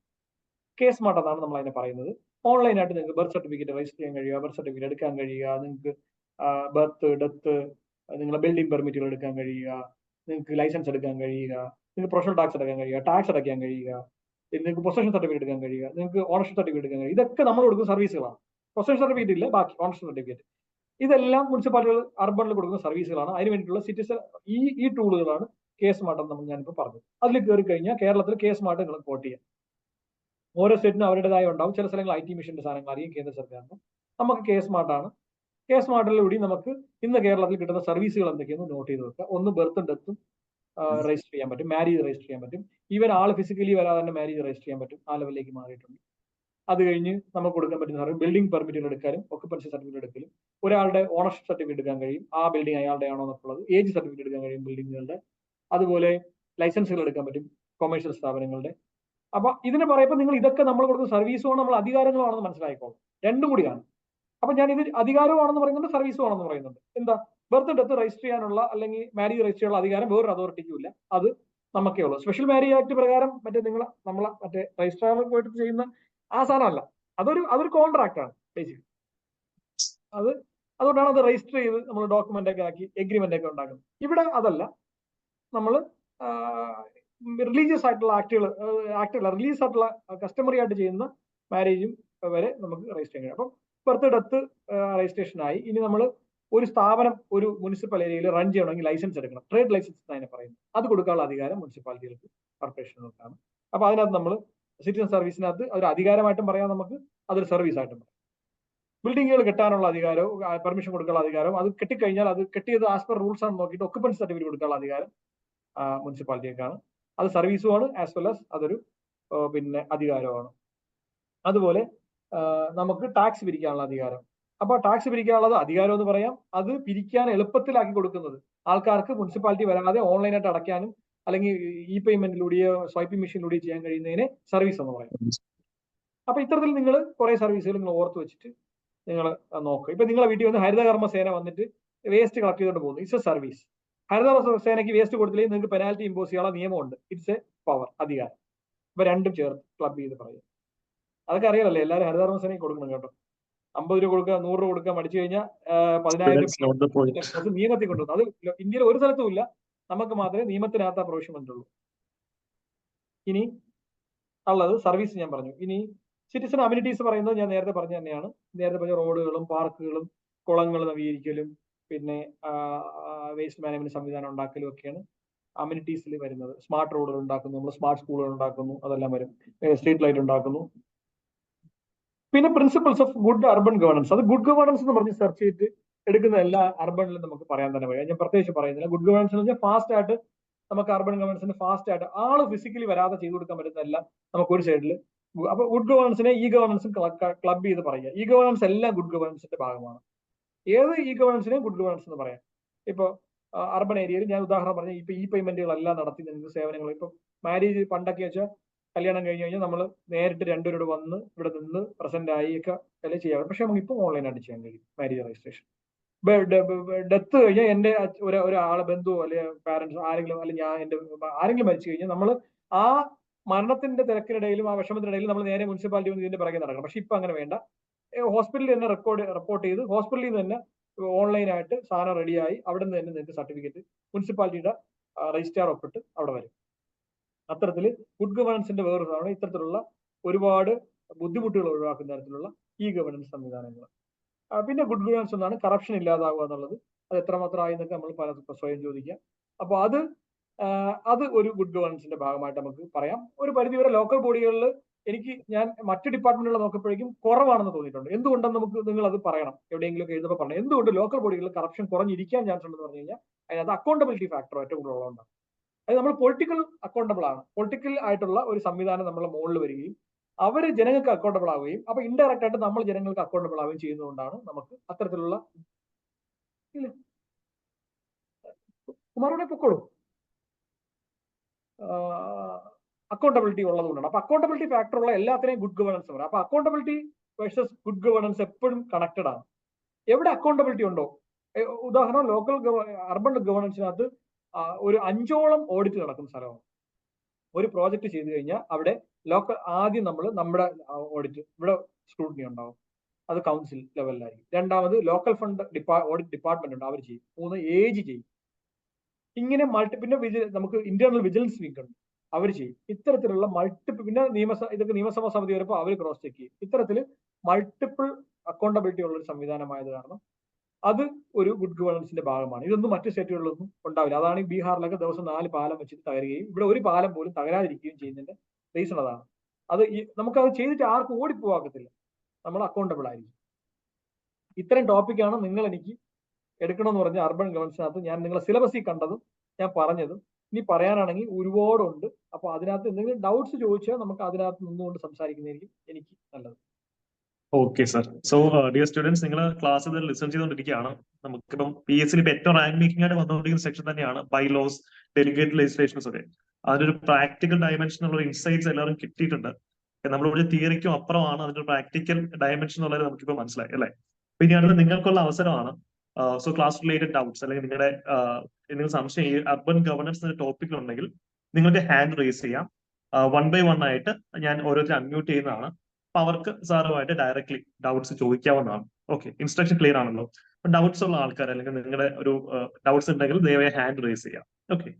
K-സ്മാർട്ട് എന്നാണ് നമ്മൾ അതിനെ പറയുന്നത്. ഓൺലൈനായിട്ട് നിങ്ങൾക്ക് ബർത്ത് സർട്ടിഫിക്കറ്റ് രജിസ്റ്റർ ചെയ്യാൻ കഴിയുക, ബർത്ത് സർട്ടിഫിക്കറ്റ് എടുക്കാൻ കഴിയുക, നിങ്ങൾക്ക് ബർത്ത്, ഡെത്ത്, നിങ്ങളെ ബിൽഡിംഗ് പെർമിറ്റുകൾ എടുക്കാൻ കഴിയുക, നിങ്ങൾക്ക് ലൈസൻസ് എടുക്കാൻ കഴിയുക, നിങ്ങൾക്ക് പ്രൊഫഷണൽ ടാക്സ് അടക്കാൻ കഴിയുക, ടാക്സ് അടയ്ക്കാൻ കഴിയുക, നിങ്ങൾക്ക് പൊസഷൻ സർട്ടിഫിക്കറ്റ് എടുക്കാൻ കഴിയുക, നിങ്ങൾക്ക് ഓണർഷിപ്പ് സർട്ടിഫിക്കറ്റ് എടുക്കാൻ കഴിയുക. ഇതൊക്കെ നമ്മൾ കൊടുക്കുന്ന സർവീസുകളാണ്. പൊസഷൻ സർട്ടിഫിക്കറ്റ് ഇല്ല, ബാക്കി ഓണർഷിപ്പ് സർട്ടിഫിക്കറ്റ്. ഇതെല്ലാം മുനിസിപ്പാലിറ്റികൾ അർബണിൽ കൊടുക്കുന്ന സർവീസുകളാണ്. അതിന് വേണ്ടിയിട്ടുള്ള സിറ്റിസൺ ഈ ടൂളുകളാണ് K-സ്മാർട്ട് എന്ന് ഞാനിപ്പോൾ പറഞ്ഞു. അതിൽ കയറി കഴിഞ്ഞാൽ കേരളത്തിൽ K-സ്മാർട്ട് നിങ്ങൾ കോട്ട് ചെയ്യാം. ഓരോ സ്റ്റേറ്റിനും അവരുടേതായ ഉണ്ടാവും. ചില സ്ഥലങ്ങൾ IT മിഷന്റെ സാധനങ്ങളായിരിക്കും കേന്ദ്ര സർക്കാരിന്. നമുക്ക് K-സ്മാർട്ടാണ്. K-സ്മാർട്ടിലൂടെ നമുക്ക് ഇന്ന് കേരളത്തിൽ കിട്ടുന്ന സർവീസുകൾ എന്തൊക്കെയെന്ന് നോട്ട് ചെയ്ത് വെക്കുക. ഒന്ന് ബർത്തും ഡെത്തും രജിസ്റ്റർ ചെയ്യാൻ പറ്റും, മാരേജ് രജിസ്റ്റർ ചെയ്യാൻ പറ്റും. ഈവൻ ആൾ ഫിസിക്കലി വരാതെ തന്നെ മാരേജ് രജിസ്റ്റർ ചെയ്യാൻ പറ്റും. ആ ലെവലിലേക്ക് മാറിയിട്ടുണ്ട്. അത് കഴിഞ്ഞ് നമുക്ക് കൊടുക്കാൻ പറ്റുന്ന ബിൽഡിംഗ് പെർമിറ്റുകൾ എടുക്കാനും ഒക്കുപ്പൻസി സർട്ടിഫിക്കറ്റ് എടുക്കലും, ഒരാളുടെ ഓണർഷിപ്പ് സർട്ടിഫിക്കറ്റ് എടുക്കാൻ കഴിയും, ആ ബിൽഡിംഗ് അയാളുടെ ആണോ എന്നുള്ളത്, ഏജ് സർട്ടിഫിക്കറ്റ് എടുക്കാൻ കഴിയും ബിൽഡിങ്ങുകളുടെ. അതുപോലെ ലൈസൻസുകൾ എടുക്കാൻ പറ്റും കൊമേഴ്ഷ്യൽ സ്ഥാപനങ്ങളുടെ. അപ്പൊ ഇതിന് പറയുമ്പോൾ നിങ്ങൾ ഇതൊക്കെ നമ്മൾ കൊടുക്കുന്ന സർവീസുമാണ്, നമ്മൾ അധികാരങ്ങളാണെന്ന് മനസ്സിലായിക്കോളും. രണ്ടും കൂടിയാണ്. അപ്പൊ ഞാൻ ഇത് അധികാരമാണെന്ന് പറയുന്നുണ്ട്, സർവീസും ആണെന്ന് പറയുന്നുണ്ട്. എന്താ, ബർത്ത് ഡെത്ത് രജിസ്റ്റർ ചെയ്യാനുള്ള അല്ലെങ്കിൽ മാരേജ് രജിസ്റ്റർ ചെയ്യാനുള്ള അധികാരം വേറൊരു അതോറിറ്റിക്കും ഇല്ല, അത് നമുക്കേ ഉള്ളൂ. സ്പെഷ്യൽ മാരേജ് ആക്ട് പ്രകാരം നമ്മളെ മറ്റേ രജിസ്ട്രാറിൽ പോയിട്ട് ചെയ്യുന്ന ആ സാധനമല്ല, അതൊരു കോൺട്രാക്ട് ആണ് ബേസിക്കലി. അതുകൊണ്ടാണ് അത് രജിസ്റ്റർ ചെയ്ത് നമ്മൾ ഡോക്യുമെന്റ് ഒക്കെ ആക്കി എഗ്രിമെന്റ് ഒക്കെ ഉണ്ടാക്കുന്നത്. ഇവിടെ അതല്ല, നമ്മൾ റിലീജിയസ് ആയിട്ടുള്ള ആക്ടുകൾ റിലീസ് ആയിട്ടുള്ള കസ്റ്റമറി ആയിട്ട് ചെയ്യുന്ന മാരേജും വരെ നമുക്ക് രജിസ്റ്റർ ചെയ്യാൻ കഴിയും. അപ്പം ബർത്ത് ഡെത്ത് രജിസ്ട്രേഷൻ ആയി. ഇനി നമ്മൾ ഒരു സ്ഥാപനം ഒരു മുനിസിപ്പൽ ഏരിയയിൽ റൺ ചെയ്യണമെങ്കിൽ ലൈസൻസ് എടുക്കണം, ട്രേഡ് ലൈസൻസ് എന്നതിനെ പറയുന്നത്. അത് കൊടുക്കാനുള്ള അധികാരം മുനിസിപ്പാലിറ്റികൾക്ക്, കോർപ്പറേഷനുകൾക്കാണ്. അപ്പൊ അതിനകത്ത് നമ്മൾ സിറ്റിസൺ സർവീസിനകത്ത് അതൊരു അധികാരമായിട്ടും പറയാം, നമുക്ക് അതൊരു സർവീസ് ആയിട്ടും പറയാം. ബിൽഡിങ്ങുകൾ കെട്ടാനുള്ള അധികാരവും പെർമിഷൻ കൊടുക്കാനുള്ള അധികാരവും, അത് കെട്ടിക്കഴിഞ്ഞാൽ അത് കെട്ടിയത് ആസ് പെർ റൂൾസ് ആണ് നോക്കിയിട്ട് ഒക്കുപ്പൻസി സർട്ടിഫിക്കറ്റ് കൊടുക്കാനുള്ള അധികാരം മുനിസിപ്പാലിറ്റിക്കാണ്. അത് സർവീസുമാണ് ആസ് വെൽ ആസ് അതൊരു പിന്നെ അധികാരമാണ്. അതുപോലെ നമുക്ക് ടാക്സ് പിരിക്കാനുള്ള അധികാരം. അപ്പൊ ടാക്സ് പിരിക്കാനുള്ളത് അധികാരം എന്ന് പറയാം. അത് പിരിക്കാൻ എളുപ്പത്തിലാക്കി കൊടുക്കുന്നത് ആൾക്കാർക്ക് മുനിസിപ്പാലിറ്റി വരാതെ ഓൺലൈനായിട്ട് അടയ്ക്കാനും അല്ലെങ്കിൽ ഇ പേയ്മെന്റിലൂടെയോ സ്വൈപ്പിംഗ് മെഷീനിലൂടെയോ ചെയ്യാൻ കഴിയുന്നതിനെ സർവീസ് എന്ന് പറയും. അപ്പൊ ഇത്തരത്തിൽ നിങ്ങൾ കുറെ സർവീസുകൾ നിങ്ങൾ ഓർത്ത് വെച്ചിട്ട് നിങ്ങൾ നോക്കുക. ഇപ്പൊ നിങ്ങളെ വീട്ടിൽ വന്ന് ഹരിതകർമ്മ സേന വന്നിട്ട് വേസ്റ്റ് കളക്ട് ചെയ്തുകൊണ്ട് പോകുന്നു, ഇറ്റ്സ് എ സർവീസ്. ഹരിതകർമ്മ സേനയ്ക്ക് വേസ്റ്റ് കൊടുത്തില്ലെങ്കിൽ നിങ്ങൾക്ക് പെനാൽറ്റി ഇമ്പോസ് ചെയ്യാനുള്ള നിയമമുണ്ട്, ഇറ്റ്സ് എ പവർ, അധികാരം. ഇപ്പൊ രണ്ടും ചേർത്ത് ക്ലബ് ചെയ്ത് പറയും. അതൊക്കെ അറിയാലല്ലേ, എല്ലാവരും ഹരിതകർമ്മ സേനയ്ക്ക് കൊടുക്കണം കേട്ടോ. 50 രൂപ കൊടുക്കുക, 100 രൂപ കൊടുക്കുക, മടിച്ചു കഴിഞ്ഞാൽ 10,000 രൂപ നിയമത്തിൽ കൊണ്ടുവന്നു. അത് ഇന്ത്യയിൽ ഒരു സ്ഥലത്തും ഇല്ല, നമുക്ക് മാത്രമേ നിയമത്തിനകത്ത് ആ പ്രൊവിഷൻ വന്നിട്ടുള്ളൂ. ഇനി ഉള്ളത് സർവീസ് ഞാൻ പറഞ്ഞു. ഇനി സിറ്റിസൺ അമ്യൂണിറ്റീസ് പറയുന്നത് ഞാൻ നേരത്തെ പറഞ്ഞ തന്നെയാണ്. നേരത്തെ പറഞ്ഞ റോഡുകളും പാർക്കുകളും കുളങ്ങൾ നവീകരിക്കലും പിന്നെ വേസ്റ്റ് മാനേജ്മെന്റ് സംവിധാനം ഉണ്ടാക്കലും ഒക്കെയാണ് അമ്യൂണിറ്റീസിൽ വരുന്നത്. സ്മാർട്ട് റോഡുകൾ ഉണ്ടാക്കുന്നു, നമ്മൾ സ്മാർട്ട് സ്കൂളുകൾ ഉണ്ടാക്കുന്നു, അതെല്ലാം വരും. സ്ട്രീറ്റ് ലൈറ്റ് ഉണ്ടാക്കുന്നു. പിന്നെ principles of good urban governance. അത് ഗുഡ് ഗവേണൻസ് എന്ന് പറഞ്ഞ് സെർച്ച് ചെയ്തിട്ട് എടുക്കുന്ന എല്ലാ അർബണിലും നമുക്ക് പറയാൻ തന്നെ പറയാം. ഞാൻ പ്രത്യേകിച്ച് പറയുന്നില്ല. ഗുഡ് ഗവേണൻസ് എന്ന് പറഞ്ഞാൽ ഫാസ്റ്റ് ആയിട്ട് നമുക്ക് അർബൻ ഗവേണൻസിന് ഫാസ്റ്റ് ആയിട്ട് ആള് ഫിസിക്കലി വരാതെ ചെയ്തു കൊടുക്കാൻ പറ്റുന്നതെല്ലാം നമുക്ക് ഒരു സൈഡിൽ. അപ്പൊ ഗുഡ് ഗവേണൻസിനെ ഇ ഗവേണൻസും ക്ലബ് ചെയ്ത് പറയുക. ഇ ഗവേണൻസ് എല്ലാം ഗുഡ് ഗവേണൻസിന്റെ ഭാഗമാണ്. ഏത് ഇ ഗവേണൻസിനെയും ഗുഡ് ഗവേണൻസ് എന്ന് പറയാം. ഇപ്പൊ അർബൻ ഏരിയയിൽ ഞാൻ ഉദാഹരണം പറഞ്ഞ ഇപ്പൊ ഈ പേയ്മെന്റുകളെല്ലാം നടത്തി നിങ്ങൾക്ക് സേവനങ്ങൾ. ഇപ്പൊ മാരേജ് പണ്ടൊക്കെ വെച്ചാൽ കല്യാണം കഴിഞ്ഞ് കഴിഞ്ഞാൽ നമ്മൾ നേരിട്ട് രണ്ടുപേരോട് വന്ന് ഇവിടെ നിന്ന് പ്രസന്റ് ആയി ഒക്കെ അല്ലേ ചെയ്യാം. പക്ഷെ നമുക്ക് ഇപ്പോൾ ഓൺലൈനായിട്ട് ചെയ്യാൻ കഴിയും മാരേജ് രജിസ്ട്രേഷൻ. ഡെത്ത് കഴിഞ്ഞാൽ എന്റെ ഒരാളെ ബന്ധുവോ അല്ലെങ്കിൽ പാരന്റ്സോ ആരെങ്കിലും അല്ലെങ്കിൽ ഞാൻ എന്റെ ആരെങ്കിലും മരിച്ചു കഴിഞ്ഞാൽ നമ്മൾ ആ മരണത്തിന്റെ തിരക്കിനിടയിലും ആ വിഷമത്തിനിടയിലും നമ്മൾ നേരെ മുനിസിപ്പാലിറ്റി വന്ന് ഇതിന്റെ പിറകെ നടക്കണം. പക്ഷെ ഇപ്പൊ അങ്ങനെ വേണ്ട. ഹോസ്പിറ്റലിൽ തന്നെ റിപ്പോർട്ട് ചെയ്ത് ഹോസ്പിറ്റലിൽ നിന്ന് തന്നെ ഓൺലൈനായിട്ട് സാധനം റെഡിയായി അവിടെ നിന്ന് തന്നെ നിങ്ങൾക്ക് സർട്ടിഫിക്കറ്റ് മുനിസിപ്പാലിറ്റിയുടെ രജിസ്ട്രാർ ഒപ്പിട്ട് അവിടെ വരും. അത്തരത്തിൽ ഗുഡ് ഗവേണൻസിന്റെ വേറൊരാണ് ഇത്തരത്തിലുള്ള ഒരുപാട് ബുദ്ധിമുട്ടുകൾ ഒഴിവാക്കുന്ന തരത്തിലുള്ള ഇ ഗവേണൻസ് സംവിധാനങ്ങൾ. പിന്നെ ഗുഡ് ഗവേണൻസ് എന്നാണ് കറപ്ഷൻ ഇല്ലാതാവുക എന്നുള്ളത്. അത് എത്രമാത്രം ആയി എന്നൊക്കെ നമ്മൾ സ്വയം ചോദിക്കാം. അപ്പൊ അത് ഒരു ഗുഡ് ഗവേണൻസിന്റെ ഭാഗമായിട്ട് നമുക്ക് പറയാം. ഒരു പരിധിവരെ ലോക്കൽ ബോഡികളിൽ ഞാൻ മറ്റു ഡിപ്പാർട്ട്മെന്റുകൾ നോക്കിയപ്പോഴേക്കും കുറവാണെന്ന് തോന്നിയിട്ടുണ്ട്. എന്തുകൊണ്ടെന്ന് നമുക്ക് നിങ്ങൾ അത് പറയണം, എവിടെയെങ്കിലും എഴുതുമ്പോൾ പറയണം. എന്തുകൊണ്ട് ലോക്കൽ ബോഡികളിൽ കറപ്ഷൻ കുറഞ്ഞിരിക്കാൻ ചാൻസ് ഉണ്ടെന്ന് പറഞ്ഞു കഴിഞ്ഞാൽ അതിനകത്ത് അക്കൗണ്ടബിലിറ്റി ഫാക്ടർ ഏറ്റവും കൂടുതൽ ഉള്ളതുകൊണ്ടാണ്. അത് നമ്മൾ പൊളിറ്റിക്കൽ അക്കൗണ്ടബിൾ ആണ്. പൊളിറ്റിക്കൽ ആയിട്ടുള്ള ഒരു സംവിധാനം നമ്മളെ മുകളിൽ വരികയും അവർ ജനങ്ങൾക്ക് അക്കൗണ്ടബിൾ ആവുകയും അപ്പൊ ഇൻഡയറക്റ്റ് ആയിട്ട് നമ്മൾ ജനങ്ങൾക്ക് അക്കൗണ്ടബിൾ ആവുകയും ചെയ്യുന്നതുകൊണ്ടാണ് നമുക്ക് അത്തരത്തിലുള്ള കുമാരോടെ പൊക്കോളൂ അക്കൗണ്ടബിലിറ്റി ഉള്ളതുകൊണ്ടാണ്. അപ്പൊ അക്കൗണ്ടബിലിറ്റി ഫാക്ടർ ഉള്ള എല്ലാത്തിനെയും ഗുഡ് ഗവേണൻസ് പറയാം. അപ്പൊ അക്കൗണ്ടബിലിറ്റി വേഴ്സസ് ഗുഡ് ഗവേണൻസ് എപ്പോഴും കണക്റ്റഡ് ആണ്. എവിടെ അക്കൗണ്ടബിലിറ്റി ഉണ്ടോ, ഉദാഹരണം ലോക്കൽ അർബൻ ഗവേണൻസിനകത്ത് ഒരു 5ഓളം ഓഡിറ്റ് നടക്കുന്ന സ്ഥലമാണ്. ഒരു പ്രോജക്റ്റ് ചെയ്തു കഴിഞ്ഞാൽ അവിടെ ആദ്യം നമ്മുടെ ഓഡിറ്റ് ഇവിടെ സ്ക്രൂട്ടിനി ഉണ്ടാവും, അത് കൗൺസിൽ ലെവലിലായിരിക്കും. രണ്ടാമത് ലോക്കൽ ഫണ്ട് ഓഡിറ്റ് ഡിപ്പാർട്ട്മെന്റ് ഉണ്ട്, അവർ ചെയ്യും. 3 ഏജ് ചെയ്യും. ഇങ്ങനെ പിന്നെ നമുക്ക് ഇന്റേണൽ വിജിലൻസ് വിംഗ് ഉണ്ട്, അവർ ചെയ്യും. ഇത്തരത്തിലുള്ള പിന്നെ ഇതൊക്കെ നിയമസഭാ സമിതി വരുമ്പോൾ അവർ ക്രോസ് ചെക്ക് ചെയ്യും. ഇത്തരത്തിൽ മൾട്ടിപ്പിൾ അക്കൗണ്ടബിലിറ്റി ഉള്ള ഒരു സംവിധാനമായത് കാരണം അത് ഒരു ഗുഡ് ഗവേണൻസിന്റെ ഭാഗമാണ്. ഇതൊന്നും മറ്റു സ്റ്റേറ്റുകളിലൊന്നും ഉണ്ടാവില്ല. അതാണ് ഈ ബീഹാറിലൊക്കെ ദിവസം 4 പാലം വെച്ചിട്ട് തകരുകയും ഇവിടെ ഒരു പാലം പോലും തകരാതിരിക്കുകയും ചെയ്യുന്നതിന്റെ റീസൺ അതാണ്. നമുക്കത് ചെയ്തിട്ട് ആർക്കും ഓടിപ്പോവാക്കത്തില്ല, നമ്മൾ അക്കൗണ്ടബിൾ ആയിരിക്കും. ഇത്തരം ടോപ്പിക്കാണ് നിങ്ങൾ എനിക്ക് എടുക്കണമെന്ന് പറഞ്ഞ അർബൻ ഗവേണൻസിനകത്ത് ഞാൻ നിങ്ങളെ സിലബസിൽ കണ്ടതും ഞാൻ പറഞ്ഞതും. ഇനി പറയാനാണെങ്കിൽ ഒരുപാടുണ്ട്. അപ്പൊ അതിനകത്ത് എന്തെങ്കിലും ഡൗട്ട്സ് ചോദിച്ചാൽ നമുക്ക് അതിനകത്ത് നിന്നുകൊണ്ട് സംസാരിക്കുന്നതായിരിക്കും എനിക്ക് നല്ലത്. Okay sir. So dear students, നിങ്ങൾ ക്ലാസ് ലിസൺ ചെയ്തുകൊണ്ടിരിക്കുകയാണ്. നമുക്കിപ്പം PSC ഇപ്പൊ ഏറ്റവും റാങ്ക് മേക്കിംഗ് ആയിട്ട് വന്നുകൊണ്ടിരിക്കുന്ന സെക്ഷൻ തന്നെയാണ് ബൈലോസ്, ഡെലിഗേറ്റ് ലെജിസ്ലേഷൻസ് ഒക്കെ. അതിനൊരു പ്രാക്ടിക്കൽ ഡയമെൻഷൻ ഉള്ള ഇൻസൈറ്റ്സ് എല്ലാവരും കിട്ടിയിട്ടുണ്ട്. നമ്മളൊരു തിയറിക്കും അപ്പുറമാണ് അതിന്റെ പ്രാക്ടിക്കൽ ഡയമെൻഷൻ എന്നുള്ളത് നമുക്കിപ്പോ മനസ്സിലായി അല്ലെ. പിന്നെ അടുത്ത് നിങ്ങൾക്കുള്ള അവസരമാണ്. സോ ക്ലാസ് റിലേറ്റഡ് ഡൗട്ട്സ് അല്ലെങ്കിൽ നിങ്ങളുടെ എന്തെങ്കിലും സംശയം ഈ അർബൻ ഗവർണൻസ് എന്ന ടോപ്പിക്കിലുണ്ടെങ്കിൽ നിങ്ങൾക്ക് ഹാൻഡ് റേസ് ചെയ്യാം. 1 by 1 ആയിട്ട് ഞാൻ ഓരോരുത്തരും അൺമ്യൂട്ട് ചെയ്യുന്നതാണ്. അപ്പൊ അവർക്ക് സാറുമായിട്ട് ഡയറക്ട്ലി ഡൗട്ട്സ് ചോദിക്കാവുന്നതാണ്. ഓക്കെ, ഇൻസ്ട്രക്ഷൻ ക്ലിയർ ആണല്ലോ. ഡൗട്ട്സ് ഉള്ള ആൾക്കാർ അല്ലെങ്കിൽ നിങ്ങളുടെ ഒരു ഡൗട്ട്സ് ഉണ്ടെങ്കിൽ ദയവായി ഹാൻഡ് റേസ് ചെയ്യാം. ഓക്കെ.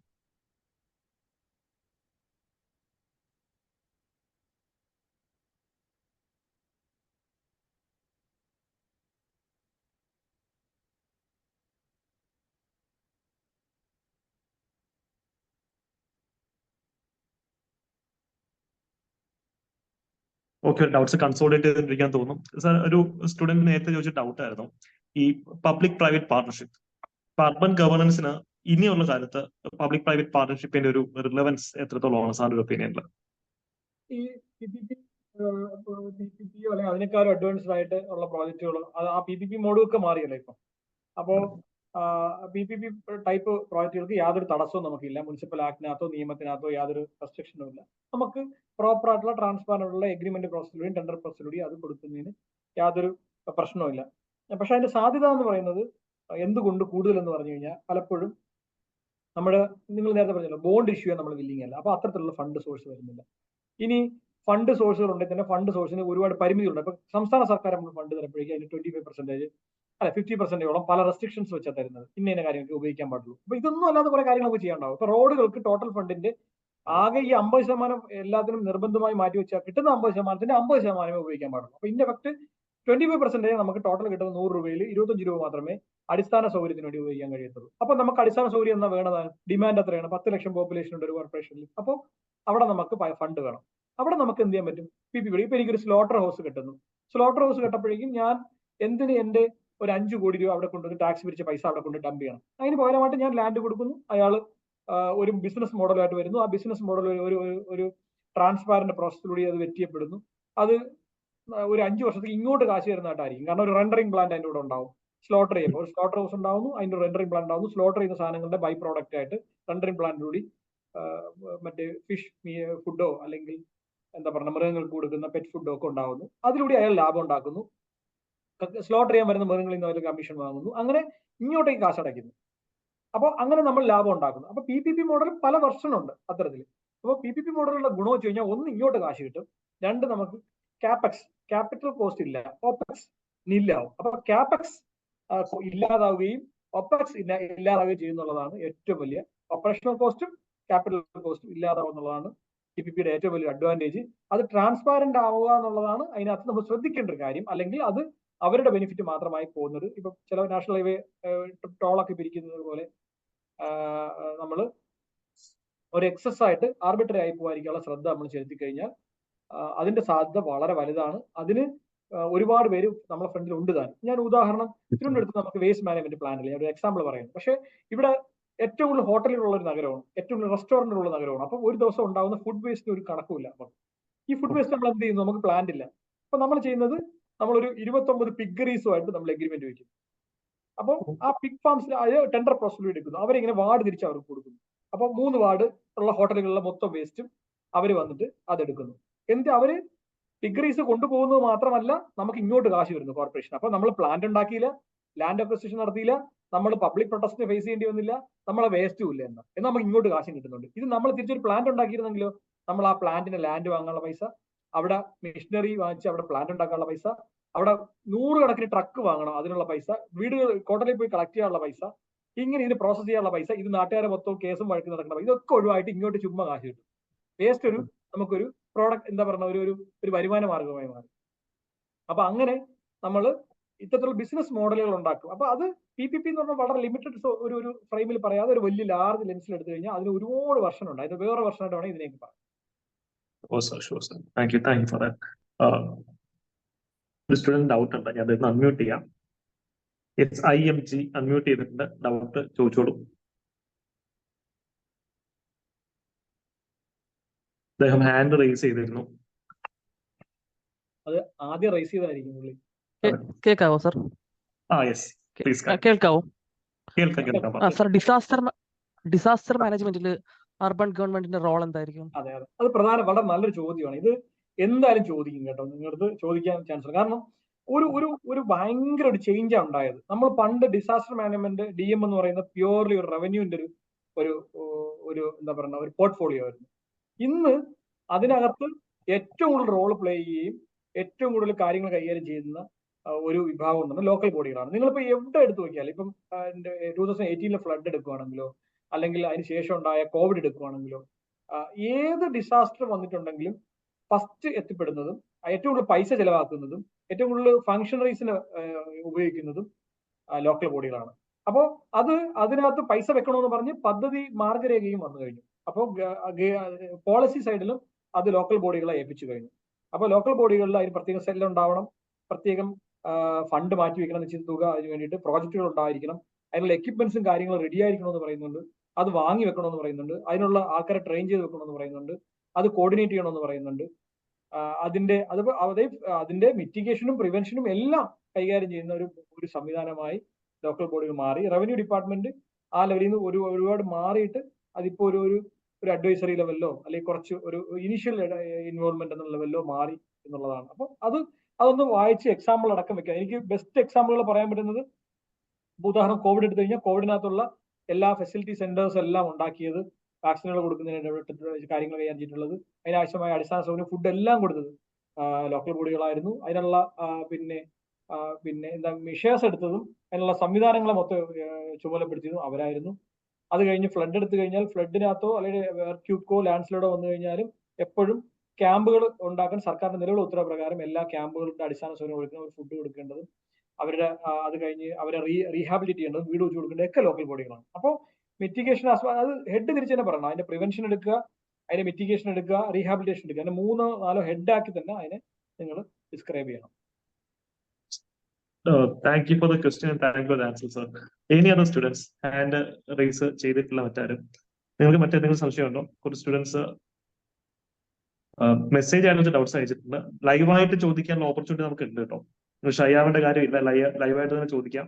ഓക്കെ, ഡൗട്ട്സ് കൺസോളിഡേറ്റ് ചെയ്തിരിക്കാൻ തോന്നും. സാർ, ഒരു സ്റ്റുഡന്റ് നേരത്തെ ചോദിച്ച ഡൗട്ട് ആയിരുന്നു ഈ പബ്ലിക് പ്രൈവറ്റ് പാർട്ണർഷിപ്പ്. അർബൻ ഗവർണൻസിന് ഇനിയുള്ള കാലത്ത് പബ്ലിക് പ്രൈവറ്റ് പാർട്ണർഷിപ്പിന്റെ ഒരു റിലവൻസ് എത്രത്തോളമാണ് സാറിന്റെ ഒപ്പീനിയനിൽ? ഈ PPP അല്ലെങ്കിൽ അതിനേക്കാളും അഡ്വാൻസ്ഡ് ആയിട്ട് ഉള്ള പ്രോജക്റ്റുകൾ, ആ PPP മോഡൊക്കെ മാറിയല്ലോ ഇപ്പം. അപ്പോ PPP ടൈപ്പ് പ്രോജക്റ്റുകൾക്ക് യാതൊരു തടസ്സവും നമുക്കില്ല. മുനിസിപ്പൽ ആക്ടിനകത്തോ നിയമത്തിനകത്തോ യാതൊരു റെസ്ട്രിക്ഷനും ഇല്ല. നമുക്ക് പ്രോപ്പർ ആയിട്ടുള്ള ട്രാൻസ്പാരന്റ് ഉള്ള എഗ്രിമെന്റ് പ്രോസസ്സിലൂടെയും ടെൻഡർ പ്രോസസ്സിലൂടെയും അത് കൊടുക്കുന്നതിന് യാതൊരു പ്രശ്നവുമില്ല. പക്ഷെ അതിന്റെ സാധ്യത എന്ന് പറയുന്നത് എന്തുകൊണ്ട് കൂടുതലെന്ന് പറഞ്ഞു കഴിഞ്ഞാൽ, പലപ്പോഴും നിങ്ങൾ നേരത്തെ പറഞ്ഞല്ലോ ബോണ്ട് ഇഷ്യൂ നമ്മൾ വില്ലിങ് അല്ല. അപ്പൊ അത്തരത്തിലുള്ള ഫണ്ട് സോഴ്സ് വരുന്നില്ല. ഇനി ഫണ്ട് സോഴ്സുകൾ ഉണ്ടെങ്കിൽ തന്നെ ഫണ്ട് സോഴ്സിന് ഒരുപാട് പരിമിതികളുണ്ട്. ഇപ്പൊ സംസ്ഥാന സർക്കാർ നമുക്ക് ഫണ്ട് തരുമ്പോഴേക്കും അതിന് 25% അല്ല 50%ഓളം പല റെസ്ട്രിക്ഷൻസ് വെച്ചാൽ തരുന്നത്. ഇന്ന കാര്യങ്ങൾക്ക് ഉപയോഗിക്കാൻ പാടുള്ളൂ. അപ്പൊ ഇതൊന്നും അല്ലാതെ കുറെ കാര്യങ്ങളൊക്കെ ചെയ്യാണ്ടാവും. ഇപ്പൊ റോഡുകൾക്ക് ടോട്ടൽ ഫണ്ടിന്റെ ആകെ ഈ 50% എല്ലാത്തിനും നിർബന്ധമായി മാറ്റി വെച്ചാൽ കിട്ടുന്ന 50%ന്റെ 50% ഉപയോഗിക്കാൻ പാടുള്ളൂ. അപ്പൊ ഇന്റെ എഫക്ട് 25% നമുക്ക് ടോട്ടൽ കിട്ടുന്ന 100 രൂപയിൽ 25 രൂപ മാത്രമേ അടിസ്ഥാന സൗകര്യത്തിന് വേണ്ടി ഉപയോഗിക്കാൻ കഴിയത്തുള്ളൂ. അപ്പൊ നമുക്ക് അടിസ്ഥാന സൗകര്യം എന്നാ വേണ്ടതാണ്? ഡിമാൻഡ് എത്രയാണ്? 10 ലക്ഷം പോപ്പുലേഷൻ ഉണ്ട് ഒരു കോർപ്പറേഷനിൽ. അപ്പോൾ അവിടെ നമുക്ക് ഫണ്ട് വേണം. അവിടെ നമുക്ക് എന്ത് ചെയ്യാൻ പറ്റും? PPP. ഇപ്പൊ എനിക്കൊരു സ്ലോട്ടർ ഹൗസ് കിട്ടുന്നു. സ്ലോട്ടർ ഹൗസ് കിട്ടപ്പോഴേക്കും ഞാൻ എന്തിന് എന്റെ ഒരു 5 കോടി രൂപ അവിടെ കൊണ്ടുവന്ന് ടാക്സ് പിരിച്ച പൈസ അവിടെ കൊണ്ട് ഡംപ് ചെയ്യണം? അതിന് പകരമായിട്ട് ഞാൻ ലാൻഡ് കൊടുക്കുന്നു. അയാള് ഒരു ബിസിനസ് മോഡലായിട്ട് വരുന്നു. ആ ബിസിനസ് മോഡൽ ഒരു ട്രാൻസ്പാരന്റ് പ്രോസസ്സിലൂടെ അത് വെറ്റിയപ്പെടുന്നു. അത് ഒരു 5 വർഷത്തേക്ക് ഇങ്ങോട്ട് കാശ് തരുന്നതായിട്ടായിരിക്കും. കാരണം ഒരു റെൻഡറിംഗ് പ്ലാന്റ് അതിന്റെ കൂടെ ഉണ്ടാവും. സ്ലോട്ടർ ചെയ്യുമ്പോൾ ഒരു സ്ലോട്ടർ ഹൗസ് ഉണ്ടാവുന്നു, അതിന്റെ റെൻഡറിംഗ് പ്ലാന്റ് ഉണ്ടാവുന്നു. സ്ലോട്ടർ ചെയ്യുന്ന സാധനങ്ങളുടെ ബൈ പ്രോഡക്റ്റ് ആയിട്ട് റെൻഡറിംഗ് പ്ലാന്റിലൂടെ മറ്റേ ഫിഷ് ഫുഡോ അല്ലെങ്കിൽ എന്താ പറയുക മൃഗങ്ങൾക്ക് കൊടുക്കുന്ന പെറ്റ് ഫുഡോ ഒക്കെ ഉണ്ടാകുന്നു. അതിലൂടെ അയാൾ ലാഭം ഉണ്ടാക്കുന്നു. സ്ലോട്ടർ ചെയ്യാൻ വരുന്ന മൃഗങ്ങളിൽ നിന്ന് അവർ കമ്മീഷൻ വാങ്ങുന്നു. അങ്ങനെ ഇങ്ങോട്ടേക്ക് കാശ് അടയ്ക്കുന്നു. അപ്പോൾ അങ്ങനെ നമ്മൾ ലാഭം ഉണ്ടാക്കുന്നു. അപ്പൊ PPP മോഡൽ പല വെർഷൻ ഉണ്ട് അത്തരത്തിൽ. അപ്പോൾ PPP മോഡലുള്ള ഗുണം വെച്ച് കഴിഞ്ഞാൽ, ഒന്ന് ഇങ്ങോട്ട് കാശ് കിട്ടും, രണ്ട് നമുക്ക് ക്യാപിറ്റൽ കോസ്റ്റ് ഇല്ല, ഓപ്പക്സ് നില്ലാവും. അപ്പൊ ക്യാപെക്സ് ഇല്ലാതാവുകയും OPEX ഇല്ലാതാവുകയും ചെയ്യുന്നുള്ളതാണ് ഏറ്റവും വലിയ ഓപ്പറേഷണൽ കോസ്റ്റും ക്യാപിറ്റൽ കോസ്റ്റും ഇല്ലാതാവുന്നുള്ളതാണ് PPPയുടെ ഏറ്റവും വലിയ അഡ്വാൻറ്റേജ്. അത് ട്രാൻസ്പാരന്റ് ആവുക എന്നുള്ളതാണ് അതിനകത്ത് നമ്മൾ ശ്രദ്ധിക്കേണ്ട ഒരു കാര്യം. അല്ലെങ്കിൽ അത് അവരുടെ ബെനിഫിറ്റ് മാത്രമായി പോകുന്നത്. ഇപ്പൊ ചില നാഷണൽ ഹൈവേ ടോളൊക്കെ പിരിക്കുന്നത് പോലെ നമ്മൾ ഒരു എക്സസ് ആയിട്ട് ആർബിട്രറി ആയി പോകാതിരിക്കാനുള്ള ശ്രദ്ധ നമ്മൾ ചെലുത്തി കഴിഞ്ഞാൽ അതിന്റെ സാധ്യത വളരെ വലുതാണ്. അതിന് ഒരുപാട് പേര് നമ്മളെ ഫ്രണ്ടിൽ ഉണ്ട് താൻ. ഞാൻ ഉദാഹരണം തിരുവനന്തപുരത്ത് നമുക്ക് വേസ്റ്റ് മാനേജ്മെന്റ് പ്ലാനില്ല, ഞാൻ ഒരു എക്സാമ്പിൾ പറയുന്നു. പക്ഷേ ഇവിടെ ഏറ്റവും കൂടുതൽ ഹോട്ടലുകളുള്ള ഒരു നഗരമാണ്, ഏറ്റവും കൂടുതൽ റെസ്റ്റോറന്റുകളുള്ള നഗരമാണ്. അപ്പൊ ഒരു ദിവസം ഉണ്ടാകുന്ന ഫുഡ് വേസ്റ്റിന് ഒരു കണക്കുമില്ല. അപ്പം ഈ ഫുഡ് വേസ്റ്റ് നമ്മൾ എന്ത് ചെയ്യുന്നു? നമുക്ക് പ്ലാന്റ് ഇല്ല. അപ്പൊ നമ്മൾ ചെയ്യുന്നത്, നമ്മളൊരു 29 പിഗറീസുമായിട്ട് നമ്മൾ എഗ്രിമെന്റ് വെക്കും. അപ്പോൾ ആ പിഗ് ഫാംസിൽ ടെൻഡർ പ്രോസസ്സിലൂടെ എടുക്കുന്നു. അവരിങ്ങനെ വാർഡ് തിരിച്ച് അവർക്ക് കൊടുക്കുന്നു. അപ്പൊ 3 വാർഡ് ഉള്ള ഹോട്ടലുകളിലെ മൊത്തം വേസ്റ്റും അവർ വന്നിട്ട് അതെടുക്കുന്നു. എന്നിട്ട് അവര് പിഗറീസ് കൊണ്ടുപോകുന്നത് മാത്രമല്ല, നമുക്ക് ഇങ്ങോട്ട് കാശ് വരുന്നു കോർപ്പറേഷൻ. അപ്പൊ നമ്മൾ പ്ലാന്റ് ഉണ്ടാക്കിയില്ല, ലാൻഡ് അക്വസിഷൻ നടത്തിയില്ല, നമ്മൾ പബ്ലിക് പ്രൊട്ടസ്റ്റിനെ ഫേസ് ചെയ്യേണ്ടി വന്നില്ല, നമ്മളെ വേസ്റ്റും ഇല്ല. എന്നാൽ നമുക്ക് ഇങ്ങോട്ട് കാശും കിട്ടുന്നുണ്ട്. ഇത് നമ്മൾ തിരിച്ചൊരു പ്ലാന്റ് ഉണ്ടാക്കിയിരുന്നെങ്കിലോ, നമ്മൾ ആ പ്ലാന്റിന് ലാൻഡ് വാങ്ങാനുള്ള പൈസ, അവിടെ മെഷീനറി വാങ്ങിച്ച് അവിടെ പ്ലാന്റ് ഉണ്ടാക്കാനുള്ള പൈസ, അവിടെ 100 കണക്കിന് ട്രക്ക് വാങ്ങണം അതിനുള്ള പൈസ, വീടുകൾ കോട്ടലിൽ പോയി കളക്ട് ചെയ്യാനുള്ള പൈസ, ഇങ്ങനെ ഇതിന് പ്രോസസ് ചെയ്യാനുള്ള പൈസ, ഇത് നാട്ടുകാരെ മൊത്തം കേസും വഴക്ക് നടക്കുന്ന പൈസ, ഇതൊക്കെ ഒഴിവായിട്ട് ഇങ്ങോട്ട് ചുമ്മാ കാശ് കിട്ടും. വേസ്റ്റ് നമുക്കൊരു പ്രോഡക്റ്റ്, എന്താ പറയുക, ഒരു വരുമാന മാർഗമായി മാറി. അപ്പൊ അങ്ങനെ നമ്മൾ ഇത്തരത്തിലുള്ള ബിസിനസ് മോഡലുകൾ ഉണ്ടാക്കും. അപ്പൊ അത് PPP എന്ന് പറഞ്ഞാൽ വളരെ ലിമിറ്റഡ് ഒരു ഫ്രെയിമിൽ പറയാതെ ഒരു വലിയ ലാർജ് ലെൻസിൽ എടുത്തു കഴിഞ്ഞാൽ അതിന് ഒരുപാട് വെർഷൻ ഉണ്ട്. അതിന് വേറെ വെർഷനായിട്ട് വേണമെങ്കിൽ ഇതിനേക്ക് പറയാം. Thank you for that. ഒരു സ്റ്റുഡന്റ് ഡൗട്ട് ഉണ്ട്, ഞാൻ അതൊന്ന് അൺമ്യൂട്ട് ചെയ്യാം. IMG അൺമ്യൂട്ട് ചെയ്തിട്ടുണ്ട്, ഡൗട്ട് ചോദിച്ചോളൂ. അദ്ദേഹം ഹാൻഡ് റേസ് ചെയ്തിരുന്നു. അത് ആദ്യം റേസ് ചെയ്തായിരിക്കും പുള്ളി. കേൾക്കാവോ സർ? കേൾക്കാവോ? സർ, ഡിസാസ്റ്റർ മാനേജ്മെന്റിൽ അർബൻ ഗവൺമെന്റിന്റെ റോൾ എന്തായിരിക്കും? അതെ, അത് വളരെ നല്ലൊരു ചോദ്യമാണ്. ഇത് എന്തായാലും ചോദിക്കും കേട്ടോ, നിങ്ങളടുത്ത് ചോദിക്കാൻ ചാൻസ് ഉണ്ട്. കാരണം ഒരു ഭയങ്കര ഒരു ചേഞ്ചാണ് ഉണ്ടായത്. നമ്മൾ പണ്ട് ഡിസാസ്റ്റർ മാനേജ്മെന്റ് DM എന്ന് പറയുന്ന പ്യൂർലി ഒരു റവന്യൂവിന്റെ ഒരു എന്താ പറയുക ഒരു പോർട്ട്ഫോളിയോ ആയിരുന്നു. ഇന്ന് അതിനകത്ത് ഏറ്റവും കൂടുതൽ റോൾ പ്ലേ ചെയ്യുകയും ഏറ്റവും കൂടുതൽ കാര്യങ്ങൾ കൈകാര്യം ചെയ്യുന്ന ഒരു വിഭാഗം എന്ന് പറഞ്ഞാൽ ലോക്കൽ ബോഡികളാണ്. നിങ്ങളിപ്പോ എവിടെ എടുത്തു നോക്കിയാൽ, ഇപ്പം 2018 ഫ്ലഡ് എടുക്കുകയാണെങ്കിലോ അല്ലെങ്കിൽ അതിന് ശേഷം ഉണ്ടായ കോവിഡ് എടുക്കുകയാണെങ്കിലോ, ഏത് ഡിസാസ്റ്റർ വന്നിട്ടുണ്ടെങ്കിലും ഫസ്റ്റ് എത്തിപ്പെടുന്നതും ഏറ്റവും കൂടുതൽ പൈസ ചെലവാക്കുന്നതും ഏറ്റവും കൂടുതൽ ഫങ്ഷണറീസിന് ഉപയോഗിക്കുന്നതും ലോക്കൽ ബോഡികളാണ്. അപ്പോൾ അതിനകത്ത് പൈസ വെക്കണമെന്ന് പറഞ്ഞ് പദ്ധതി മാർഗരേഖയും വന്നു കഴിഞ്ഞു. അപ്പോൾ പോളിസി സൈഡിലും അത് ലോക്കൽ ബോഡികളെ ഏൽപ്പിച്ചു കഴിഞ്ഞു. അപ്പോൾ ലോക്കൽ ബോഡികളിൽ അതിന് പ്രത്യേക സെല്ല് ഉണ്ടാവണം, പ്രത്യേകം ഫണ്ട് മാറ്റി വെക്കണം, നിശ്ചിത തുക അതിന് വേണ്ടിയിട്ട് പ്രോജക്റ്റുകൾ ഉണ്ടായിരിക്കണം, അതിനുള്ള എക്യുപ്മെന്റ്സും കാര്യങ്ങളും റെഡി ആയിരിക്കണമെന്ന് പറയുന്നുണ്ട്, അത് വാങ്ങി വെക്കണമെന്ന് പറയുന്നുണ്ട്, അതിനുള്ള ആൾക്കാരെ ട്രെയിൻ ചെയ്ത് വെക്കണമെന്ന് പറയുന്നുണ്ട്, അത് കോർഡിനേറ്റ് ചെയ്യണമെന്ന് പറയുന്നുണ്ട്. അതിന്റെ മിറ്റിഗേഷനും പ്രിവെൻഷനും എല്ലാം കൈകാര്യം ചെയ്യുന്ന ഒരു സംവിധാനമായി ലോക്കൽ ബോഡികൾ മാറി. റവന്യൂ ഡിപ്പാർട്ട്മെന്റ് ആ ലെവലിൽ നിന്ന് ഒരുപാട് മാറിയിട്ട് അതിപ്പോ ഒരു അഡ്വൈസറി ലെവലിലോ അല്ലെങ്കിൽ കുറച്ച് ഒരു ഇനീഷ്യൽ ഇൻവോൾവ്മെന്റ് എന്നുള്ള ലെവലിലോ മാറി എന്നുള്ളതാണ്. അപ്പൊ അതൊന്ന് വായിച്ച് എക്സാമ്പിൾ അടക്കം വെക്കാം. എനിക്ക് ബെസ്റ്റ് എക്സാമ്പിളുകൾ പറയാൻ പറ്റുന്നത്, ഉദാഹരണം കോവിഡ് എടുത്തു കഴിഞ്ഞാൽ കോവിഡിനകത്തുള്ള എല്ലാ ഫെസിലിറ്റി സെന്റേഴ്സ് എല്ലാം ഉണ്ടാക്കിയത്, വാക്സിനുകൾ കൊടുക്കുന്നതിന് കാര്യങ്ങൾ കൈകാര്യം ചെയ്തിട്ടുള്ളത്, അതിനാവശ്യമായ അടിസ്ഥാന സൗകര്യം, ഫുഡ് എല്ലാം കൊടുത്തത് ലോക്കൽ ബോഡികളായിരുന്നു. അതിനുള്ള പിന്നെ എന്താ മെഷേഴ്സ് എടുത്തതും അതിനുള്ള സംവിധാനങ്ങളെ മൊത്തം ചുമതലപ്പെടുത്തിയതും അവരായിരുന്നു. അത് കഴിഞ്ഞ് ഫ്ലഡ് എടുത്തു കഴിഞ്ഞാൽ ഫ്ലഡിനകത്തോ അല്ലെങ്കിൽ എർക്യൂക്കോ ലാൻഡ്സ്ലൈഡോ വന്നു കഴിഞ്ഞാലും എപ്പോഴും ക്യാമ്പുകൾ ഉണ്ടാക്കാൻ സർക്കാരിന്റെ നിലവിലുള്ള ഉത്തരവ് എല്ലാ ക്യാമ്പുകളുടെ അടിസ്ഥാന സൗകര്യം കൊടുക്കുന്നതും ഫുഡ് കൊടുക്കേണ്ടതും അവരുടെ അത് കഴിഞ്ഞ് അവരെ റീഹാബിലിറ്റ് ചെയ്യേണ്ടതും വീട് വെച്ച് കൊടുക്കേണ്ടത് ഒക്കെ ലോക്കൽ ബോഡികളാണ്. അപ്പോൾ മിറ്റിഗേഷൻ അത് ഹെഡ് തിരിച്ച് തന്നെ പറയണം. അതിന്റെ പ്രിവെൻഷൻ എടുക്കുക, അതിന്റെ മിറ്റിഗേഷൻ എടുക്കുക, റീഹാബിലിറ്റേഷൻ എടുക്കുക. അതിന്റെ 3-4 ഹെഡാക്കി തന്നെ അതിനെ നിങ്ങൾ ഡിസ്ക്രൈബ് ചെയ്യണം. Thank you for the question and thank you for the answer, sir. Any other students hand raise ചെയ്തിട്ടില്ല മറ്റാരും? നിങ്ങൾക്ക് മറ്റെന്തെങ്കിലും സംശയമുണ്ടോ? കുറച്ച് സ്റ്റുഡൻസ് മെസ്സേജ് ആയിട്ട് ഡൗട്ട്സ് അയച്ചിട്ടുണ്ട്. ലൈവായിട്ട് ചോദിക്കാനുള്ള ഓപ്പർച്യൂണിറ്റി നമുക്ക് ഉണ്ട് കേട്ടോ. ഷയ്യാവേണ്ട കാര്യമില്ല, ലൈവായിട്ട് തന്നെ ചോദിക്കാം.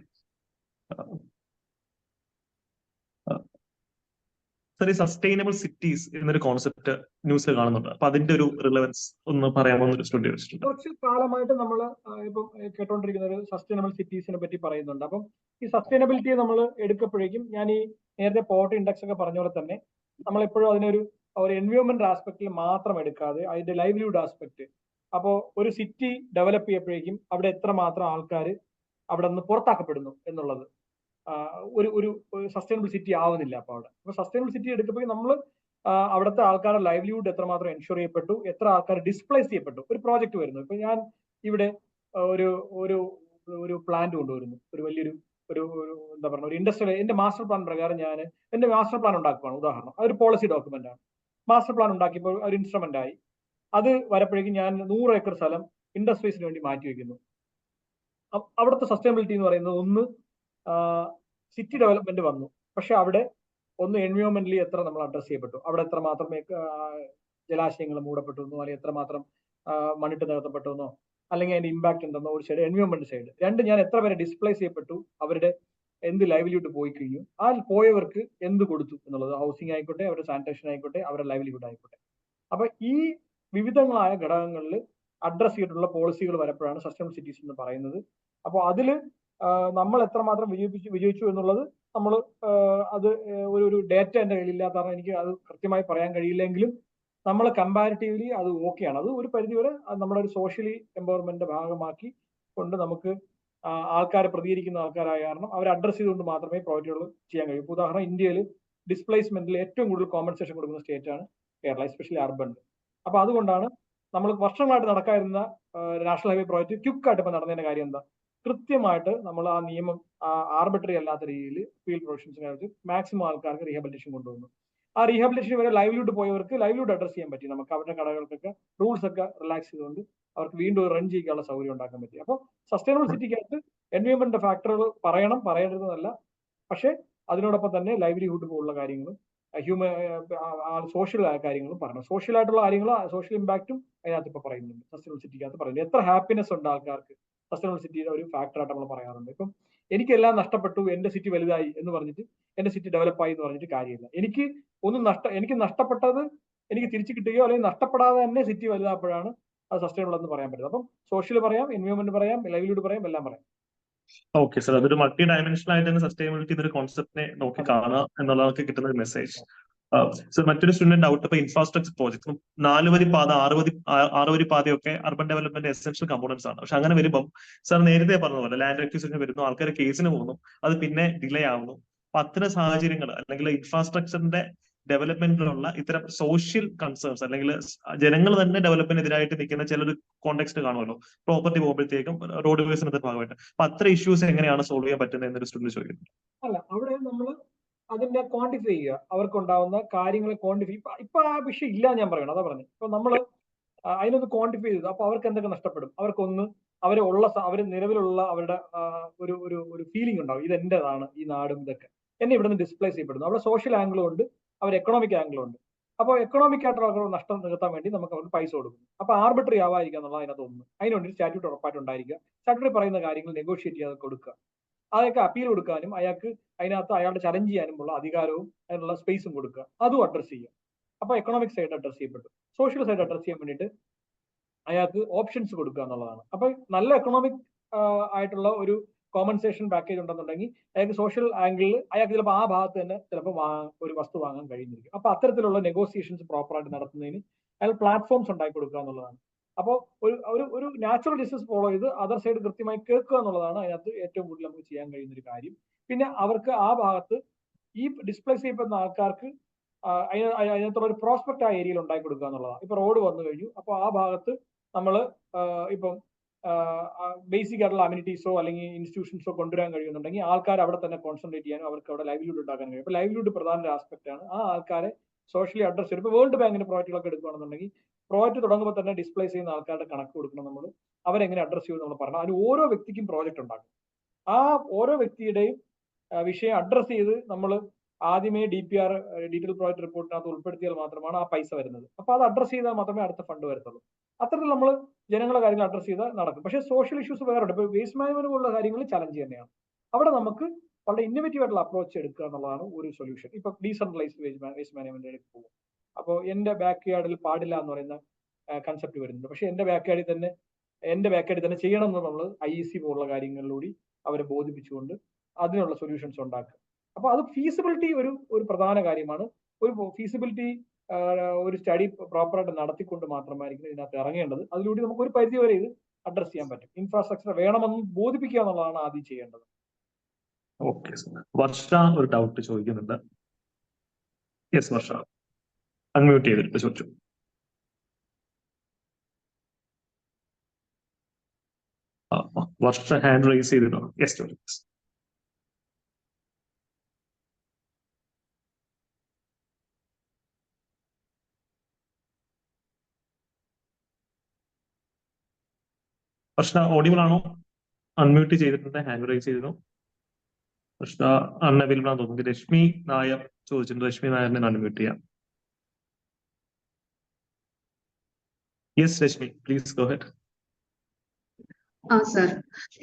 ഈ സസ്റ്റൈനബിൾ സിറ്റീസ് എന്നൊരു കോൺസെപ്റ്റ് ന്യൂസിൽ കാണുന്നുണ്ട്. അപ്പൊ അതിന്റെ ഒരു റിലവൻസ് ഒന്ന് പറയാമോ എന്നൊരു സ്റ്റുഡന്റ് ചോദിച്ചിട്ടുണ്ട്. കുറച്ച് കാലമായിട്ട് നമ്മൾ ഇപ്പം കേട്ടോണ്ടിരിക്കുന്ന ഒരു സസ്റ്റൈനബിൾ സിറ്റീസിനെ പറ്റി പറയുന്നുണ്ട്. അപ്പം ഈ സസ്റ്റൈനബിലിറ്റി നമ്മൾ എടുക്കപ്പോഴേക്കും ഞാൻ ഈ നേരത്തെ പോവർട്ടി ഇൻഡെക്സ് ഒക്കെ പറഞ്ഞ പോലെ തന്നെ നമ്മളെപ്പോഴും അതിനൊരു എൻവയോൺമെന്റ് ആസ്പെക്റ്റിൽ മാത്രം എടുക്കാതെ അതിന്റെ ലൈവ്ലിഹുഡ് ആസ്പെക്ട്. അപ്പോൾ ഒരു സിറ്റി ഡെവലപ്പ് ചെയ്യപ്പോഴേക്കും അവിടെ എത്രമാത്രം ആൾക്കാർ അവിടെ നിന്ന് പുറത്താക്കപ്പെടുന്നു എന്നുള്ളത് ഒരു സസ്റ്റൈനബിൾ സിറ്റി ആവുന്നില്ല. അപ്പൊ സസ്റ്റൈനബിൾ സിറ്റി എടുക്കുമ്പോൾ നമ്മൾ അവിടുത്തെ ആൾക്കാരുടെ ലൈവ്ലിഹുഡ് എത്രമാത്രം എൻഷുർ ചെയ്യപ്പെട്ടു, എത്ര ആൾക്കാർ ഡിസ്പ്ലേസ് ചെയ്യപ്പെട്ടു. ഒരു പ്രോജക്റ്റ് വരുന്നു, ഇപ്പൊ ഞാൻ ഇവിടെ ഒരു പ്ലാന്റ് കൊണ്ടുവരുന്നു, ഒരു വലിയൊരു എന്താ പറയുക ഒരു ഇൻഡസ്ട്രിയൽ, എന്റെ മാസ്റ്റർ പ്ലാൻ പ്രകാരം ഞാൻ എന്റെ മാസ്റ്റർ പ്ലാൻ ഉണ്ടാക്കുകയാണ്. ഉദാഹരണം, അതൊരു പോളിസി ഡോക്യുമെന്റ് ആണ്. മാസ്റ്റർ പ്ലാൻ ഉണ്ടാക്കിയപ്പോൾ ഒരു ഇൻസ്ട്രുമെന്റ് ആയി. അത് വരപ്പോഴേക്കും ഞാൻ 100 ഏക്കർ സ്ഥലം ഇൻഡസ്ട്രീസിന് വേണ്ടി മാറ്റി വെക്കുന്നു. അവിടുത്തെ സസ്റ്റൈനബിലിറ്റി എന്ന് പറയുന്നത് ഒന്ന് സിറ്റി ഡെവലപ്മെന്റ് വന്നു, പക്ഷെ അവിടെ ഒന്ന് എൻവയോൺമെന്റലി എത്ര നമ്മൾ അഡ്രസ് ചെയ്യപ്പെട്ടു, അവിടെ എത്രമാത്രം ജലാശയങ്ങൾ മൂടപ്പെട്ടു എന്നോ, അല്ലെങ്കിൽ എത്രമാത്രം മണ്ണിട്ട് നികത്തപ്പെട്ടു എന്നോ, അല്ലെങ്കിൽ അതിന്റെ ഇമ്പാക്ട് ഉണ്ടെന്നോ ഒരു സൈഡ്, എൻവയോൺമെന്റ് സൈഡ്. രണ്ട്, ഞാൻ എത്ര പേരെ ഡിസ്പ്ലേസ് ചെയ്യപ്പെട്ടു, അവരുടെ എന്ത് ലൈവ്ലിഹുഡ് പോയി കഴിഞ്ഞു, ആ പോയവർക്ക് എന്ത് കൊടുത്തു എന്നുള്ളത്, ഹൗസിംഗ് ആയിക്കോട്ടെ, അവരുടെ സാനിറ്റേഷൻ ആയിക്കോട്ടെ, അവരുടെ ലൈവ്ലിഹുഡ് ആയിക്കോട്ടെ. അപ്പൊ ഈ വിവിധങ്ങളായ ഘടകങ്ങളിൽ അഡ്രസ് ചെയ്തിട്ടുള്ള പോളിസികൾ വരപ്പോഴാണ് സസ്റ്റൈനബിൾ സിറ്റീസ് എന്ന് പറയുന്നത്. അപ്പോൾ അതിൽ നമ്മൾ എത്രമാത്രം വിജയിച്ചു എന്നുള്ളത് നമ്മൾ അത് ഒരു ഡേറ്റ എൻ്റെ കയ്യിലില്ലാത്ത കാരണം എനിക്ക് അത് കൃത്യമായി പറയാൻ കഴിയില്ലെങ്കിലും നമ്മൾ കമ്പാരിറ്റീവ്ലി അത് ഓക്കെയാണ്. അത് ഒരു പരിധിവരെ നമ്മുടെ ഒരു സോഷ്യലി എംപവർമെന്റിന്റെ ഭാഗമാക്കി കൊണ്ട് നമുക്ക് ആൾക്കാരെ പ്രതികരിക്കുന്ന ആൾക്കാരായ കാരണം അവരെ അഡ്രസ് ചെയ്തുകൊണ്ട് മാത്രമേ പ്രോജക്റ്റുകൾ ചെയ്യാൻ കഴിയൂ. ഉദാഹരണം, ഇന്ത്യയിൽ ഡിസ്പ്ലേസ്മെന്റിൽ ഏറ്റവും കൂടുതൽ കോമ്പൻസേഷൻ കൊടുക്കുന്ന സ്റ്റേറ്റ് ആണ് കേരള, എസ്പെഷ്യലി അർബൻ. അപ്പൊ അതുകൊണ്ടാണ് നമ്മൾ വർഷങ്ങളായിട്ട് നടക്കാതിരുന്ന നാഷണൽ ഹൈവേ പ്രോജക്റ്റ് ക്വിക്കായിട്ട് ഇപ്പൊ നടന്നതിന്റെ കാര്യം എന്താ, കൃത്യമായിട്ട് നമ്മൾ ആ നിയമം ആർബിട്രറി അല്ലാത്ത രീതിയിൽ ഫീൽഡ് പ്രൊഫഷൻസിനകത്ത് മാക്സിമം ആൾക്കാർക്ക് റീഹാബിലിറ്റേഷൻ കൊണ്ടുവന്നു. ആ റീഹാബിലിറ്റേഷൻ വരെ ലൈവ്ലിഹുഡ് പോയവർക്ക് ലൈവ്ലിഹുഡ് അഡ്രസ് ചെയ്യാൻ പറ്റി. നമുക്ക് അവരുടെ കടകൾക്കൊക്കെ റൂൾസ് ഒക്കെ റിലാക്സ് ചെയ്തുകൊണ്ട് അവർക്ക് വീണ്ടും റൺ ചെയ്യാനുള്ള സൗകര്യം ഉണ്ടാക്കാൻ പറ്റി. അപ്പോൾ സസ്റ്റൈനബിൾ സിറ്റിക്കകത്ത് എൻവയോൺമെന്റ് ഫാക്ടറുകൾ പറയരുതെന്നല്ല, പക്ഷേ അതിനോടൊപ്പം തന്നെ ലൈവ്ലിഹുഡ് പോലുള്ള കാര്യങ്ങളും സോഷ്യൽ കാര്യങ്ങളും പറയണം. സോഷ്യൽ ആയിട്ടുള്ള കാര്യങ്ങൾ, സോഷ്യൽ ഇമ്പാക്റ്റും അതിനകത്ത് ഇപ്പൊ പറയുന്നുണ്ട്. സസ്റ്റൈനബിൾ സിറ്റിക്കകത്ത് പറയുന്നത് എത്ര ഹാപ്പിനെസ് ഉണ്ട് ആൾക്കാർക്ക് സസ്റ്റൈനബിൾ സിറ്റിയുടെ ഒരു ഫാക്ടറായിട്ട് നമ്മൾ പറയാറുണ്ട്. ഇപ്പം എനിക്കെല്ലാം നഷ്ടപ്പെട്ടു, എന്റെ സിറ്റി വലുതായി എന്ന് പറഞ്ഞിട്ട്, എന്റെ സിറ്റി ഡെവലപ്പായി എന്ന് പറഞ്ഞിട്ട് കാര്യമില്ല. എനിക്ക് നഷ്ടപ്പെട്ടത് എനിക്ക് തിരിച്ചു കിട്ടുകയോ അല്ലെങ്കിൽ നഷ്ടപ്പെടാതെ തന്നെ സിറ്റി വലുതാകുമ്പോഴാണ് അത് സസ്റ്റൈനബിൾ എന്ന് പറയാൻ പറ്റുന്നത്. അപ്പം സോഷ്യൽ പറയാം, എൻവയോൺമെന്റ് പറയാം, ലൈവ്ലിഹുഡ് പറയാം, എല്ലാം പറയാം. ഓക്കെ സർ, അതൊരു മൾട്ടി ഡയമെൻഷണൽ ആയിട്ട് തന്നെ സസ്റ്റൈനബിലിറ്റി എന്നൊരു കോൺസെപ്റ്റിനെ നോക്കി കാണുക എന്നുള്ളതൊക്കെ കിട്ടുന്ന ഒരു മെസ്സേജ്. സർ, മറ്റൊരു സ്റ്റുഡന്റ് ഡൗട്ട്, ഇപ്പൊ ഇൻഫ്രാസ്ട്രക്ചർ പ്രോജക്ട്സും 4 വരി പാത 6 വരി പാതയൊക്കെ അർബൻ ഡെവലപ്മെന്റ് എസെൻഷ്യൽ കമ്പോണൻസ് ആണ്. പക്ഷെ അങ്ങനെ വരുമ്പോൾ സർ നേരത്തെ പറഞ്ഞ പോലെ ലാൻഡ് അക്വിസിഷൻ വരുന്നു, ആൾക്കാർ കേസിന് പോകുന്നു, അത് പിന്നെ ഡിലേ ആവുന്നു. അപ്പൊ അത്തരം സാഹചര്യങ്ങൾ അല്ലെങ്കിൽ ഇൻഫ്രാസ്ട്രക്ചറിന്റെ ഡെവലപ്മെന്റിലുള്ള ഇത്തരം സോഷ്യൽ കൺസേൺസ് അല്ലെങ്കിൽ ജനങ്ങൾ തന്നെ ഡെവലപ്മെന്റിനെതിരായിട്ട് നിൽക്കുന്ന ചിലൊരു കോണ്ടെക്സ്റ്റ് കാണുമല്ലോ, പ്രോപ്പർട്ടി പോകുമ്പോഴത്തേക്കും റോഡ് വികസനത്തിന്റെ ഭാഗമായിട്ട്. അപ്പൊ അത്ര ഇഷ്യൂസ് എങ്ങനെയാണ് സോൾവ് ചെയ്യാൻ പറ്റുന്നത് എന്നൊരു സ്റ്റുഡന്റ് ചോദിക്കുന്നു. അല്ല, അവിടെ നമ്മൾ അതിന്റെ ക്വാണ്ടിഫൈ ചെയ്യുക, അവർക്കുണ്ടാവുന്ന കാര്യങ്ങളെ ക്വാണ്ടിഫൈ. ഇപ്പൊ ആ വിഷയം ഇല്ല ഞാൻ പറയണം, അതാ പറഞ്ഞു. ഇപ്പൊ നമ്മള് അതിനൊന്ന് ക്വാണ്ടിഫൈ ചെയ്തു. അപ്പൊ അവർക്ക് എന്തൊക്കെ നഷ്ടപ്പെടും? അവർക്കൊന്ന് അവര് നിലവിലുള്ള അവരുടെ ഒരു ഒരു ഒരു ഫീലിംഗ് ഉണ്ടാവും, ഇത് എന്റേതാണ് ഈ നാടും ഇതൊക്കെ. എന്നെ ഇവിടെ നിന്ന് ഡിസ്പ്ലേസ് ചെയ്യപ്പെടുന്നു. അവിടെ സോഷ്യൽ ആംഗിളും ഉണ്ട്, അവർ എക്കണോമിക് ആംഗിളും ഉണ്ട്. അപ്പോൾ എക്കണോമിക് ആയിട്ടുള്ള നഷ്ടം നികത്താൻ വേണ്ടി നമുക്ക് അവർക്ക് പൈസ കൊടുക്കും. അപ്പൊ ആർബിട്രറി ആവാതിരിക്കുക എന്നുള്ളത് അതിനകത്ത് ഒന്ന്. അതിനുവേണ്ടി സ്റ്റാറ്റ്യൂട്ട് ഉറപ്പായിട്ട് ഉണ്ടായിരിക്കുക. സ്റ്റാറ്റ്യൂട്ട് പറയുന്ന കാര്യങ്ങൾ നെഗോഷിയേറ്റ് ചെയ്യാതെ കൊടുക്കുക. അതൊക്കെ അപ്പീൽ കൊടുക്കാനും അയാൾക്ക് അതിനകത്ത് അയാളുടെ ചലഞ്ച് ചെയ്യാനുമുള്ള അധികാരവും അതിനുള്ള സ്പേസും കൊടുക്കുക. അതും അഡ്രസ് ചെയ്യുക. അപ്പൊ എക്കണോമിക് സൈഡ് അഡ്രസ് ചെയ്യപ്പെട്ടു. സോഷ്യൽ സൈഡ് അഡ്രസ് ചെയ്യാൻ വേണ്ടിയിട്ട് അയാൾക്ക് ഓപ്ഷൻസ് കൊടുക്കുക എന്നുള്ളതാണ്. അപ്പൊ നല്ല എക്കണോമിക് ആയിട്ടുള്ള ഒരു കോമ്പൻസേഷൻ പാക്കേജ് ഉണ്ടെന്നുണ്ടെങ്കിൽ അയാൾക്ക് സോഷ്യൽ ആംഗിളിൽ അയാൾക്ക് ചിലപ്പോൾ ആ ഭാഗത്ത് തന്നെ ചിലപ്പോൾ ഒരു വസ്തു വാങ്ങാൻ കഴിയുന്നിരിക്കും. അപ്പൊ അത്തരത്തിലുള്ള നെഗോസിയേഷൻസ് പ്രോപ്പറായിട്ട് നടത്തുന്നതിന് അയാൾ പ്ലാറ്റ്ഫോംസ് ഉണ്ടാക്കി കൊടുക്കുക എന്നുള്ളതാണ്. അപ്പോൾ ഒരു നാച്ചുറൽ ഡിസിസ് ഫോളോ ചെയ്ത് അതർ സൈഡ് കൃത്യമായി കേൾക്കുക എന്നുള്ളതാണ് അതിനകത്ത് ഏറ്റവും കൂടുതൽ നമുക്ക് ചെയ്യാൻ കഴിയുന്ന ഒരു കാര്യം. പിന്നെ അവർക്ക് ആ ഭാഗത്ത് ഈ ഡിസ്പ്ലേസ് ചെയ്യപ്പെടുന്ന ആൾക്കാർക്ക് അതിനകത്തുള്ള ഒരു പ്രോസ്പെക്ട് ആ ഏരിയയിൽ ഉണ്ടാക്കി കൊടുക്കുക എന്നുള്ളതാണ്. ഇപ്പൊ റോഡ് വന്നു കഴിഞ്ഞു, അപ്പോൾ ആ ഭാഗത്ത് നമ്മൾ ഇപ്പം ബേസിക് ആയിട്ടുള്ള അമ്യൂണിറ്റീസോ അല്ലെങ്കിൽ ഇൻസ്റ്റിറ്റ്യൂഷൻസോ കൊണ്ടുവരാൻ കഴിയുന്നുണ്ടെങ്കിൽ ആൾക്കാർ അവിടെ തന്നെ കോൺസെൻട്രേറ്റ് ചെയ്യാനും അവർക്ക് അവിടെ ലൈവ്ലിഹുഡ് ഉണ്ടാക്കാൻ കഴിയും. അപ്പൊ ലൈവ്ലിഹുഡ് പ്രധാന ഒരു ആസ്പെക്ട് ആണ്. ആ ആൾക്കാരെ സോഷ്യലി അഡ്രസ് ചെയ്യും. ഇപ്പൊ വേൾഡ് ബാങ്കിന്റെ പ്രോജക്റ്റുകളൊക്കെ എടുക്കുകയാണെന്നുണ്ടെങ്കിൽ പ്രോജക്റ്റ് തുടങ്ങുമ്പോൾ തന്നെ ഡിസ്പ്ലേസ് ചെയ്യുന്ന ആൾക്കാരുടെ കണക്ക് കൊടുക്കണം നമ്മൾ. അവരെങ്ങനെ അഡ്രസ് ചെയ്യുമെന്ന് നമ്മൾ പറഞ്ഞു. അതിന് ഓരോ വ്യക്തിക്കും പ്രോജക്റ്റ് ഉണ്ടാക്കും. ആ ഓരോ വ്യക്തിയുടെയും വിഷയം അഡ്രസ് ചെയ്ത് നമ്മൾ ആദ്യമേ DPR ഡീറ്റെയിൽ പ്രോജക്റ്റ് റിപ്പോർട്ടിനകത്ത് ഉൾപ്പെടുത്തിയാൽ മാത്രമാണ് ആ പൈസ വരുന്നത്. അപ്പൊ അത് അഡ്രസ് ചെയ്താൽ മാത്രമേ അടുത്ത ഫണ്ട് വരത്തുള്ളൂ. അത്തരത്തിൽ നമ്മൾ ജനങ്ങളുടെ കാര്യങ്ങൾ അഡ്രസ് ചെയ്താൽ നടക്കും. പക്ഷേ സോഷ്യൽ ഇഷ്യൂസ് വേറെ ഉണ്ട്. ഇപ്പൊ വേസ്റ്റ് മാനേജ്മെന്റ് പോലുള്ള കാര്യങ്ങൾ ചലഞ്ച് തന്നെയാണ്. അവിടെ നമുക്ക് വളരെ ഇന്നോവേറ്റീവ് ആയിട്ടുള്ള അപ്രോച്ച് എടുക്കുക എന്നുള്ളതാണ് ഒരു സൊല്യൂഷൻ. ഇപ്പൊ ഡീസെൻട്രലൈസ്ഡ് വേസ്റ്റ് മാനേജ്മെന്റിലേക്ക് പോകും. അപ്പോൾ എന്റെ ബാക്ക് യാർഡിൽ പാടില്ല എന്ന് പറയുന്ന കൺസെപ്റ്റ് വരുന്നുണ്ട്. പക്ഷെ എന്റെ ബാക്ക് യാർഡിൽ തന്നെ ചെയ്യണം എന്ന് നമ്മൾ IEC പോലുള്ള കാര്യങ്ങളിലൂടെ അവരെ ബോധിപ്പിച്ചുകൊണ്ട് അതിനുള്ള സൊല്യൂഷൻസ് ഉണ്ടാക്കുക. അപ്പൊ അത് ഫീസിബിലിറ്റി ഒരു പ്രധാന കാര്യമാണ്. ഒരു ഫീസിബിലിറ്റി ഒരു സ്റ്റഡി പ്രോപ്പറായിട്ട് നടത്തിക്കൊണ്ട് മാത്രമായിരിക്കും ഇതിനകത്ത് ഇറങ്ങേണ്ടത്. അതിലൂടെ നമുക്ക് ഒരു പരിധി വരെ ഇത് അഡ്രസ് ചെയ്യാൻ പറ്റും. ഇൻഫ്രാസ്ട്രക്ചർ വേണമെന്ന് ബോധിപ്പിക്കുക എന്നുള്ളതാണ് ആദ്യം ചെയ്യേണ്ടത്. ഓക്കെ, വർഷ ഒരു ഡൗട്ട് ചോദിക്കുന്നുണ്ട്. യെസ് വർഷ, അൺമ്യൂട്ട് ചെയ്തിട്ട് ചോദിച്ചു. വർഷ ഹാൻഡ് റൈസ് ചെയ്തിട്ടോ? യെസ് ചോദിച്ചു. വർഷ ഓഡിബിൾ ആണോ? അൺമ്യൂട്ട് ചെയ്തിട്ടുണ്ട്, ഹാൻഡ് റൈസ് ചെയ്തിരുന്നു. വർഷ അൺഅവൈലബിൾ ആണെന്ന് തോന്നുന്നു. രശ്മി നായർ ചോദിച്ചിട്ടുണ്ട്. രശ്മി നായറിനെ അൺമ്യൂട്ട് ചെയ്യാം. Yes Rashmi, please go ahead. Sir,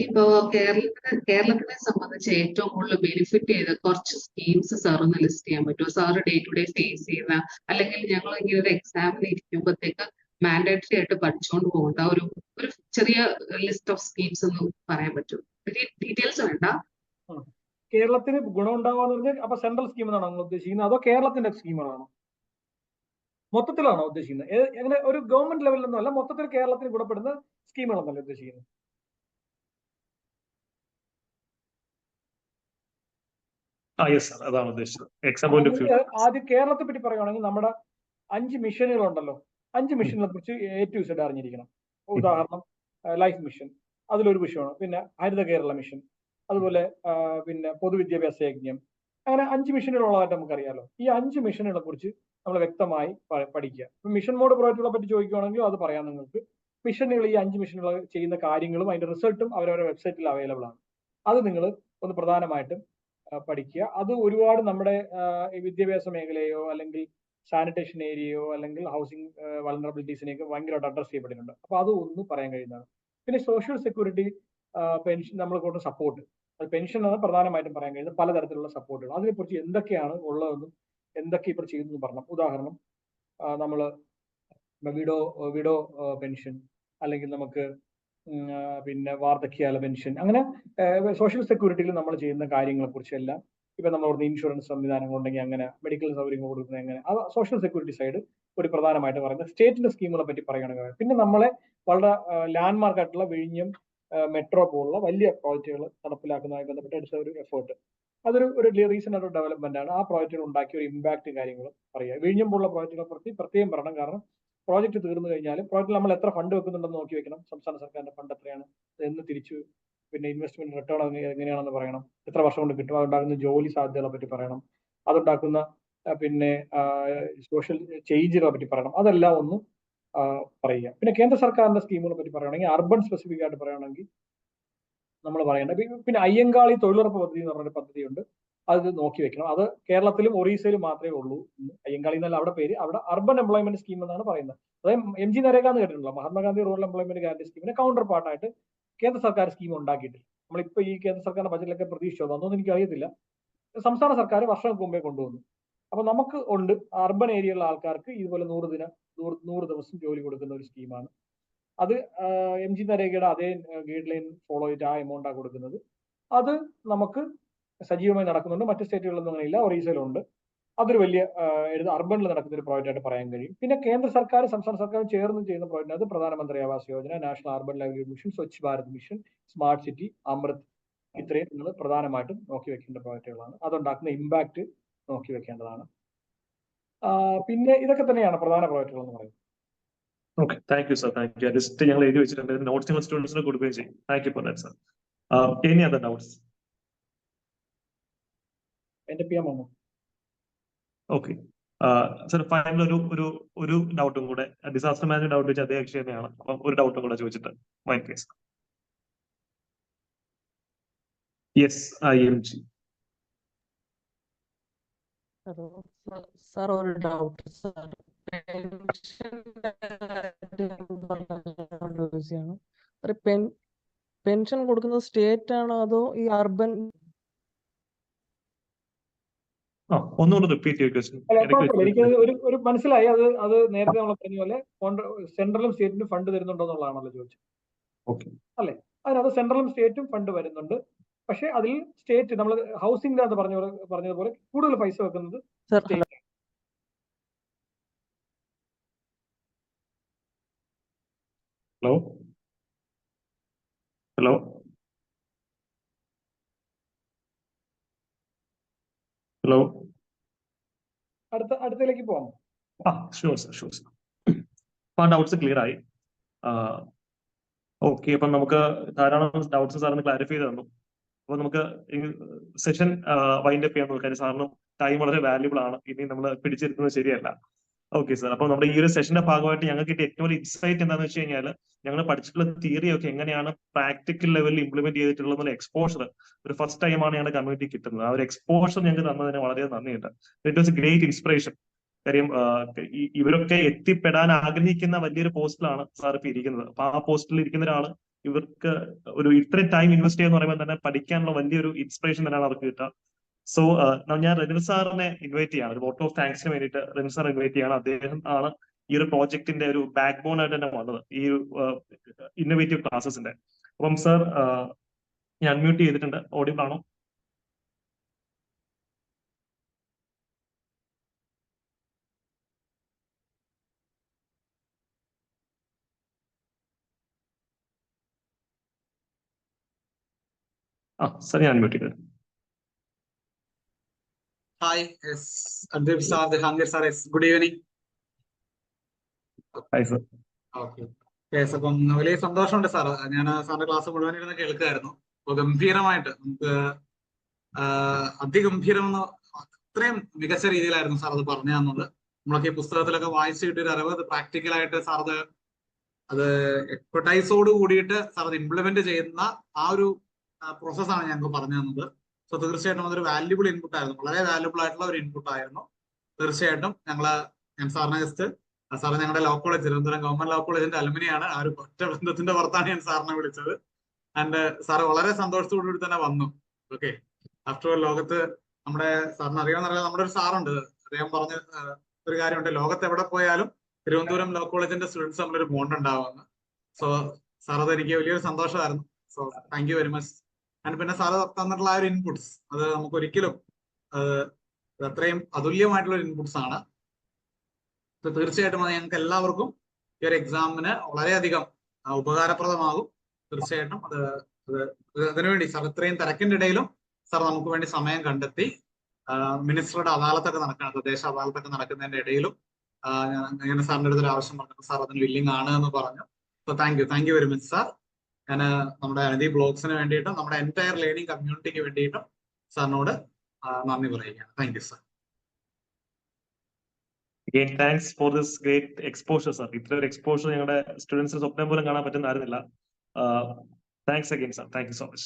ഇപ്പോ കേരളത്തിനെ സംബന്ധിച്ച് ഏറ്റവും കൂടുതൽ ബെനിഫിറ്റ് ചെയ്ത കുറച്ച് സ്കീംസ് സാർ ഒന്ന് ലിസ്റ്റ് ചെയ്യാൻ പറ്റുമോ? Sir day to day face ചെയ്യുന്ന, അല്ലെങ്കിൽ ഞങ്ങൾ ഇങ്ങനെ ഒരു എക്സാമിന് ഇരിക്കുമ്പോഴത്തേക്ക് മാൻഡേറ്ററി ആയിട്ട് പഠിച്ചുകൊണ്ട് പോകേണ്ട ഒരു ചെറിയ ലിസ്റ്റ് ഓഫ് സ്കീംസ് ഒന്ന് പറയാൻ പറ്റുമോ? ഡീറ്റെയിൽസ് വേണ്ട. കേരളത്തിന് ഗുണം ഉണ്ടാവാന്ന് പറഞ്ഞാൽ അപ്പൊ സെൻട്രൽ സ്കീം എന്നാണോ നിങ്ങൾ ഉദ്ദേശിക്കുന്നത്, അതോ കേരളത്തിന്റെ സ്കീമുകളാണോ? മൊത്തത്തിലാണോ ഉദ്ദേശിക്കുന്നത്? അങ്ങനെ ഒരു ഗവൺമെന്റ് ലെവലിലൊന്നും അല്ല, മൊത്തത്തിൽ കേരളത്തിന് ഗുണപ്പെടുന്ന സ്കീമുകളൊന്നല്ല ഉദ്ദേശിക്കുന്നത്. അതാണ് ഉദ്ദേശിച്ചത്. ആദ്യം കേരളത്തെ പറ്റി പറയുകയാണെങ്കിൽ നമ്മുടെ 5 മിഷനുകളുണ്ടല്ലോ. 5 മിഷനെ കുറിച്ച് A to Z അറിഞ്ഞിരിക്കണം. ഉദാഹരണം ലൈഫ് മിഷൻ, അതിലൊരു വിഷയമാണ്. പിന്നെ ഹരിത കേരള മിഷൻ, അതുപോലെ പിന്നെ പൊതുവിദ്യാഭ്യാസ യജ്ഞം, അങ്ങനെ 5 മിഷനുകളുള്ളതായിട്ട് നമുക്കറിയാലോ. ഈ 5 മിഷനുകളെ കുറിച്ച് നമ്മൾ വ്യക്തമായി പഠിക്കുക. ഇപ്പൊ മിഷൻ മോഡ് പ്രോജക്റ്റുകളെ പറ്റി ചോദിക്കുകയാണെങ്കിൽ അത് പറയാം നിങ്ങൾക്ക്. മിഷനുകൾ, ഈ 5 മിഷനുകൾ ചെയ്യുന്ന കാര്യങ്ങളും അതിന്റെ റിസൾട്ടും അവരവരുടെ വെബ്സൈറ്റിൽ അവൈലബിൾ ആണ്. അത് നിങ്ങൾ ഒന്ന് പ്രധാനമായിട്ടും പഠിക്കുക. അത് ഒരുപാട് നമ്മുടെ വിദ്യാഭ്യാസ മേഖലയോ അല്ലെങ്കിൽ സാനിറ്റേഷൻ ഏരിയയോ അല്ലെങ്കിൽ ഹൗസിംഗ് വൾനറബിലിറ്റീസിനെയൊക്കെ ഭയങ്കരമായിട്ട് അഡ്രസ് ചെയ്യപ്പെട്ടിട്ടുണ്ട്. അപ്പൊ അത് ഒന്ന് പറയാൻ കഴിയുന്നതാണ്. പിന്നെ സോഷ്യൽ സെക്യൂരിറ്റി പെൻഷൻ നമ്മൾ കൊടുത്ത സപ്പോർട്ട്, അത് പെൻഷൻ ആണ് പ്രധാനമായിട്ടും പറയാൻ കഴിയുന്നത്. പലതരത്തിലുള്ള സപ്പോർട്ടുകൾ, അതിനെക്കുറിച്ച് എന്തൊക്കെയാണ് ഉള്ളതെന്നും എന്തൊക്കെ ഇപ്പോൾ ചെയ്യുന്നു പറഞ്ഞു. ഉദാഹരണം നമ്മൾ വിഡോ പെൻഷൻ, അല്ലെങ്കിൽ നമുക്ക് പിന്നെ വാർദ്ധക്യകാല പെൻഷൻ, അങ്ങനെ സോഷ്യൽ സെക്യൂരിറ്റിയിൽ നമ്മൾ ചെയ്യുന്ന കാര്യങ്ങളെ കുറിച്ചെല്ലാം ഇപ്പൊ നമ്മൾ പറഞ്ഞ ഇൻഷുറൻസ് സംവിധാനങ്ങളുണ്ടെങ്കിൽ അങ്ങനെ, മെഡിക്കൽ സൗകര്യങ്ങൾ കൊടുക്കുന്നത് എങ്ങനെ, അത് സോഷ്യൽ സെക്യൂരിറ്റി സൈഡ് ഒരു പ്രധാനമായിട്ട് പറയുന്നത്. സ്റ്റേറ്റിന്റെ സ്കീമുകളെ പറ്റി പറയുകയാണെങ്കിൽ പിന്നെ നമ്മളെ വളരെ ലാൻഡ്മാർക്ക് ആയിട്ടുള്ള വിഴിഞ്ഞം മെട്രോ പോലുള്ള വലിയ പ്രോജക്റ്റുകൾ നടപ്പിലാക്കുന്നതുമായി ബന്ധപ്പെട്ട് എടുത്ത ഒരു എഫേർട്ട്, അതൊരു റീസെന്റ് ആയിട്ട് ഡെവലപ്മെന്റ് ആണ്. ആ പ്രോജക്റ്റുകൾ ഉണ്ടാക്കിയ ഒരു ഇമ്പാക്ട് കാര്യങ്ങൾ പറയുക. വിഴിഞ്ഞം പോലുള്ള പ്രോജക്റ്റുകളെ പ്രതി പ്രത്യേകം പറയണം. കാരണം പ്രോജക്റ്റ് തീർന്നു കഴിഞ്ഞാൽ പ്രോജക്റ്റിൽ നമ്മൾ എത്ര ഫണ്ട് വെക്കുന്നുണ്ടെന്ന് നോക്കി വെക്കണം. സംസ്ഥാന സർക്കാരിന്റെ ഫണ്ട് എത്രയാണ്, എന്ന് തിരിച്ചു പിന്നെ ഇൻവെസ്റ്റ്മെന്റ് റിട്ടേൺ എങ്ങനെയാണെന്ന് പറയണം. എത്ര വർഷം കൊണ്ട് കിട്ടും, അതുണ്ടാക്കുന്ന ജോലി സാധ്യതകളെ പറ്റി പറയണം. അതുണ്ടാക്കുന്ന പിന്നെ സോഷ്യൽ ചേഞ്ചുകളെ പറ്റി പറയണം. അതെല്ലാം ഒന്ന് പറയുക. പിന്നെ കേന്ദ്ര സർക്കാരിന്റെ സ്കീമുകളെ പറ്റി പറയുകയാണെങ്കിൽ അർബൻ സ്പെസിഫിക് ആയിട്ട് പറയുകയാണെങ്കിൽ നമ്മൾ പറയേണ്ടത് പിന്നെ അയ്യങ്കാളി തൊഴിലുറപ്പ് പദ്ധതി എന്ന് പറഞ്ഞൊരു പദ്ധതിയുണ്ട്. അത് നോക്കി വെക്കണം. അത് കേരളത്തിലും ഒറീസയിലും മാത്രമേ ഉള്ളൂ. അയ്യങ്കാളി എന്നല്ല അവിടെ പേര്. അവിടെ അർബൻ എംപ്ലോയ്മെന്റ് സ്കീം എന്നാണ് പറയുന്നത്. അതായത് MG നരേഗ എന്ന് കേട്ടിട്ടുണ്ടല്ലോ, Mahatma Gandhi rural employment guarantee സ്കീമിന്റെ counter പാർട്ടായിട്ട് കേന്ദ്ര സർക്കാർ സ്കീം ഉണ്ടാക്കിയിട്ടില്ല. നമ്മളിപ്പോ ഈ കേന്ദ്ര സർക്കാരിന്റെ ബജറ്റിലൊക്കെ പ്രതീക്ഷിച്ചോ അതൊന്നും എനിക്ക് അറിയത്തില്ല. സംസ്ഥാന സർക്കാർ വർഷങ്ങൾക്ക് മുമ്പേ കൊണ്ടുവന്നു. അപ്പൊ നമുക്ക് ഉണ്ട് അർബൻ ഏരിയയിലുള്ള ആൾക്കാർക്ക് ഇതുപോലെ 100 ദിവസം ജോലി കൊടുക്കുന്ന ഒരു സ്കീമാണ് അത്. MG നരേഗയുടെ അതേ ഗൈഡ് ലൈൻ ഫോളോ ചെയ്തിട്ട് ആ എമൗണ്ടാണ് കൊടുക്കുന്നത്. അത് നമുക്ക് സജീവമായി നടക്കുന്നുണ്ട്. മറ്റ് സ്റ്റേറ്റുകളിലൊന്നും അങ്ങനെയില്ല, ഒറീസയിലുണ്ട്. അതൊരു വലിയ അർബനിൽ നടക്കുന്ന ഒരു പ്രോജക്റ്റ് ആയിട്ട് പറയാൻ കഴിയും. പിന്നെ കേന്ദ്ര സർക്കാർ സംസ്ഥാന സർക്കാർ ചേർന്ന് ചെയ്യുന്ന പ്രോജക്റ്റ് പ്രധാനമന്ത്രി Awas Yojana, national urban livelihood mission, Swachh Bharat mission, smart city, അമൃത്. ഇത്രയും നിങ്ങൾ പ്രധാനമായിട്ടും നോക്കി വെക്കേണ്ട പ്രോജക്റ്റുകളാണ്. അതുണ്ടാക്കുന്ന ഇമ്പാക്ട് നോക്കി വെക്കേണ്ടതാണ്. പിന്നെ ഇതൊക്കെ തന്നെയാണ് പ്രധാന പ്രോജക്റ്റുകൾ എന്ന് പറയുന്നത്. Okay, thank you sir, thank you. List ഞങ്ങൾ എഴുതി വെച്ചിട്ടുണ്ട്. നോട്ട്സ് ഞങ്ങൾ സ്റ്റുഡൻസിന് കൊടുക്കുകയും ചെയ്യും. Thank you for that sir. Any other doubts? എന്റെ PM വന്നു. ഓക്കെ സർ, ഫൈനൽ ഒരു ഡൗട്ടും കൂടെ, ഡിസാസ്റ്റർ മാനേജ്മെന്റ് ഡൗട്ട് വെച്ച് അതേ അക്ഷയ തന്നെയാണ്. അപ്പം ഒരു ഡൗട്ടും കൂടെ ചോദിച്ചിട്ട് mind please. Yes, IMG. Sir ഒരു ഡൗട്ട് സാർ, പെൻഷൻ കൊടുക്കുന്നത് സ്റ്റേറ്റ് ആണോ അതോ ഈ അർബൻ? ഒന്നുകൂടെ റിപ്പീറ്റ് ചെയ്യുക ക്വസ്റ്റ്യൻ. എനിക്ക് ഒരു മനസ്സിലായി. അത് നേരത്തെ നമ്മൾ പറഞ്ഞ പോലെ സെൻട്രലും സ്റ്റേറ്റിനും ഫണ്ട് തരുന്നുണ്ടോ എന്നുള്ളതാണല്ലോ ചോദിച്ചത്. ഓക്കെ, അല്ലെ? അതിനകത്ത് സെൻട്രലും സ്റ്റേറ്റും ഫണ്ട് വരുന്നുണ്ട്. പക്ഷെ അതിൽ സ്റ്റേറ്റ് നമ്മൾ ഹൗസിംഗിനകത്ത് പറഞ്ഞതുപോലെ കൂടുതൽ പൈസ വെക്കുന്നത് സ്റ്റേറ്റ്. ഹലോ ഹലോ ഹലോ അടുത്തതിലേക്ക് പോകാം. Sure sir, sure sir. അപ്പൊ ആ ഡൗട്ട്സ് ക്ലിയർ ആയി. ഓക്കെ, അപ്പം നമുക്ക് ധാരാളം ഡൗട്ട്സ് സാറിന് ക്ലാരിഫൈ ചെയ്ത് തന്നു. അപ്പൊ നമുക്ക് സെഷൻ വൈൻഡ് അപ്പ് ചെയ്യാൻ നോക്കാം. സാറിനും ടൈം വളരെ വാല്യുബിൾ ആണ്. ഇനി നമ്മൾ പിടിച്ചിരുന്നത് ശരിയല്ല. ഓക്കെ സാർ, അപ്പൊ നമ്മുടെ ഈ ഒരു സെഷന്റെ ഭാഗമായിട്ട് ഞങ്ങൾക്ക് കിട്ടിയ ഏറ്റവും വലിയ ഇൻസൈറ്റ് എന്താണെന്ന് വെച്ച് കഴിഞ്ഞാൽ, ഞങ്ങൾ പഠിച്ചിട്ടുള്ള തിയറി ഒക്കെ എങ്ങനെയാണ് പ്രാക്ടിക്കൽ ലെവലിൽ ഇംപ്ലിമെന്റ് ചെയ്തിട്ടുള്ള എക്സ്പോഷർ ഒരു ഫസ്റ്റ് ടൈമാണ് ഞങ്ങളുടെ കമ്മ്യൂണിറ്റി കിട്ടുന്നത്. ആ ഒരു എക്സ്പോഷർ ഞങ്ങൾക്ക് തന്നതിന് വളരെ നന്ദിയുണ്ട്. It was A great inspiration. കാര്യം ഇവരൊക്കെ എത്തിപ്പെടാൻ ആഗ്രഹിക്കുന്ന വലിയൊരു പോസ്റ്റിലാണ് സാർ ഇപ്പൊ ഇരിക്കുന്നത്. അപ്പൊ ആ പോസ്റ്റിൽ ഇരിക്കുന്ന ഒരാള് ഇവർക്ക് ഒരു ഇത്രയും ടൈം ഇൻവെസ്റ്റ് ചെയ്യുന്ന പറയുമ്പോൾ തന്നെ പഠിക്കാനുള്ള വലിയൊരു ഇൻസ്പിറേഷൻ തന്നെയാണ് അവർക്ക് കിട്ടുക. സോ ഞാൻ റെനിൽ സാറിനെ ഇൻവൈറ്റ് ചെയ്യാണ്, ഒരു വോട്ട് ഓഫ് താങ്ക്സിന് വേണ്ടിയിട്ട് റെനിൽ സാർ ഇൻവൈറ്റ് ചെയ്യാണ്. അദ്ദേഹം ആണ് ഈ ഒരു പ്രോജക്റ്റിന്റെ ഒരു ബാക്ക് ബോൺ ആയിട്ട് തന്നെ വന്നത്, ഈ ഒരു ഇന്നോവേറ്റീവ് ക്ലാസ്സസിന്റെ. അപ്പം സാർ ഞാൻ അൺമ്യൂട്ട് ചെയ്തിട്ടുണ്ട്. ഓഡിബിൾ ആണോ? സാർ ഞാൻ അൺമ്യൂട്ട് ചെയ്തത്. Hi, yes, Adib sir, Jahangir sir, yes, good evening. Hi sir. Okay. Yes, അപ്പം വലിയ സന്തോഷമുണ്ട് സാർ. ഞാൻ സാറിന്റെ ക്ലാസ് മുഴുവൻ ഇരുന്ന് കേൾക്കുമായിരുന്നു. അപ്പോൾ ഗംഭീരമായിട്ട് നമുക്ക് അതിഗംഭീരം അത്രയും മികച്ച രീതിയിലായിരുന്നു സാർ അത് പറഞ്ഞു തന്നത്. നമ്മളൊക്കെ ഈ പുസ്തകത്തിലൊക്കെ വായിച്ചു കിട്ടിയ ഒരു അറിവ്, അത് പ്രാക്ടിക്കലായിട്ട് സാർ അത് എക്സ്പെർട്ടൈസോട് കൂടിയിട്ട് സാർ അത് ഇംപ്ലിമെന്റ് ചെയ്യുന്ന ആ ഒരു പ്രോസസ്സാണ് ഞങ്ങൾക്ക് പറഞ്ഞു തന്നത്. സോ തീർച്ചയായിട്ടും അതൊരു വാല്യുബിൾ ഇൻപുട്ട് ആയിരുന്നു, വളരെ വാല്യുബിൾ ആയിട്ടുള്ള ഒരു ഇൻപുട്ട് ആയിരുന്നു. തീർച്ചയായിട്ടും ഞാൻ സാറിനെ സാറ് ഞങ്ങളുടെ law college, Thiruvananthapuram government law കോളേജിന്റെ അലുമിനിയാണ്. ആ ഒരു ഒറ്റ ബന്ധത്തിന്റെ പുറത്താണ് ഞാൻ സാറിനെ വിളിച്ചത്. ആൻഡ് സാറ് വളരെ സന്തോഷത്തോടുകൂടി തന്നെ വന്നു. ഓക്കെ, ആഫ്റ്റർ ഓൾ ലോകത്ത് സാറിന് അറിയാമെന്നറിയാം, നമ്മുടെ ഒരു സാറുണ്ട്, അദ്ദേഹം പറഞ്ഞ ഒരു കാര്യമുണ്ട്, ലോകത്ത് എവിടെ പോയാലും തിരുവനന്തപുരം ലോ കോളേജിന്റെ സ്റ്റുഡൻസ് തമ്മിലൊരു ബോണ്ട് ഉണ്ടാവുമെന്ന്. സോ സാർ അത് എനിക്ക് വലിയൊരു സന്തോഷമായിരുന്നു. So thank you very much. And പിന്നെ സാറ് തന്നിട്ടുള്ള ആ ഒരു ഇൻപുട്സ്, അത് നമുക്ക് ഒരിക്കലും അത്രയും അതുല്യമായിട്ടുള്ള ഒരു ഇൻപുട്സ് ആണ്. തീർച്ചയായിട്ടും അത് ഞങ്ങൾക്ക് എല്ലാവർക്കും ഈ ഒരു എക്സാമിന് വളരെയധികം ഉപകാരപ്രദമാകും. തീർച്ചയായിട്ടും അതിനുവേണ്ടി സാർ ഇത്രയും തിരക്കിന്റെ ഇടയിലും സാർ നമുക്ക് വേണ്ടി സമയം കണ്ടെത്തി മിനിസ്റ്ററുടെ അദാലത്തൊക്കെ തദ്ദേശ അദാലത്തൊക്കെ നടക്കുന്നതിന്റെ ഇടയിലും ഞാൻ സാറിന്റെ അടുത്തൊരു ആവശ്യം പറഞ്ഞു, സാർ അതിന് വില്ലിങ് ആണ് എന്ന് പറഞ്ഞു. So thank you very much sir. ഞാൻ നമ്മുടെ അനധി ബ്ലോഗ്സിന് വേണ്ടിയിട്ടും നമ്മുടെ എൻറ്റയർ ലേണിംഗ് കമ്മ്യൂണിറ്റിക്ക് വേണ്ടിയിട്ടും സാറിനോട് നന്ദി പറയുകയാണ്. Thank you sir. Again, thanks for this great exposure, sir. ഇത്ര ഒരു എക്സ്പോഷർ ഞങ്ങളുടെ സ്റ്റുഡൻസിന് സ്വപ്നം പോലും കാണാൻ പറ്റുന്നതായിരുന്നില്ല. Thanks again, sir. Thank you so much.